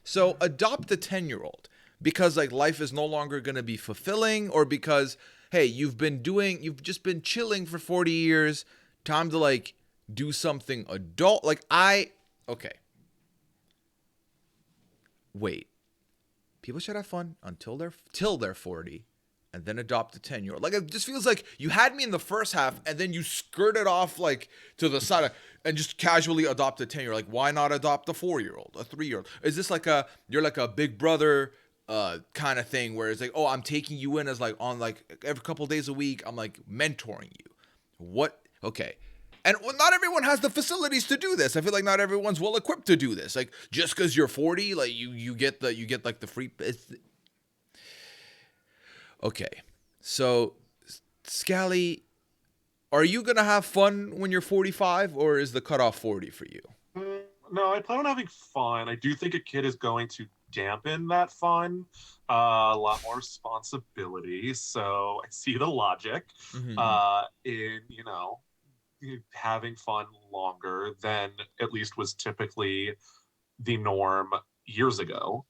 so adopt a 10-year-old because like life is no longer going to be fulfilling, or because hey, you've just been chilling for 40 years. Time to like do something adult. Like okay. Wait. People should have fun until they're 40 and then adopt a 10-year-old. Like, it just feels like you had me in the first half and then you skirted off like to the side and just casually adopt a 10-year-old. Like, why not adopt a 4-year-old, a 3-year-old? Is this like you're like a big brother kind of thing where it's like, oh, I'm taking you in as like on like every couple days a week, I'm like mentoring you. What? Okay. And not everyone has the facilities to do this. I feel like not everyone's well equipped to do this. Like, just because you're 40, like you get like the free. Okay, so Scally, are you gonna have fun when you're 45, or is the cutoff 40 for you? No, I plan on having fun. I do think a kid is going to dampen that fun. A lot more responsibility. So I see the logic in having fun longer than at least was typically the norm years ago.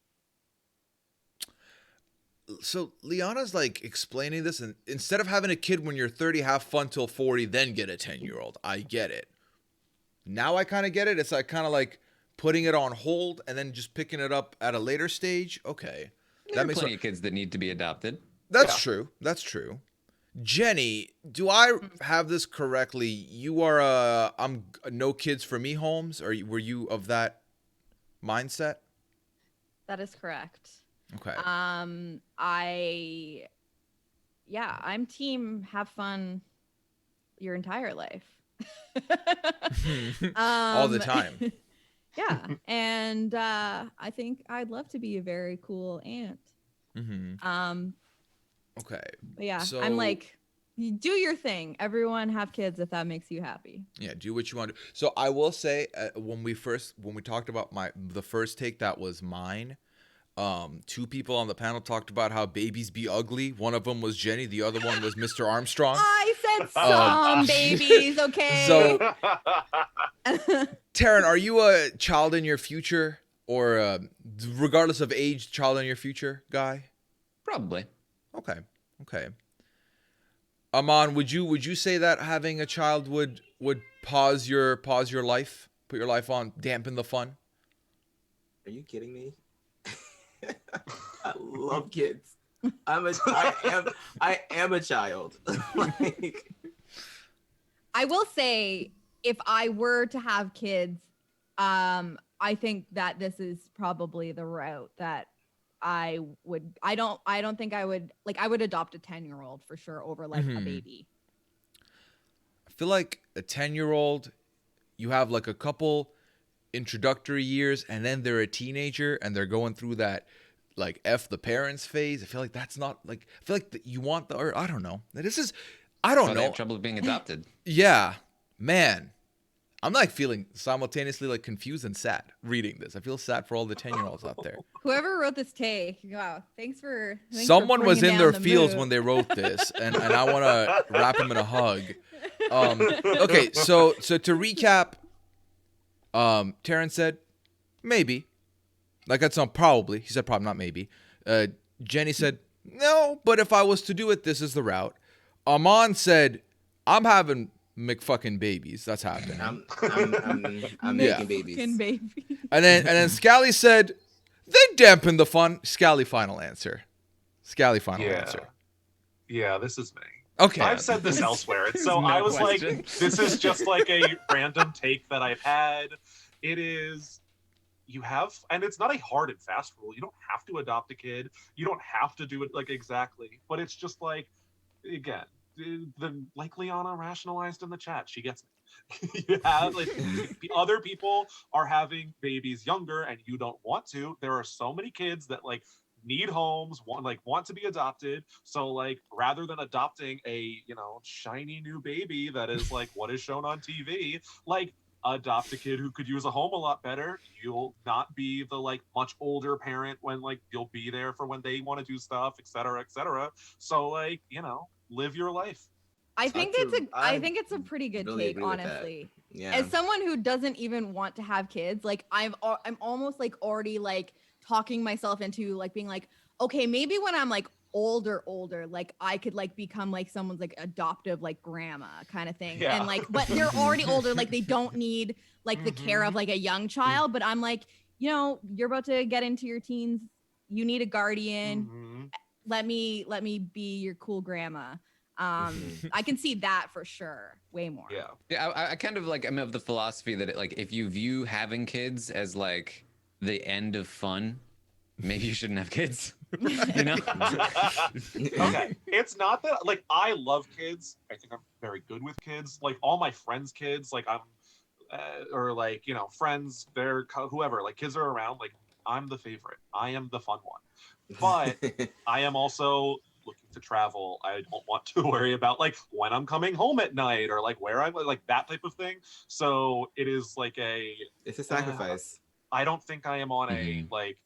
So Liana's like explaining this, and instead of having a kid when you're 30, have fun till 40, then get a 10-year-old. I get it. Now I kind of get it. It's like kind of like putting it on hold and then just picking it up at a later stage. Okay. There are plenty of kids that need to be adopted. That's true. That's true. Jenny, do I have this correctly? You are I'm no kids for me Holmes, or were you of that mindset? That is correct. Okay. I'm team have fun your entire life. All the time. Yeah. And I think I'd love to be a very cool aunt. Okay. But yeah, so, I'm like, you do your thing. Everyone have kids if that makes you happy. Yeah, do what you want to. So I will say, when we talked about the first take that was mine, two people on the panel talked about how babies be ugly. One of them was Jenny. The other one was Mr. Armstrong. I said some babies, okay? So, Taryn, are you a child in your future, or regardless of age, child in your future guy? Probably. Okay. Aman, would you say that having a child would pause your life, put your life on, dampen the fun? Are you kidding me? I love kids. I am a child. Like, I will say, if I were to have kids, I think that this is probably the route that I would. I don't think I would, like, I would adopt a 10-year-old for sure over like a baby. I feel like a 10-year-old, you have like a couple introductory years, and then they're a teenager and they're going through that like F the parents phase. I feel like that's not like, I feel like you want the, or I don't know. I don't know. They have trouble being adopted. Yeah, man. I'm like feeling simultaneously like confused and sad reading this. I feel sad for all the 10-year-olds out there. Whoever wrote this take, wow, thanks Someone for was in their fields mood. when they wrote this, and I want to wrap him in a hug. Okay, so to recap, Taryn said maybe, like that's not probably. He said probably, not maybe. Jenny said no, but if I was to do it, this is the route. Aman said I'm having McFucking babies. That's happening. I'm making babies. Baby. And then Scally said, they dampen the fun. Scally final answer. Answer. Yeah, this is me. Okay. I've said this elsewhere. And so I was question. like, this is just like a random take that I've had. It is, you have, and it's not a hard and fast rule. You don't have to adopt a kid. You don't have to do it like exactly. But it's just like, again, like Liana rationalized in the chat, she gets it. You have like other people are having babies younger and you don't want to. There are so many kids that like need homes, want to be adopted. So like rather than adopting a shiny new baby that is like what is shown on TV, like adopt a kid who could use a home a lot better. You'll not be the like much older parent when like you'll be there for when they want to do stuff, etc., etc. So like live your life. I think it's a pretty good really take, honestly. Yeah. As someone who doesn't even want to have kids, like I'm almost like already like talking myself into like being like, okay, maybe when I'm like older, like I could like become like someone's like adoptive like grandma kind of thing. Yeah. And like, but they're already older, like they don't need like the care of like a young child. But I'm like, you know, you're about to get into your teens, you need a guardian. Let me be your cool grandma. I can see that for sure way more. Yeah, I kind of like, I'm of the philosophy that like if you view having kids as like the end of fun, maybe you shouldn't have kids. You know? Okay, it's not that like I love kids. I think I'm very good with kids. Like all my friends' kids, like I'm, or like, you know, friends, they're whoever. Like kids are around. Like I'm the favorite. I am the fun one. But I am also looking to travel. I don't want to worry about like when I'm coming home at night or like where I'm, like that type of thing. So it is like it's a sacrifice. I don't think I am on a like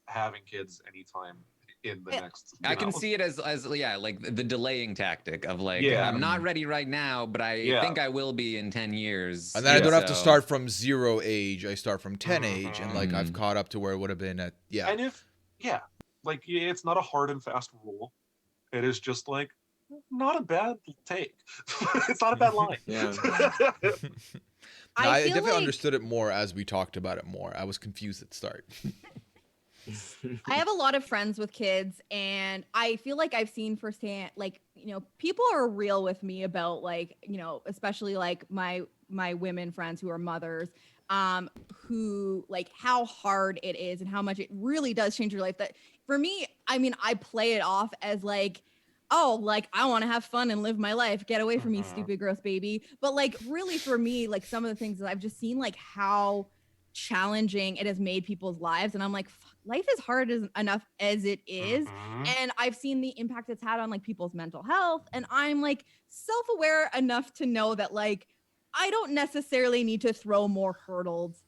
having kids anytime in the next. I can see it as yeah, like the delaying tactic of like, Yeah. I'm not ready right now, but I think I will be in 10 years. And then I don't have to start from 0 age. I start from 10 age, and like I've caught up to where it would have been at And if like it's not a hard and fast rule. It is just like not a bad take. It's not a bad line. Yeah. I definitely understood it more as we talked about it more. I was confused at the start. I have a lot of friends with kids, and I feel like I've seen firsthand, like, you know, people are real with me about like, you know, especially like my women friends who are mothers, who like how hard it is and how much it really does change your life. That for me, I mean, I play it off as like, oh, like I want to have fun and live my life. Get away from me, stupid, gross baby. But like really for me, like some of the things that I've just seen, like how challenging it has made people's lives. And I'm like, fuck, life is hard enough as it is. And I've seen the impact it's had on like people's mental health. And I'm like self-aware enough to know that like, I don't necessarily need to throw more hurdles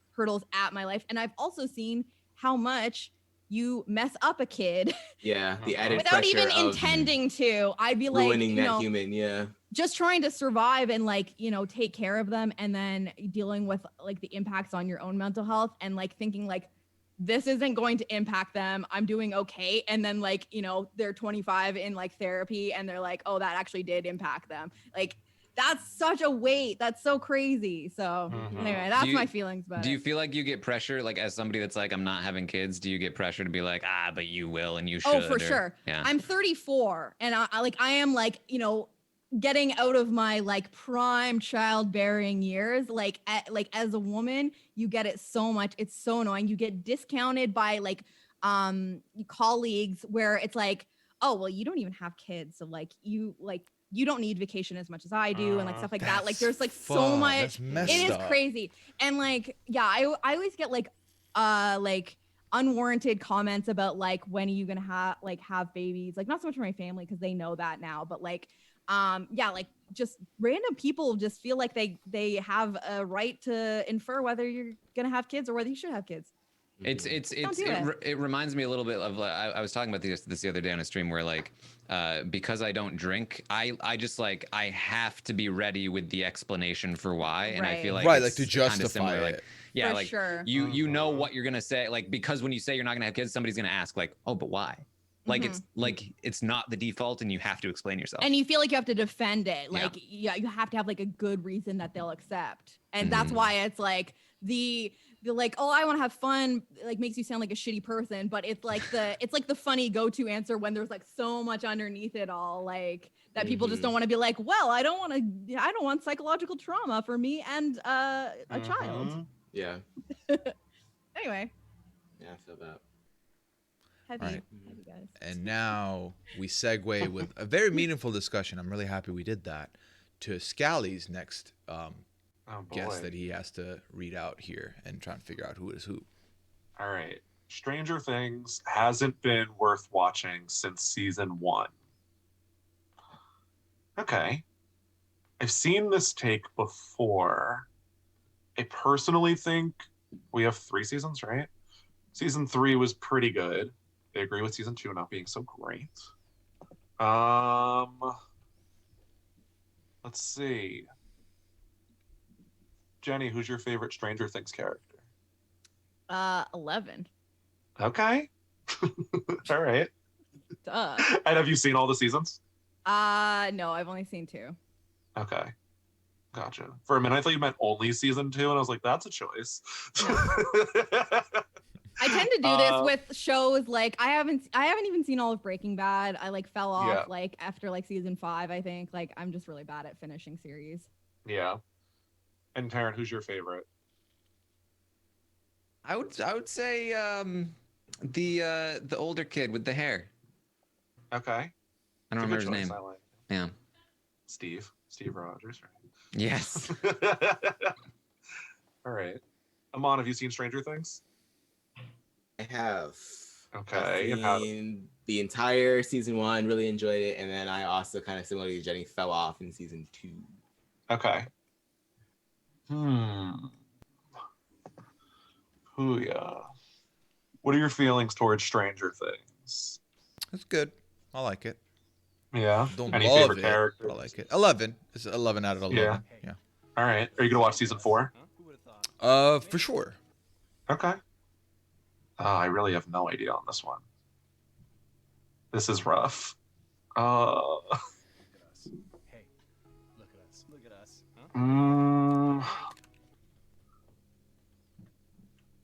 at my life. And I've also seen how much you mess up a kid. Yeah, the added without pressure even of intending to. I'd be like, ruining you that know, human, just trying to survive and like, you know, take care of them, and then dealing with like the impacts on your own mental health, and like thinking like this isn't going to impact them. I'm doing okay. And then like, you know, they're 25 in like therapy and they're like, oh, that actually did impact them. Like that's such a weight. That's so crazy. So anyway, that's my feelings about it. Do you feel like you get pressure, like as somebody that's like, I'm not having kids, do you get pressure to be like, but you will and you should? Oh, for sure. Yeah. I'm 34 and I am like, you know, getting out of my like prime childbearing years. Like as a woman, you get it so much. It's so annoying. You get discounted by like colleagues where it's like, oh, well, you don't even have kids. So like you don't need vacation as much as I do, and like stuff like that. Like there's like so much. It is crazy. And like, yeah, I always get like unwarranted comments about like, when are you gonna have babies? Like not so much for my family because they know that now, but like yeah, like just random people just feel like they have a right to infer whether you're gonna have kids or whether you should have kids. It reminds me a little bit of I was talking about this the other day on a stream where like because I don't drink, I just like I have to be ready with the explanation for why, and I feel like like to justify it. Like, yeah, for like sure. you know what you're gonna say, like because when you say you're not gonna have kids, somebody's gonna ask like, oh, but why? Like it's not the default, and you have to explain yourself. And you feel like you have to defend it. Like yeah, you have to have like a good reason that they'll accept, and that's why it's like the like, oh, I want to have fun, like makes you sound like a shitty person, but it's like the funny go-to answer when there's like so much underneath it all, like that people just don't want to be like, well, I don't want psychological trauma for me and a child. Yeah. Anyway. Yeah, I feel that. Heavy guys. And now we segue with a very meaningful discussion. I'm really happy we did that, to Scally's next guest that he has to read out here and try and figure out who is who. All right. Stranger Things hasn't been worth watching since season 1. Okay. I've seen this take before. I personally think we have 3 seasons, right? Season 3 was pretty good. I agree with season 2 not being so great. Let's see. Jenny, who's your favorite Stranger Things character? 11. Okay. All right. Duh. And have you seen all the seasons? No, I've only seen 2. Okay. Gotcha. For a minute, I thought you meant only season 2, and I was like, that's a choice. I tend to do this with shows like I haven't even seen all of Breaking Bad. I like fell off like after like season 5, I think. Like I'm just really bad at finishing series. Yeah. And Taryn, who's your favorite? I would say the older kid with the hair. Okay. I don't remember his name. Yeah. Steve Rogers, right? Yes. All right. Amon, have you seen Stranger Things? I have. Okay. I've seen the entire season 1, really enjoyed it, and then I also kind of similarly to Jenny fell off in season 2. Okay. Puya. What are your feelings towards Stranger Things? It's good. I like it. Yeah. Don't Any love favorite it, characters? but I like it. 11. It's 11 out of 11. Yeah. All right. Are you gonna watch season 4? For sure. Okay. I really have no idea on this one. This is rough. Hey, look at us. Look at us.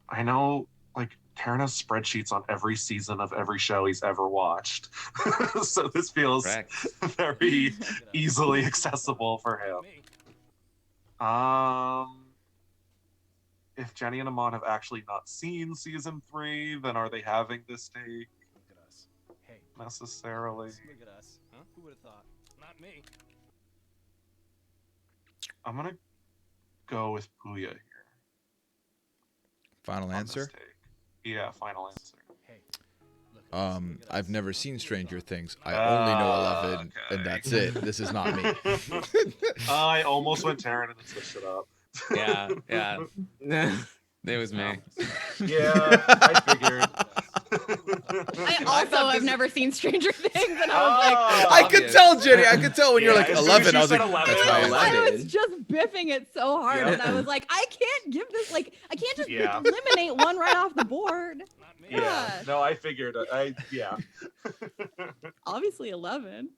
I know, like, Taryn has spreadsheets on every season of every show he's ever watched. So this feels very easily accessible for him. If Jenny and Amon have actually not seen season 3, then are they having this take? Look at us. Hey, necessarily? look at us. Huh? Who would have thought? Not me. I'm gonna go with Puya here. Final on this answer? take. Yeah, final answer. Hey, look at us. Look at I've us. never seen Stranger Things. I only know 11, Okay. and that's it. This is not me. I almost went Taryn and then switched it up. Yeah. It was me. Yeah, I figured. I I also thought have this- never seen Stranger Things, and I was like, I could tell, Jenny. I could tell when you're Yeah, like as soon as 11. you I was said like, 11, that's I my was answer. I was just biffing it so hard, Yeah. and I was like, I can't give this, like, I can't just Yeah. eliminate one right off the board. Not me. Yeah. Gosh. No, I figured. Yeah. Obviously 11.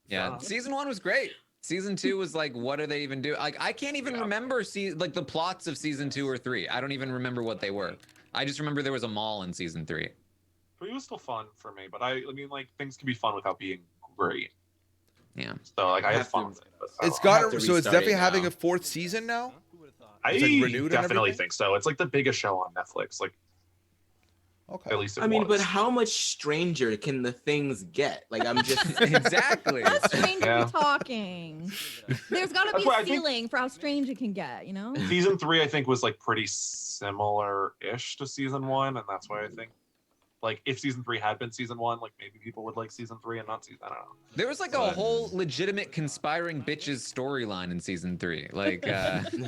Yeah. Season 1 was great. Season 2 was like, what do they even do? Like, I can't even remember like the plots of season 2 or 3. I don't even remember what they were. I just remember there was a mall in season 3. But it was still fun for me. But I mean, like, things can be fun without being great. Yeah. So, like, I I had have fun to- with it. But It's I don't know. got to so it's restart definitely it having now. a 4th season now. Who would have thought? I It's, like, renewed and definitely everything? think so. It's like the biggest show on Netflix. Like, Okay. at least it I mean, was. but how much stranger can the things get? Like, I'm just Exactly. How strange are Yeah. we talking? There's got to That's be why I a think- ceiling for how strange it can get, you know? Season 3, I think, was like pretty similar-ish to season 1, and that's why I think, like, if season 3 had been season 1, like maybe people would like season 3 and not season. I don't know. There was like a whole legitimate conspiring bitches storyline in season 3. Like,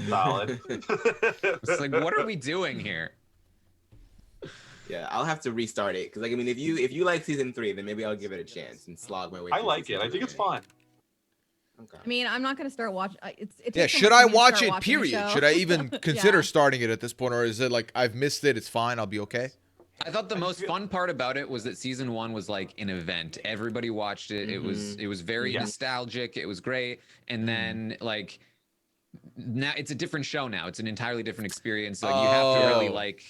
Solid. it's like, what are we doing here? yeah. I'll have to restart it because, like, I mean, if you like season 3, then maybe I'll give it a chance and slog my way. I through like season it. I think 3. it's fun. Okay. I mean, I'm not going to start watching. It Yeah, takes so should much I for me to watch start it, watching a period? show. Should I even consider Yeah. starting it at this point, or is it like, I've missed it, it's fine, I'll be okay? I thought the most fun part about it was that season 1 was like an event. Everybody watched it. It was very Yeah. nostalgic. It was great. And then like now it's a different show now. It's an entirely different experience. Like you have to really Oh. like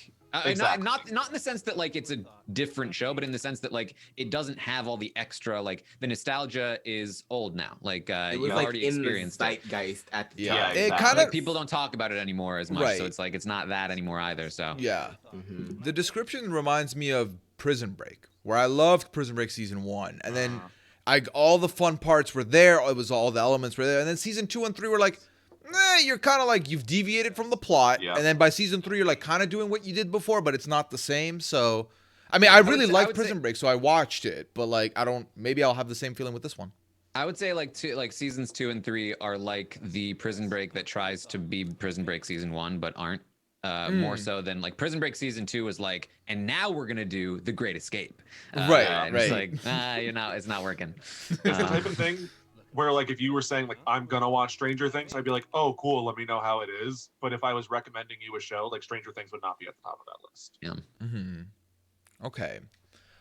Exactly. not in the sense that like it's a different show, but in the sense that like it doesn't have all the extra like the nostalgia is old now. Like It you was like already in the experienced it. zeitgeist at the Yeah, time. it exactly. kind Like of people don't talk about it anymore as much, Right. so it's like it's not that anymore either. So Yeah. Mhm. The description reminds me of Prison Break, where I loved Prison Break season 1, and then all the fun parts were there. It was all the elements were there, and then season 2 and 3 were like, you're kind of like you've deviated from the plot, Yeah. and then by season 3 you're like kind of doing what you did before, but it's not the same. So, I mean, I really I liked would say- Prison Break, so I watched it, but like I don't. Maybe I'll have the same feeling with this one. I would say like seasons 2 and 3 are like the Prison Break that tries to be Prison Break season 1 but aren't. More so than like Prison Break season 2 was like, and now we're gonna do The Great Escape. Right, and It's right. like, it's not working. It's the type of thing where, like, if you were saying, like, I'm gonna watch Stranger Things, I'd be like, oh, cool, let me know how it is. But if I was recommending you a show, like, Stranger Things would not be at the top of that list. Mm-hmm. Okay.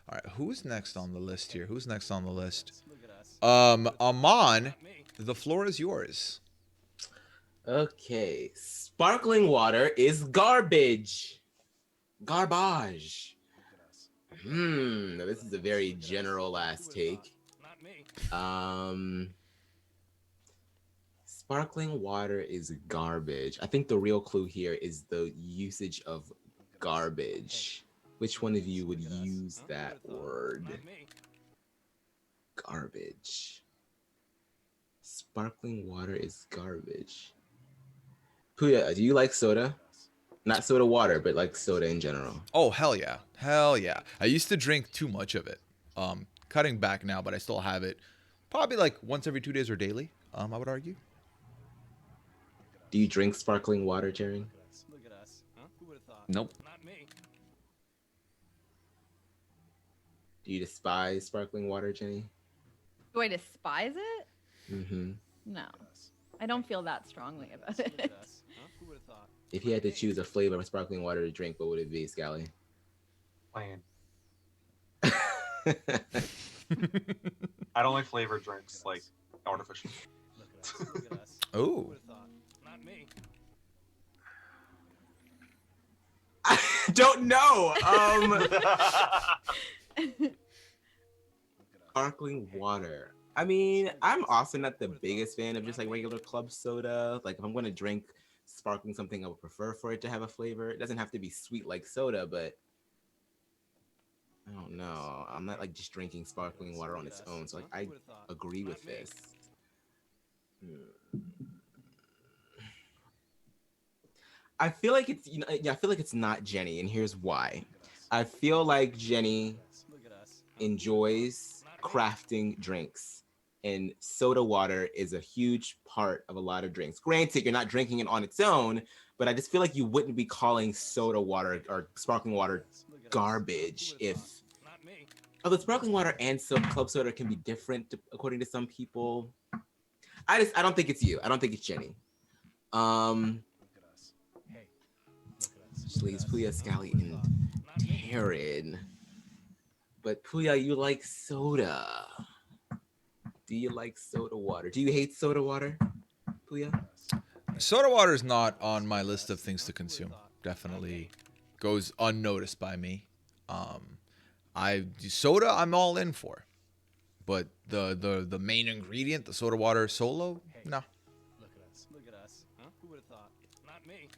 All right, who's next on the list here? Who's next on the list? Look at us. Aman, Not me. the floor is yours. Okay, sparkling water is garbage. Garbage. Look at us. Now this is a very general last take. Not me. Sparkling water is garbage. I think the real clue here is the usage of garbage. Which one of you would use that word? Not me. Garbage. Sparkling water is garbage. Puya, do you like soda? Not soda water, but like soda in general. Oh, hell yeah. Hell yeah. I used to drink too much of it. Cutting back now, but I still have it. Probably like once every 2 days or daily, I would argue. Do you drink sparkling water, Jaren? Look at us. Huh? Who would have thought? Nope. Not me. Do you despise sparkling water, Jenny? Do I despise it? Mm-hmm. No, I don't feel that strongly about Look it. at us. Huh? Who would have thought? If you had to choose a flavor of sparkling water to drink, what would it be, Scally? Plain. I don't like flavored drinks, like artificial. Look at us. Look at us. Oh. Who would have thought? Not me. I don't know. Sparkling water. I mean, I'm also not the biggest fan of just like regular club soda. Like if I'm going to drink sparkling something, I would prefer for it to have a flavor. It doesn't have to be sweet like soda, but I don't know. I'm not like just drinking sparkling water on its own. So like I agree with this. I feel like it's I feel like it's not Jenny, and here's why. I feel like Jenny enjoys crafting drinks, and soda water is a huge part of a lot of drinks. Granted, you're not drinking it on its own, but I just feel like you wouldn't be calling soda water or sparkling water garbage if. Although sparkling water and club soda can be different according to some people. I don't think it's you. I don't think it's Jenny. Which leaves Puya, Scally, and Taryn. But Puya, you like soda. Do you like soda water? Do you hate soda water, Puya? Soda water is not on my list of things to consume. Definitely goes unnoticed by me. Soda I'm all in for. But the main ingredient, the soda water solo, no. Look at us. Look at us. Huh? Who would have thought? Not me.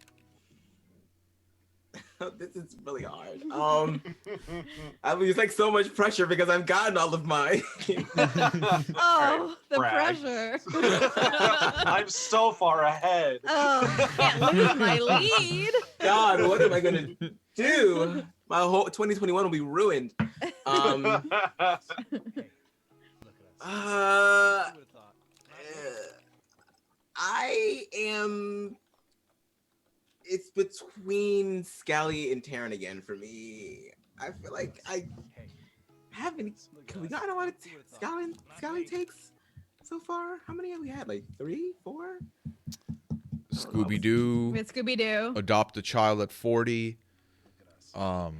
This is really hard. I mean, it's like so much pressure because I've gotten all of mine. Oh, the Brag. pressure. I'm so far ahead. Oh, can't lose my lead. God, what am I gonna do? My whole 2021 will be ruined. I am. It's between Scally and Taryn again for me. I feel like I haven't. Have we gotten a lot of Scally takes so far? How many have we had? Like 3, 4? Scooby-Doo. With Scooby-Doo. Adopt a Child at 40. There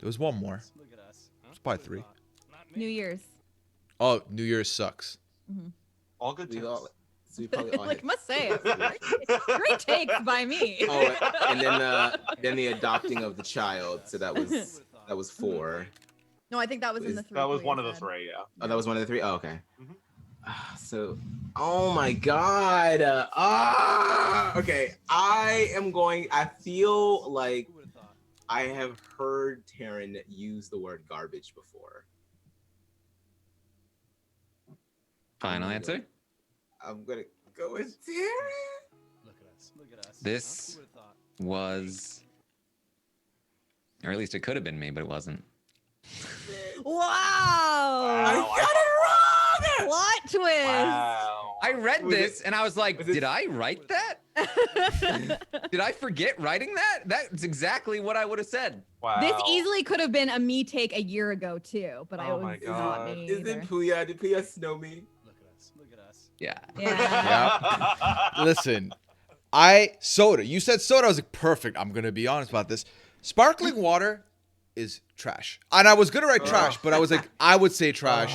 was one more. It's probably 3. New Year's. Oh, New Year's sucks. All good We takes. all, so we probably all Like, had. must say, great takes by me. Oh, and then the adopting of the child. So that was 4. No, I think that was in the 3. That was one of the said. 3, yeah. Oh, that was one of the 3. Oh, okay. Mhm. So, oh my God. Okay. I feel like I have heard Taryn use the word garbage before. Final answer. I'm gonna go with Taryn. Look at us. Look at us. This Who would have thought? was, or at least it could have been me, but it wasn't. Wow. I got it wrong. Plot twist. Wow. I read Was this and I was like, was it- did I write that? Did I forget writing that? That's exactly what I would have said. Wow. This easily could have been a me take a year ago too, but I Oh was my not God. me. Is either. it Puya? Did Puya snow me? Look at us. Look at us. Yeah. Yeah. Listen, soda. You said soda. I was like, perfect. I'm gonna be honest about this. Sparkling water is trash. And I was gonna write trash, but I was like, I would say trash.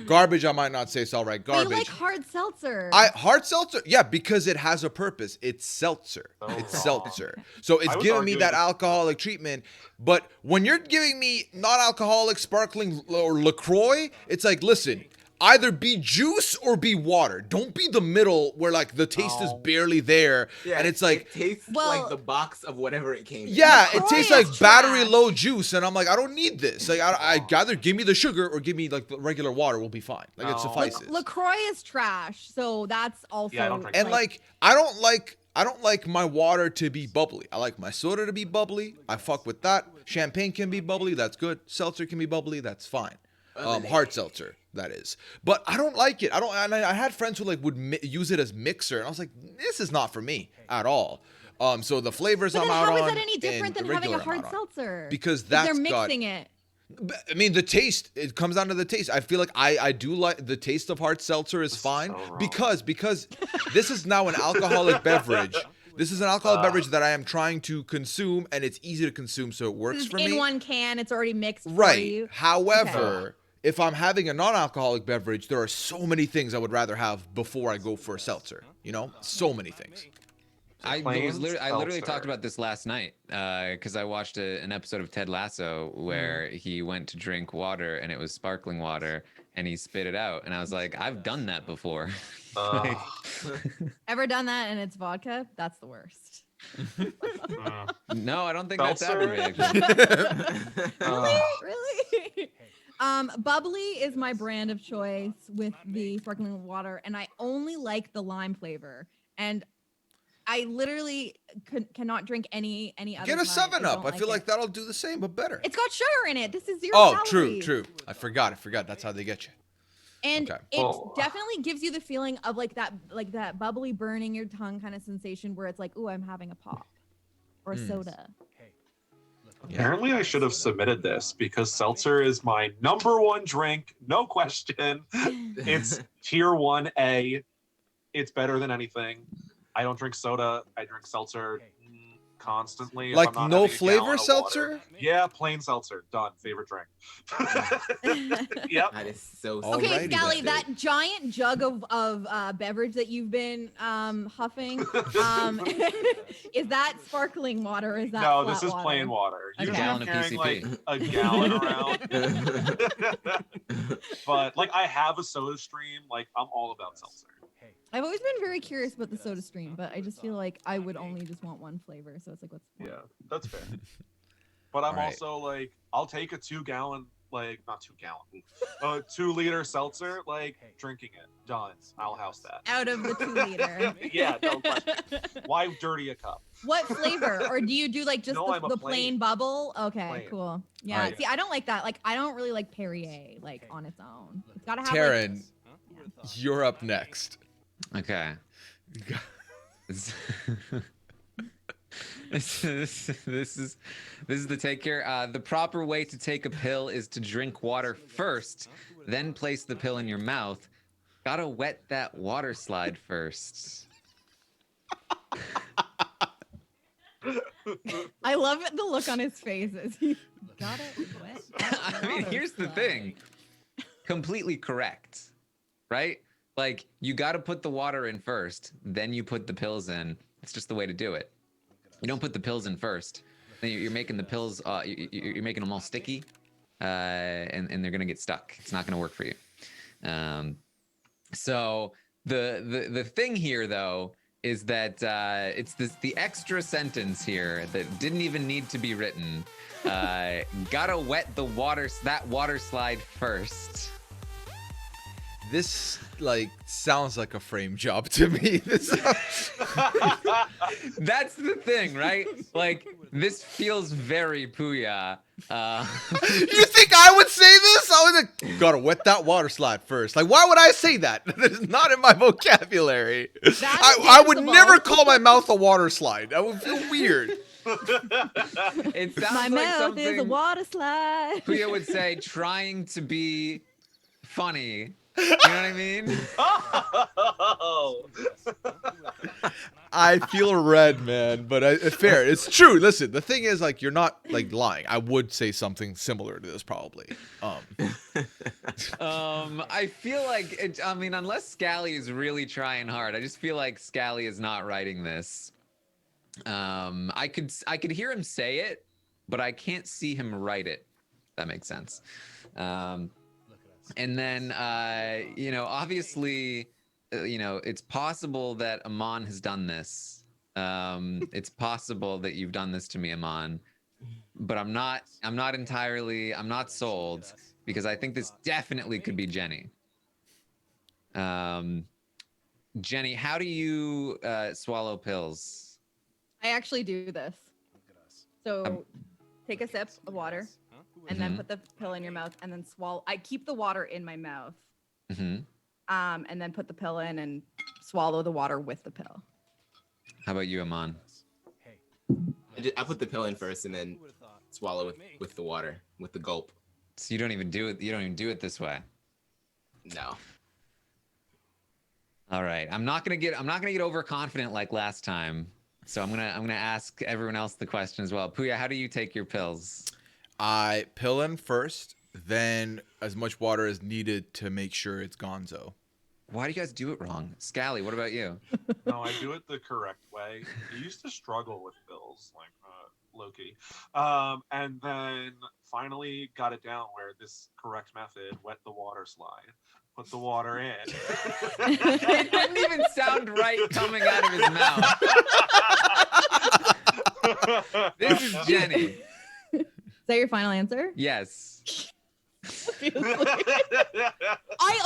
Garbage, I might not say, so I'll write But you garbage. like hard seltzer. Hard seltzer, yeah, because it has a purpose. It's seltzer. It's seltzer. So it's giving me that alcoholic treatment. But when you're giving me non-alcoholic sparkling or LaCroix, it's like, listen, either be juice or be water. Don't be the middle where like the taste is barely there. Yeah, and it's like, it tastes like the box of whatever it came in. yeah, it LaCroix tastes like is battery trash. low juice, and I'm like, I don't need this. Like, I either give me the sugar or give me like the regular water. Will be fine. Like it suffices. LaCroix is trash, so that's also. Yeah, I don't drink And like, I don't like my water to be bubbly. I like my soda to be bubbly. I fuck with that. Champagne can be bubbly. That's good. Seltzer can be bubbly. That's fine. Hard seltzer, that is. But I don't like it. And I had friends who like would use it as mixer, and I was like, this is not for me at all. So the flavors But I'm then out how on. is that any different and than the having a regular I'm hard out on. seltzer? Because they're that's mixing it. I mean, the taste, it comes down to the taste. I feel like I do like the taste of hard seltzer is fine because this is now an alcoholic beverage. This is an alcoholic beverage that I am trying to consume, and it's easy to consume, so it works for me. In one can, it's already mixed for Right. you. However, if I'm having a non-alcoholic beverage, there are so many things I would rather have before I go for a seltzer. You know, so many things. I literally talked about this last night because I watched an episode of Ted Lasso where he went to drink water and it was sparkling water and he spit it out, and I was like, I've done that before. Like, Ever done that and it's vodka? That's the worst. no, I don't think Seltzer? that's happened really. Really? Bubbly is my brand of choice with the sparkling water, and I only like the lime flavor. And I literally cannot drink any other. Get a kind. 7-Up. I don't feel like it. that'll do the same, but better. It's got sugar in it. This is 0 Oh, calories. true. I forgot. That's how they get you. And Okay. it definitely gives you the feeling of like that bubbly burning your tongue kind of sensation where it's like, ooh, I'm having a pop or a soda. Apparently, I should have submitted this because seltzer is my #1 drink, no question. It's tier 1A. It's better than anything. I don't drink soda. I drink seltzer constantly. if Like I'm not no having a flavor gallon of seltzer? water. Yeah, plain seltzer. Done. Favorite drink. Yep. That is so Okay, Alrighty Scally, then. that giant jug of beverage that you've been huffing, is that sparkling water or is that No, flat this is water? plain water. Okay. Usually I'm Gallon of carrying like PCP. a gallon around. But like I have a soda stream. Like I'm all about seltzer. I've always been very curious about the soda stream, but I just feel like I would only just want one flavor. So it's like, what's the point? Yeah, that's fair. But I'm Right. also like, I'll take a 2-gallon, like not 2-gallon, 2-liter seltzer, like drinking it. Done. I'll house that. Out of the 2 liter. Yeah, no question. Why dirty a cup? What flavor? Or do you do like just No, I'm a the plain plain. bubble? Okay, Plain. cool. Yeah. Alright. See, I don't like that. Like, I don't really like Perrier like on its own. It's gotta have Taryn, you're up next. Okay. This is the take here. The proper way to take a pill is to drink water first, then place the pill in your mouth. Gotta wet that water slide first. I love the look on his face as he got it wet. I mean, here's the thing. Completely correct, right? Like, you got to put the water in first, then you put the pills in. It's just the way to do it. You don't put the pills in first. Then you're making the pills, you're making them all sticky, and they're going to get stuck. It's not going to work for you. So the thing here, though, is that it's the extra sentence here that didn't even need to be written. Gotta wet that water slide first. This like sounds like a frame job to me. That's the thing, right? Like, this feels very Puya. You think I would say this? I was like, gotta wet that water slide first. Like, why would I say that? That is not in my vocabulary. I would never call my mouth a water slide. That would feel weird. It sounds My like mouth something is a water slide. Puya would say, trying to be funny. You know what I mean? Oh. I feel red, man. But it's fair. It's true. Listen, the thing is, like, you're not like lying. I would say something similar to this probably. I feel like I mean, unless Scally is really trying hard, I just feel like Scally is not writing this. I could hear him say it, but I can't see him write it. If that makes sense. And then you know, obviously, you know, it's possible that Amon has done this. It's possible that you've done this to me, Amon. But I'm not sold, because I think this definitely could be Jenny. Jenny, how do you swallow pills? I actually do this. So take a sip of water and then put the pill in your mouth and then swallow. I keep the water in my mouth. And then put the pill in and swallow the water with the pill. How about you, Amon? I put the pill in first and then swallow with the water, with the gulp. So you don't even do it. You don't even do it this way. No. All right. I'm not gonna get overconfident like last time. So I'm gonna ask everyone else the question as well. Puya, how do you take your pills? I pill in first, then as much water as needed to make sure it's gonzo. Why do you guys do it wrong? Scally, what about you? No, I do it the correct way. I used to struggle with pills, like Loki. And then finally got it down where this correct method, wet the water slide. Put the water in. It didn't even sound right coming out of his mouth. This is Jenny. Is that your final answer? Yes.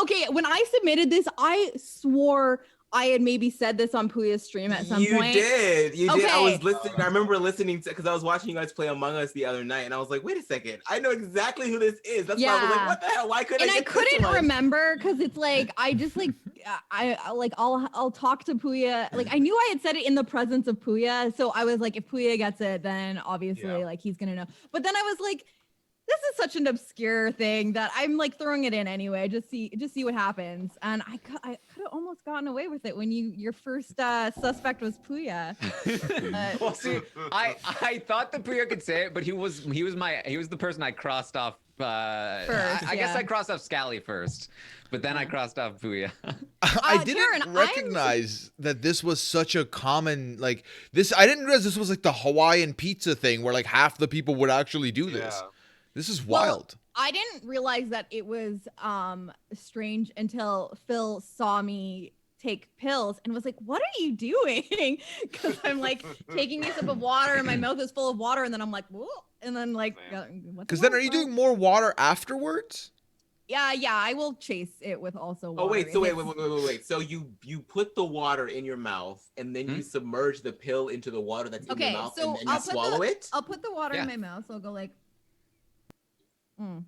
Okay, when I submitted this, I swore I had maybe said this on Puya's stream at some point. You did. Okay. I was listening. I remember listening to, because I was watching you guys play Among Us the other night, and I was like, wait a second, I know exactly who this is. That's why I was like, what the hell? Why couldn't I? And I couldn't remember because it's like I just like I'll talk to Puya. Like I knew I had said it in the presence of Puya, so I was like, if Puya gets it, then obviously like he's gonna know. But then I was like, this is such an obscure thing that I'm like throwing it in anyway. Just see what happens. And I could have almost gotten away with it when your first suspect was Puya. Well, see, I thought that Puya could say it, but he was the person I crossed off. I guess I crossed off Scally first, but then I crossed off Puya. I didn't recognize that this was such a common like this. I didn't realize this was like the Hawaiian pizza thing where like half the people would actually do this. Yeah. This is wild. Well, I didn't realize that it was strange until Phil saw me take pills and was like, what are you doing? Because I'm like taking a sip of water and my mouth is full of water and then I'm like, whoa. And then like, because then are you doing more water afterwards? Yeah, I will chase it with also water. Oh wait, so wait. So you put the water in your mouth and then you submerge the pill into the water that's in your mouth and then you swallow it? I'll put the water in my mouth, so I'll go like Well,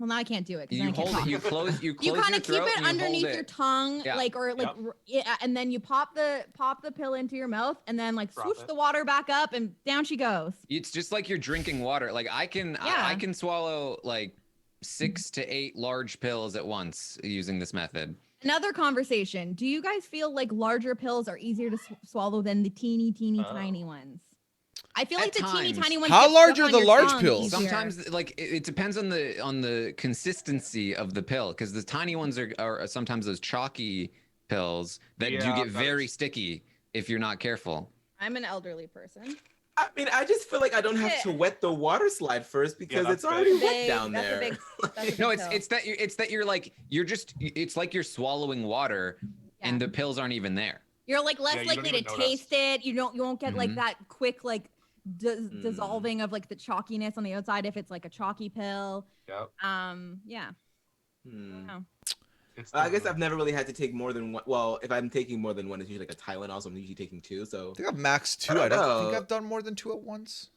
now I can't do it. You hold it. You close. You kind of keep it underneath your tongue, and then you pop the pill into your mouth, and then like swoosh the water back up, and down she goes. It's just like you're drinking water. Like I can swallow like 6 to 8 large pills at once using this method. Another conversation. Do you guys feel like larger pills are easier to swallow than the teeny tiny ones? I feel like the teeny tiny ones. How large are the large pills? Sometimes, like it depends on the consistency of the pill, because the tiny ones are sometimes those chalky pills that do get very sticky if you're not careful. I'm an elderly person. I mean, I just feel like I don't have to wet the water slide first because it's already wet down there. No, it's that you're like it's like you're swallowing water, and the pills aren't even there. You're like less likely to taste it. You won't get like that quick like dissolving of like the chalkiness on the outside if it's like a chalky pill. Yep. Yeah. I guess I've never really had to take more than one. Well, if I'm taking more than one, it's usually like a Tylenol, so I'm usually taking 2. So I think I've maxed 2. I don't think I've done more than 2 at once.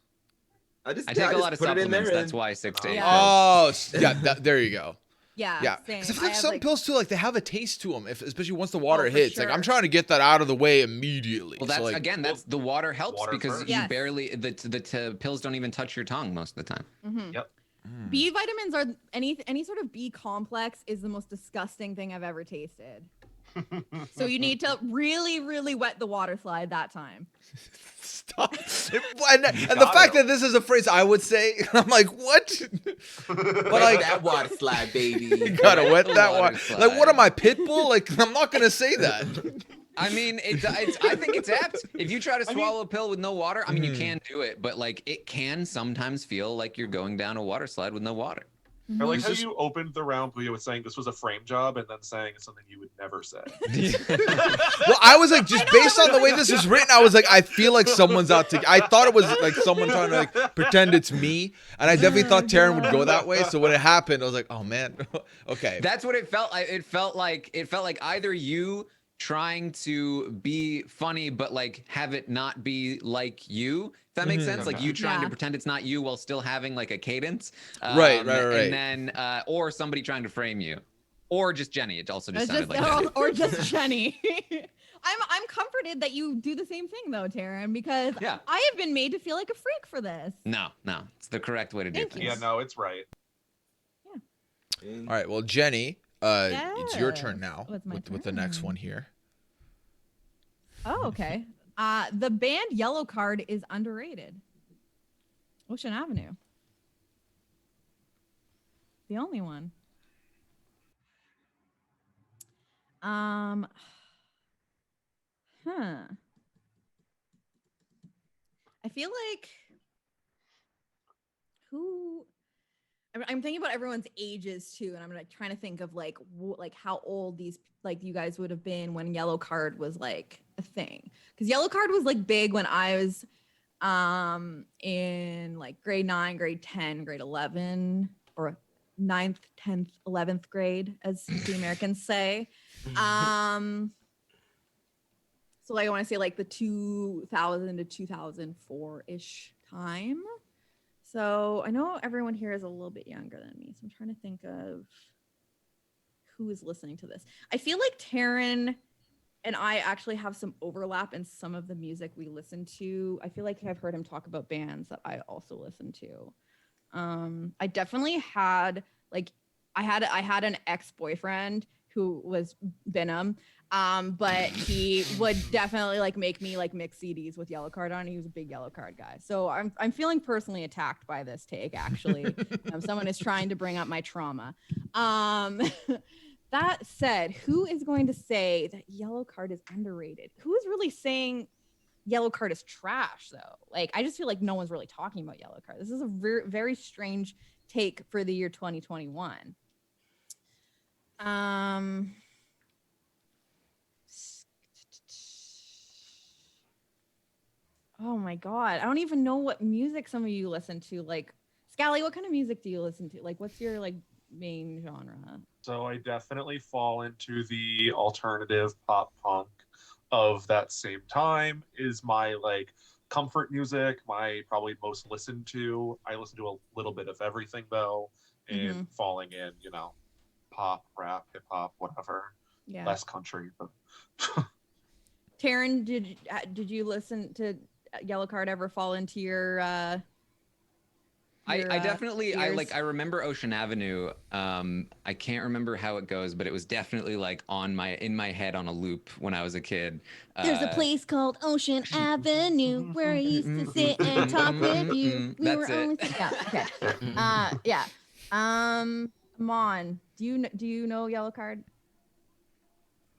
I take a lot of supplements. That's why 6 to 8. Oh, yeah. There you go. Yeah. Because I feel like some pills too, like they have a taste to them, especially once the water hits. Sure. Like I'm trying to get that out of the way immediately. Well, that's the water helps because you barely the pills don't even touch your tongue most of the time. Mm-hmm. Yep. B vitamins are any sort of B complex is the most disgusting thing I've ever tasted. So you need to really, really wet the water slide that time. Stop. And the fact that this is a phrase I would say, I'm like, what? But like that water slide, baby. You gotta wet that water water. slide. Like, what am I, Pitbull? Like, I'm not gonna say that. I mean, I think it's apt. If you try to swallow a pill with no water, I mean, you can do it, but like, it can sometimes feel like you're going down a water slide with no water. I like how you opened the round, Puya, with saying this was a frame job, and then saying something you would never say. Well, I was like, just based on the way this is written, I was like, I feel like someone's out to. I thought it was like someone trying to like pretend it's me, and I definitely thought Taryn would go that way. So when it happened, I was like, oh man, okay. That's what it felt like. It felt like either you trying to be funny, but like have it not be like you. If that makes sense, like you trying to pretend it's not you while still having like a cadence. Right. And then, or somebody trying to frame you, or just Jenny. It also just sounded like Jenny. Or just Jenny. I'm comforted that you do the same thing though, Taryn, because I have been made to feel like a freak for this. No, it's the correct way to do things. Yeah, no, it's right. All right, well, Jenny, it's your turn now with the next one here. Oh, okay. The band Yellow Card is underrated. Ocean Avenue. The only one. I feel like I'm thinking about everyone's ages too, and I'm like trying to think of like how old these like you guys would have been when Yellow Card was like a thing, because Yellow Card was like big when I was in like grade 9, grade 10, grade 11, or 9th, 10th, 11th grade, as the Americans say. So like I want to say like the 2000 to 2004 ish time. So I know everyone here is a little bit younger than me, so I'm trying to think of who is listening to this. I feel like Taryn and I actually have some overlap in some of the music we listen to. I feel like I've heard him talk about bands that I also listen to. I definitely had like I had an ex-boyfriend who was Benham. But he would definitely like make me like mix CDs with Yellow Card on. He was a big Yellow Card guy. So I'm feeling personally attacked by this take, actually. Someone is trying to bring up my trauma. That said, who is going to say that Yellow Card is underrated? Who is really saying Yellow Card is trash, though? Like, I just feel like no one's really talking about Yellow Card. This is a very strange take for the year 2021. Oh my God. I don't even know what music some of you listen to. Like, Scally, what kind of music do you listen to? Like, what's your like main genre? So I definitely fall into the alternative pop punk of that same time is my like comfort music, my probably most listened to. I listen to a little bit of everything though, and falling in, you know, pop, rap, hip hop, whatever. Yeah. Less country, but Taryn, did you listen to Yellow Card ever fall into your I definitely ears? I remember Ocean Avenue. I can't remember how it goes, but it was definitely like in my head on a loop when I was a kid. There's a place called Ocean Avenue where I used to sit and talk with you. That's it. Yeah, okay. Yeah. Mon, do you know Yellow Card?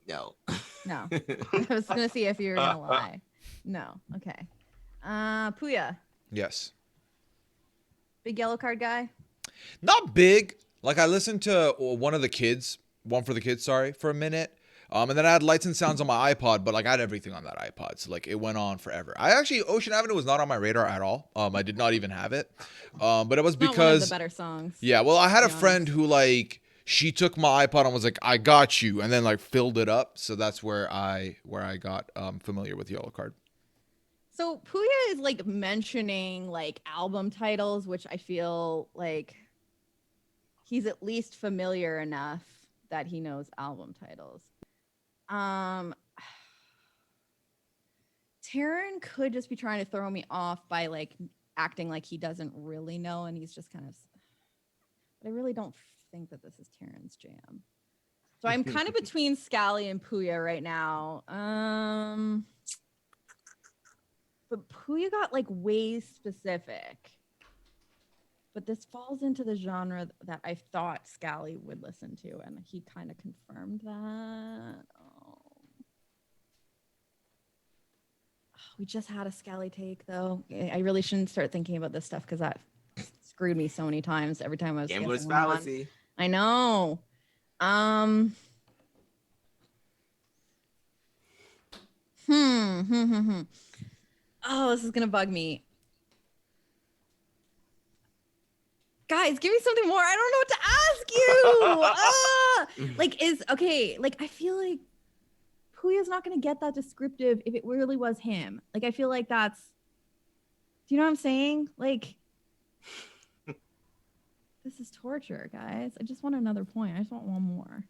No. No. I was gonna see if you were gonna lie. No. Okay. Puya, Yes. big Yellow Card guy? Not big. Like I listened to one for the kids, sorry, for a minute. And then I had Lights and Sounds on my iPod, but like I had everything on that iPod. So like it went on forever. Ocean Avenue was not on my radar at all. I did not even have it. But it was because not one of the better songs. Yeah, well, I had a friend who like she took my iPod and was like, "I got you," and then like filled it up. So that's where I got familiar with Yellow Card. So Puya is like mentioning like album titles, which I feel like he's at least familiar enough that he knows album titles. Taryn could just be trying to throw me off by like acting like he doesn't really know, and he's just kind of. But I really don't think that this is Taryn's jam. So I'm kind of between Scally and Puya right now. But Puya got like way specific. But this falls into the genre that I thought Scally would listen to, and he kind of confirmed that. We just had a Scally take, though. I really shouldn't start thinking about this stuff because that screwed me so many times every time I was Gambler's guessing one. fallacy. I know. Oh, this is gonna bug me. Guys, give me something more. I don't know what to ask you. Like I feel like Puya's not gonna get that descriptive if it really was him. Like I feel like that's, do you know what I'm saying? Like this is torture, guys. I just want another point. I just want one more.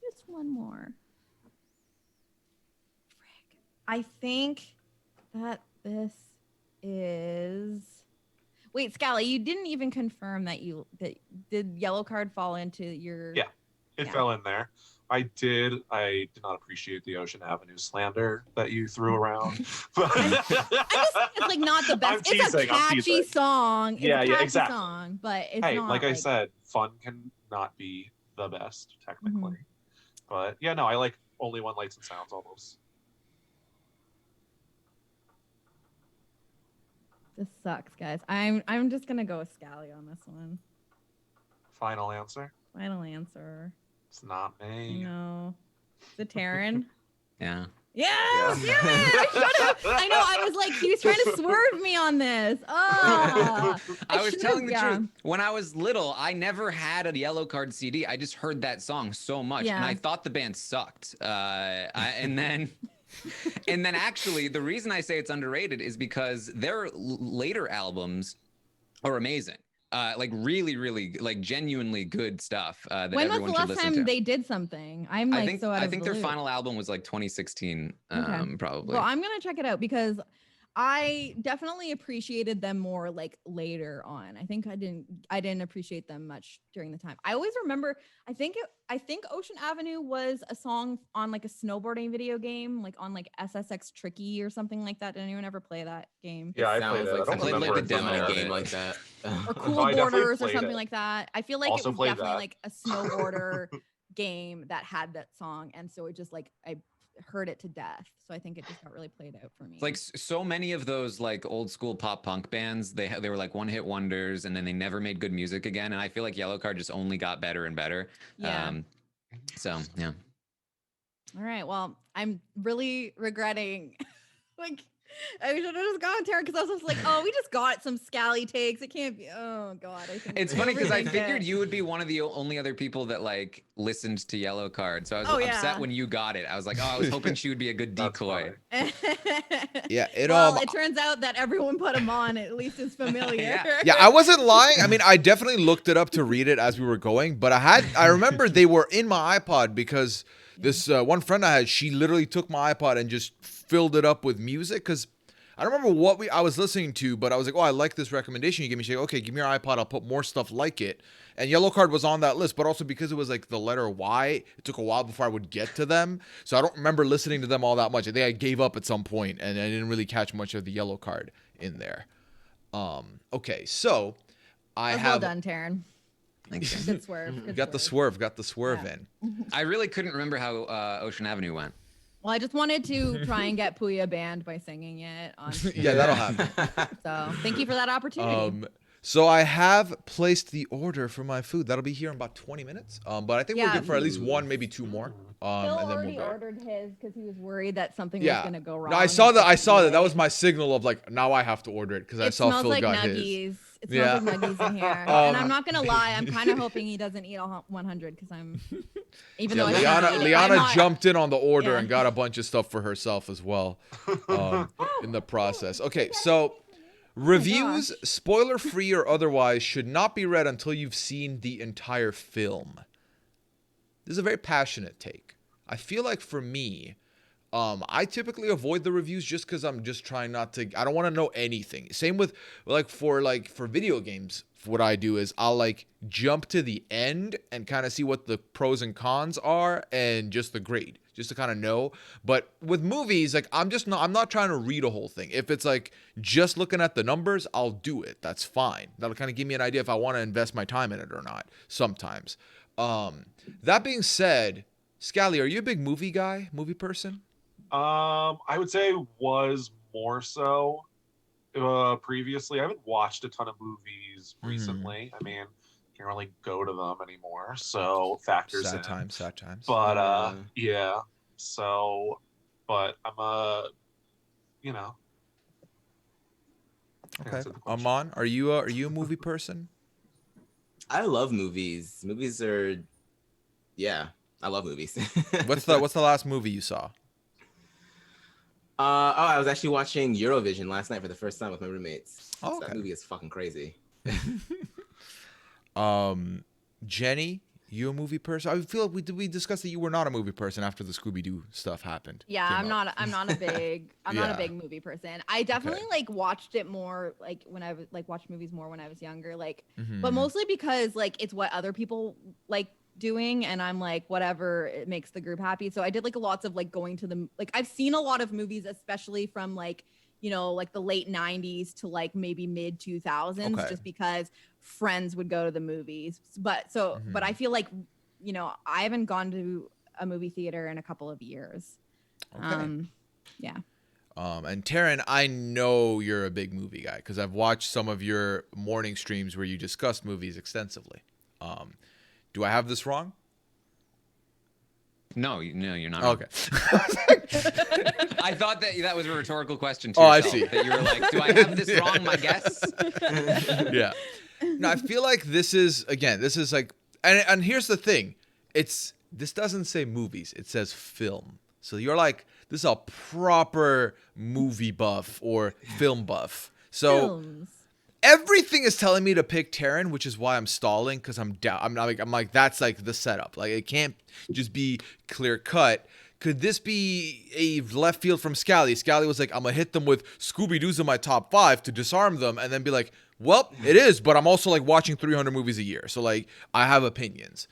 Just one more. Frick. I think that this is. Wait, Scally, you didn't even confirm that did yellow card fall into your. Yeah, it fell in there. I did not appreciate the Ocean Avenue slander that you threw around. I'm just saying it's like not the best. It's a catchy song. It's a catchy song, but it's not. Like I said, fun can not be the best technically. But yeah, no, I like Only One Lights and Sounds, all those. This sucks, guys. I'm just gonna go with Scally on this one. Final answer? Final answer. It's not me. No. Is it Taryn? Yeah. Yeah, damn it! I know. I was like, he was trying to swerve me on this. Oh, I was telling the truth. When I was little, I never had a yellow card CD. I just heard that song so much, and I thought the band sucked. And then actually, the reason I say it's underrated is because their later albums are amazing. Like really, really, like genuinely good stuff. That when was everyone the should last listen time to. they did something? I'm like I think their final album was like 2016, probably. Well, I'm gonna check it out because I definitely appreciated them more like later on. I think I didn't appreciate them much during the time. I always remember. I think Ocean Avenue was a song on like a snowboarding video game, like on like SSX Tricky or something like that. Did anyone ever play that game? Yeah, I played it. I played like the demo game like that. Or Cool Borders or something like that. I feel like Also it was definitely that. like a snowboarder game that had that song, and so it just like I heard it to death. So I think it just got really played out for me. It's like so many of those like old school pop punk bands, they were like one hit wonders, and then they never made good music again. And I feel like Yellow Card just only got better and better. Yeah. So yeah. All right. Well, I'm really regretting like I should have just gone Tara because I was just like, oh, we just got some Scally takes. It can't be. Oh God, I think it's funny because I figured you would be one of the only other people that like listened to Yellow Card. So I was upset when you got it. I was like, oh, I was hoping she would be a good decoy. Yeah, it turns out that everyone put them on. At least it's familiar. Yeah, I wasn't lying. I mean, I definitely looked it up to read it as we were going, but I remember they were in my iPod because this one friend I had, she literally took my iPod and just filled it up with music because I don't remember what I was listening to, but I was like, oh, I like this recommendation you gave me. She's like, okay, give me your iPod. I'll put more stuff like it. And Yellow Card was on that list, but also because it was like the letter Y, it took a while before I would get to them. So I don't remember listening to them all that much. I think I gave up at some point, and I didn't really catch much of the Yellow Card in there. Okay, so I have... Well done, Taryn. Good swerve. Got the swerve in. I really couldn't remember how Ocean Avenue went. Well, I just wanted to try and get Puya banned by singing it on. Yeah, that'll happen. So thank you for that opportunity. So I have placed the order for my food. That'll be here in about 20 minutes. But I think we're good for at least one, maybe two more. Phil And then already we'll go. ordered his because he was worried that something was gonna go wrong. No, I saw that. That was my signal of like, now I have to order it because I saw Phil like got nuggies. his. It smells like nuggies in here. And I'm not gonna lie, I'm kind of hoping he doesn't eat all 100 because I'm. Even though Liana jumped in on the order and got a bunch of stuff for herself as well, in the process. Okay, so. Reviews, spoiler-free or otherwise, should not be read until you've seen the entire film. This is a very passionate take. I feel like for me, I typically avoid the reviews just because I'm just trying not to. I don't want to know anything. Same with for video games. What I do is I'll like jump to the end and kind of see what the pros and cons are and just the grade, just to kind of know. But with movies, like I'm not trying to read a whole thing. If it's like just looking at the numbers, I'll do it. That's fine. That'll kind of give me an idea if I want to invest my time in it or not. Sometimes. That being said, Scally, are you a big movie person? I would say was more so previously. I haven't watched a ton of movies recently. I mean, can't really go to them anymore, so factors sad in. Sad times. But yeah. So, but I'm you know. Okay. Aman, are you a movie person? I love movies. Movies are, yeah, I love movies. What's the last movie you saw? I was actually watching Eurovision last night for the first time with my roommates. Oh, So okay. that movie is fucking crazy. Jenny, you a movie person? I feel like we discussed that you were not a movie person after the Scooby-Doo stuff happened. Yeah, came I'm up. not a big not Yeah. a big movie person. I definitely like watched it more like when I was like watched movies more when I was younger, like but mostly because like it's what other people like doing and I'm like whatever it makes the group happy. So I did like lots of like going to the like I've seen a lot of movies especially from like like the late 90s to like maybe mid 2000s Okay. just because friends would go to the movies. But I feel like I haven't gone to a movie theater in a couple of years. Okay. Yeah. And Taryn, I know you're a big movie guy because I've watched some of your morning streams where you discuss movies extensively. Do I have this wrong? No, you're not. Okay. I thought that was a rhetorical question. Oh, I yourself, see. That you were like, do I have this wrong? My guess. Yeah. No, I feel like this is like, and here's the thing, this doesn't say movies, it says film. So you're like, this is a proper movie buff or film buff. So Films. everything is telling me to pick Taryn, which is why I'm stalling because I'm down. I'm like that's like the setup. Like it can't just be clear cut. Could this be a left field from Scally? Scally was like, I'm gonna hit them with Scooby-Doo's in my top 5 to disarm them, and then be like, well, it is, but I'm also like watching 300 movies a year, so like I have opinions.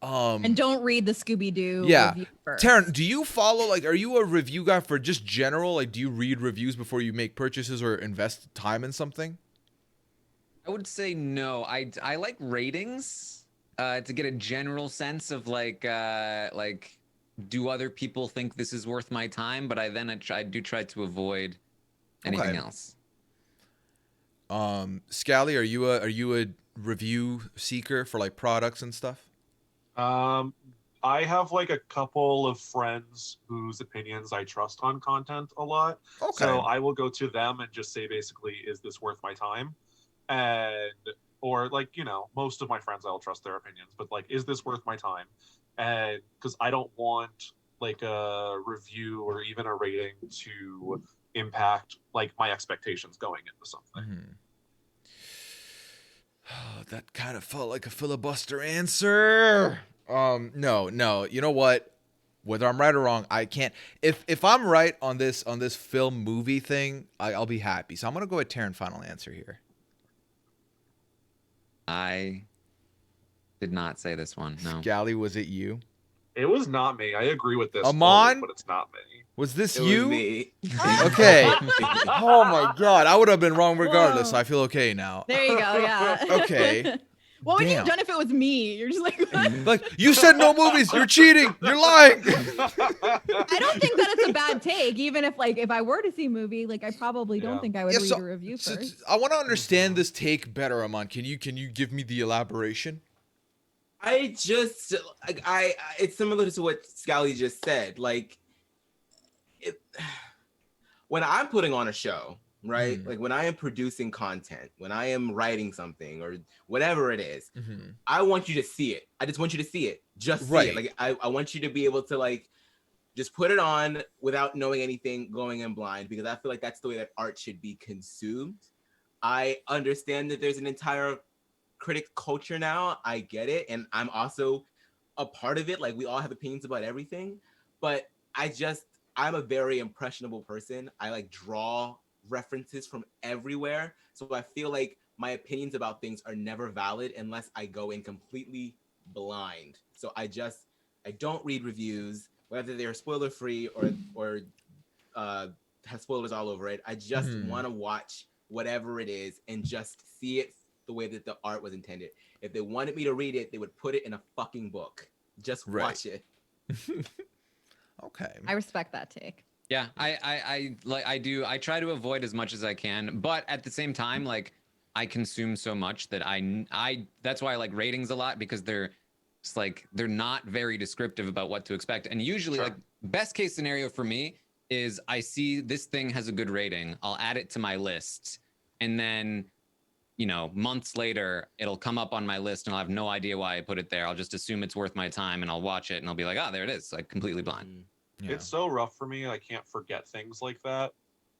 And don't read the Scooby-Doo review first. Taryn, do you follow, like, are you a review guy for just general? Like, do you read reviews before you make purchases or invest time in something? I would say no. I like ratings to get a general sense of like do other people think this is worth my time? But I do try to avoid anything else. Scally, are you a review seeker for like products and stuff? I have like a couple of friends whose opinions I trust on content a lot. Okay. So I will go to them and just say basically, is this worth my time? Or like, most of my friends I'll trust their opinions, but like, is this worth my time? And because I don't want like a review or even a rating to impact like my expectations going into something. Oh, that kind of felt like a filibuster answer. No. You know what? Whether I'm right or wrong, I can't. If I'm right on this film movie thing, I'll be happy. So I'm gonna go with Taryn final answer here. I did not say this one. No. Scally, was it you? It was not me. I agree with this. Aman? Fully, but it's not me. Was this It you? was me. Okay. Oh my God, I would have been wrong regardless. So Whoa. I feel okay now. There you go. Yeah. Okay. What would you Damn. have done if it was me? You're just like, what? Like, you said no movies. You're cheating. You're lying. I don't think that it's a bad take. Even if I were to see a movie, like I probably don't Yeah. think I would Yeah, read so- a review so first. I want to understand this take better, Aman. Can you give me the elaboration? I just like it's similar to what Scally just said. Like when I'm putting on a show, right? Like when I am producing content, when I am writing something or whatever it is, I want you to see it. I just want you to see it. Just see it. Like I want you to be able to like just put it on without knowing anything, going in blind, because I feel like that's the way that art should be consumed. I understand that there's an entire critic culture now. I get it. And I'm also a part of it. Like we all have opinions about everything, but I just I'm a very impressionable person. I like draw references from everywhere. So I feel like my opinions about things are never valid unless I go in completely blind. So I don't read reviews, whether they're spoiler free or have spoilers all over it. I just want to watch whatever it is and just see it the way that the art was intended. If they wanted me to read it, they would put it in a fucking book. Just watch it. Okay. I respect that take. Yeah, I try to avoid as much as I can, but at the same time, like I consume so much that I that's why I like ratings a lot, because they're not very descriptive about what to expect. And usually like best case scenario for me is I see this thing has a good rating, I'll add it to my list, and then months later it'll come up on my list and I'll have no idea why I put it there. I'll just assume it's worth my time and I'll watch it and I'll be like, oh, there it is, like completely blind. Yeah. It's so rough for me. I can't forget things like that.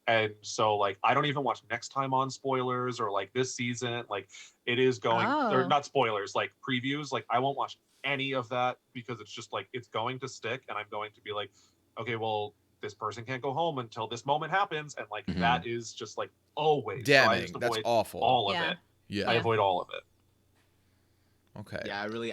And so like I don't even watch next time on spoilers or like this season. Like it is going or not spoilers, like previews. Like I won't watch any of that because it's just like it's going to stick and I'm going to be like, okay, well, this person can't go home until this moment happens. And like that is just like always. Damning. So I just That's avoid awful. all of it. Yeah. I avoid all of it. Okay. Yeah, I really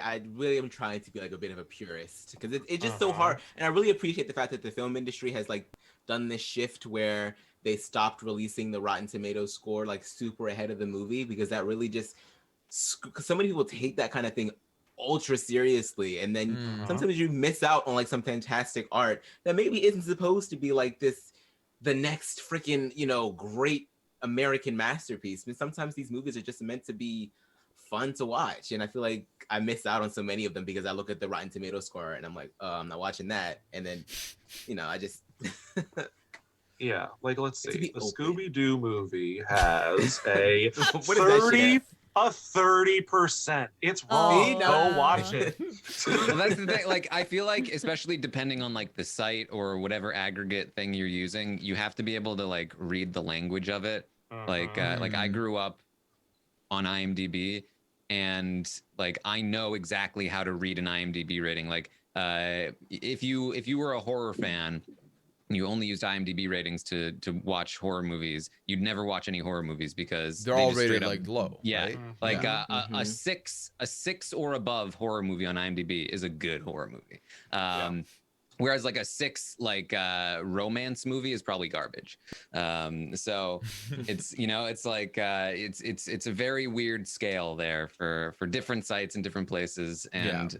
am trying to be like a bit of a purist because it's just so hard. And I really appreciate the fact that the film industry has like done this shift where they stopped releasing the Rotten Tomatoes score like super ahead of the movie, because that really just, because so many people take that kind of thing ultra seriously, and then sometimes you miss out on like some fantastic art that maybe isn't supposed to be like the next freaking great American masterpiece. I mean, sometimes these movies are just meant to be fun to watch, and I feel like I miss out on so many of them because I look at the Rotten Tomatoes score and I'm like, oh, I'm not watching that, and then I just yeah, like let's see, the Scooby-Doo movie has a 30%. It's wrong. Go watch it. Well, that's the thing. Like, I feel like, especially depending on like the site or whatever aggregate thing you're using, you have to be able to like read the language of it. Like I grew up on IMDb, and like I know exactly how to read an IMDb rating. Like, if you were a horror fan, you only used IMDb ratings to watch horror movies, you'd never watch any horror movies because they're all rated like low. Yeah, right? like a six or above horror movie on IMDb is a good horror movie. Whereas like a 6 like romance movie is probably garbage. So it's it's like it's a very weird scale there for different sites and different places, and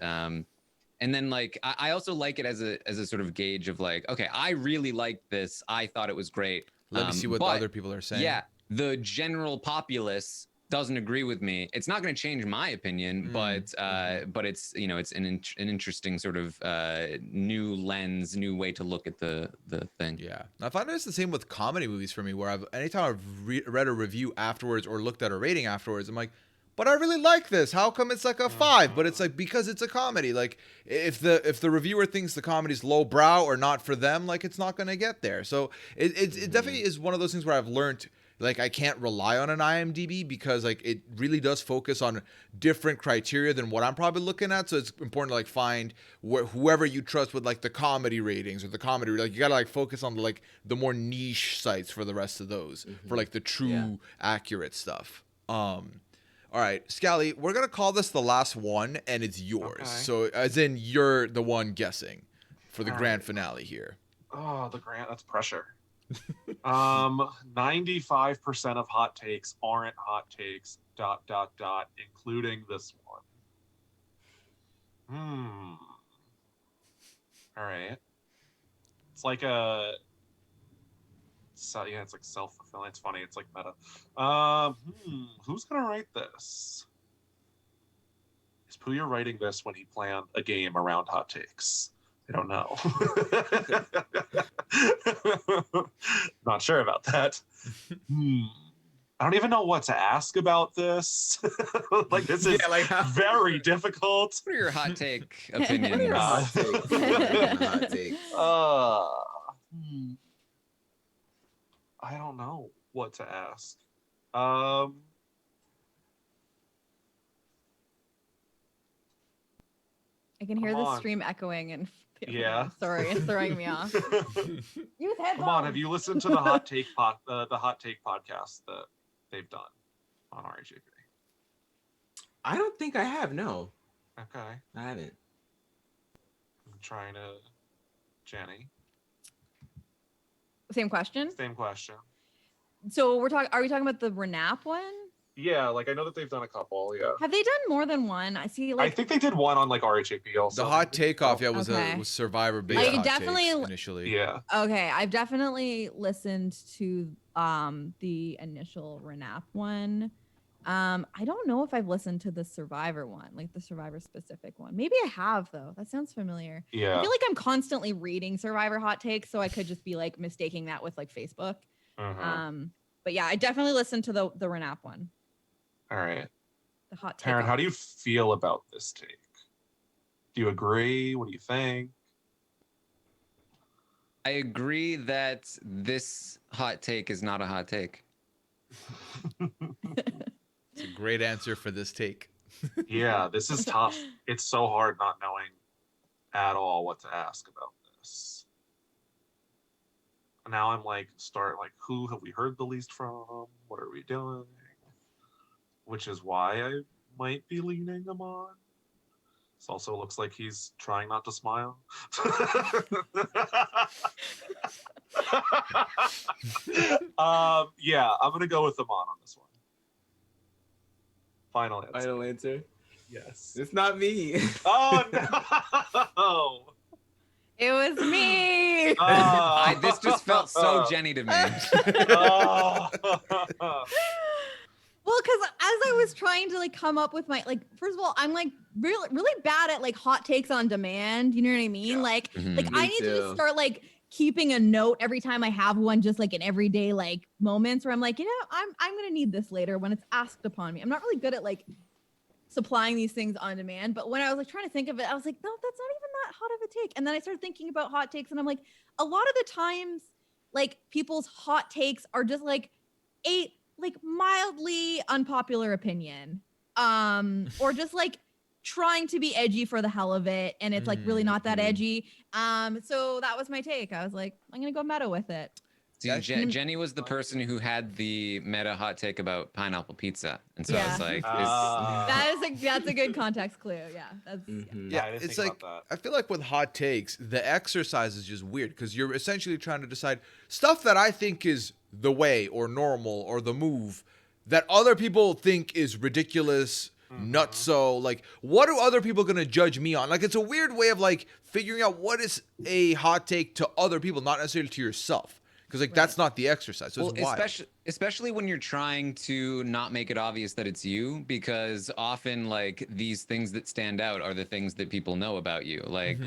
and then like I also like it as a sort of gauge of like, okay, I really liked this, I thought it was great. Let me see what other people are saying. Yeah, the general populace doesn't agree with me. It's not going to change my opinion, but it's it's an interesting sort of new lens, new way to look at the thing. Yeah, I find it's the same with comedy movies for me, where anytime I've read a review afterwards or looked at a rating afterwards, I'm like, but I really like this. How come it's like a 5? But it's like because it's a comedy. Like if the reviewer thinks the comedy's lowbrow or not for them, like it's not gonna get there. So it definitely is one of those things where I've learned like I can't rely on an IMDb because like it really does focus on different criteria than what I'm probably looking at. So it's important to like find whoever you trust with like the comedy ratings or the comedy, like you gotta like focus on the more niche sites for the rest of those for like the true accurate stuff. All right, Scally, we're going to call this the last one, and it's yours. Okay. So, as in, you're the one guessing for the grand finale here. Oh, that's pressure. 95% of hot takes aren't hot takes, ... including this one. All right. It's like it's like self-fulfilling. It's funny. It's like meta. Who's gonna write this? Is Puya writing this when he planned a game around hot takes? I don't know. Not sure about that. I don't even know what to ask about this. Like this is very difficult. What are your hot take opinions? Hot takes. I don't know what to ask. I can hear the stream echoing and Yeah. Sorry, it's throwing me off. Use headphones. Come on, have you listened to the hot take podcast that they've done on RHAP? I don't think I have. No, Okay. I haven't. I'm trying to. Jenny. Same question. Same question. So are we talking about the Renap one? Yeah, like I know that they've done a couple. Yeah. Have they done more than one? I see. I think they did one on like RHAP also. The hot takeoff, yeah, was Okay. was Survivor based. Like, hot definitely- takes initially. Yeah. Okay, I've definitely listened to the initial Renap one. I don't know if I've listened to the Survivor one, like the Survivor specific one. Maybe I have though. That sounds familiar. Yeah. I feel like I'm constantly reading Survivor hot takes, so I could just be like mistaking that with like Facebook. Mhm. But yeah, I definitely listened to the Renap one. All right. The hot take. Taryn, how do you feel about this take? Do you agree? What do you think? I agree that this hot take is not a hot take. It's a great answer for this take. Yeah, this is tough. It's so hard not knowing at all what to ask about this. Now I'm like, who have we heard the least from? What are we doing? Which is why I might be leaning him on. This also looks like he's trying not to smile. Yeah, I'm gonna go with him on this one. Final answer. Final answer. Yes. It's not me. Oh no! It was me. Oh. This just felt so Jenny to me. Oh. Well, because as I was trying to like come up with my first of all, I'm like really bad at like hot takes on demand. You know what I mean? Yeah. Like Mhm. I Me need to too. just start like keeping a note every time I have one, just like in everyday like moments where I'm like, I'm gonna need this later when it's asked upon me. I'm not really good at like supplying these things on demand, but when I was like trying to think of it, I was like, no, that's not even that hot of a take. And then I started thinking about hot takes, and I'm like, a lot of the times, like people's hot takes are just like a like mildly unpopular opinion, or just like trying to be edgy for the hell of it, and it's like really not that edgy. So that was my take. I was like, I'm gonna go meta with it. See, Yeah, Jenny was the person who had the meta hot take about pineapple pizza, and so I was Yeah. like, That's a good context clue. Yeah, that's Mhm. Yeah, I didn't it's think like about I feel like with hot takes, the exercise is just weird because you're essentially trying to decide stuff that I think is the way or normal or the move that other people think is ridiculous, nutso. Like, what are other people gonna judge me on? Like, it's a weird way of like figuring out what is a hot take to other people, not necessarily to yourself. Because like that's not the exercise. So well, it's wild. especially when you're trying to not make it obvious that it's you, because often like these things that stand out are the things that people know about you. Like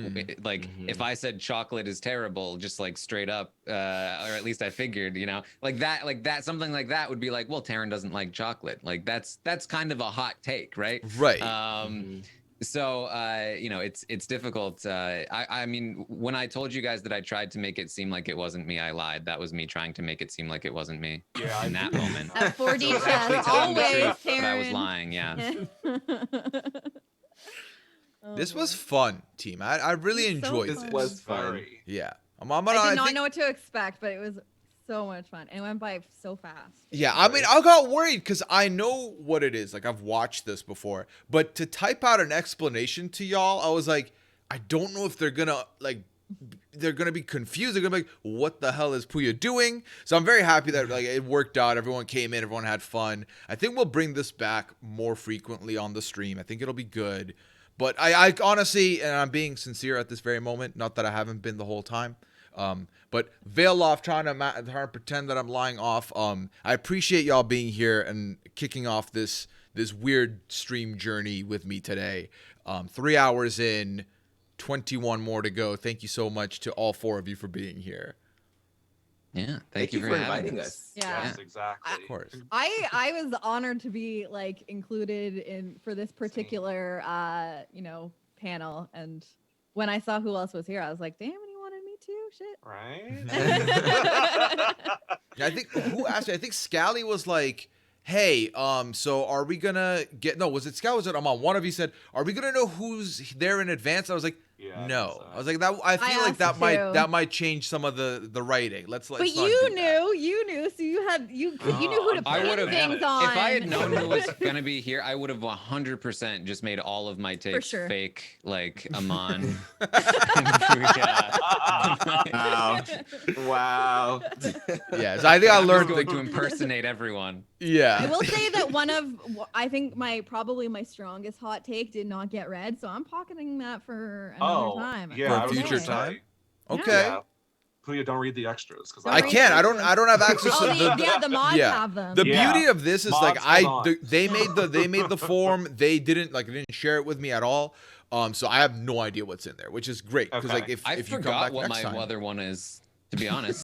if I said chocolate is terrible, just like straight up, or at least I figured, like that, something like that would be like, well, Taryn doesn't like chocolate. Like that's kind of a hot take, right? Right. So it's difficult. I mean, when I told you guys that I tried to make it seem like it wasn't me, I lied. That was me trying to make it seem like it wasn't me. Yeah, in that moment. At 4D So actually chess, telling the always, truth, but I was Taryn. lying. Yeah. This was fun, team. I really It was so enjoyed fun. this. This was fun. Very. Yeah. I I did not think- know what to expect, but it was so much fun. It went by so fast. Yeah, I mean, I got worried because I know what it is. Like, I've watched this before. But to type out an explanation to y'all, I was like, I don't know if they're gonna be confused. They're gonna be like, what the hell is Puya doing? So I'm very happy that like it worked out. Everyone came in, everyone had fun. I think we'll bring this back more frequently on the stream. I think it'll be good. But I honestly, and I'm being sincere at this very moment, not that I haven't been the whole time. But veil off, trying to pretend that I'm lying off. I appreciate y'all being here and kicking off this weird stream journey with me today. 3 hours in, 21 more to go. Thank you so much to all 4 of you for being here. Yeah. Thank you for inviting us. Yeah. Yes, exactly. Of course. I was honored to be like included for this particular panel, and when I saw who else was here, I was like, damn, and he wanted me too. Shit. Right? Yeah, I think who asked me? I think Scally was like, "Hey, so are we gonna get?" No, was it Scally? Was it Amon? One of you said, "Are we gonna know who's there in advance?" I was like, Yeah. No, I was like that. I feel like asked that too. might change some of the writing. Let's But not you do that. knew, so you knew who to I pin would've- things on. If I had known who was gonna be here, I would have 100% just made all of my takes sure. fake, like Amon. Wow. Wow. Yeah, so I think I I'm learned going to impersonate everyone. I Yeah, will say that I think probably my strongest hot take did not get read, so I'm pocketing that for another time. Yeah, For a I was future gonna say, time? Yeah. okay. Yeah. Puya, don't read the extras because Don't I read can't. the I don't have access Oh, to the mods yeah. have them. The Yeah. beauty of this is like Mods, hold on. they made the form. They didn't share it with me at all. So I have no idea what's in there, which is great because Okay. like I if you come forgot back what next my time. other one is, to be honest.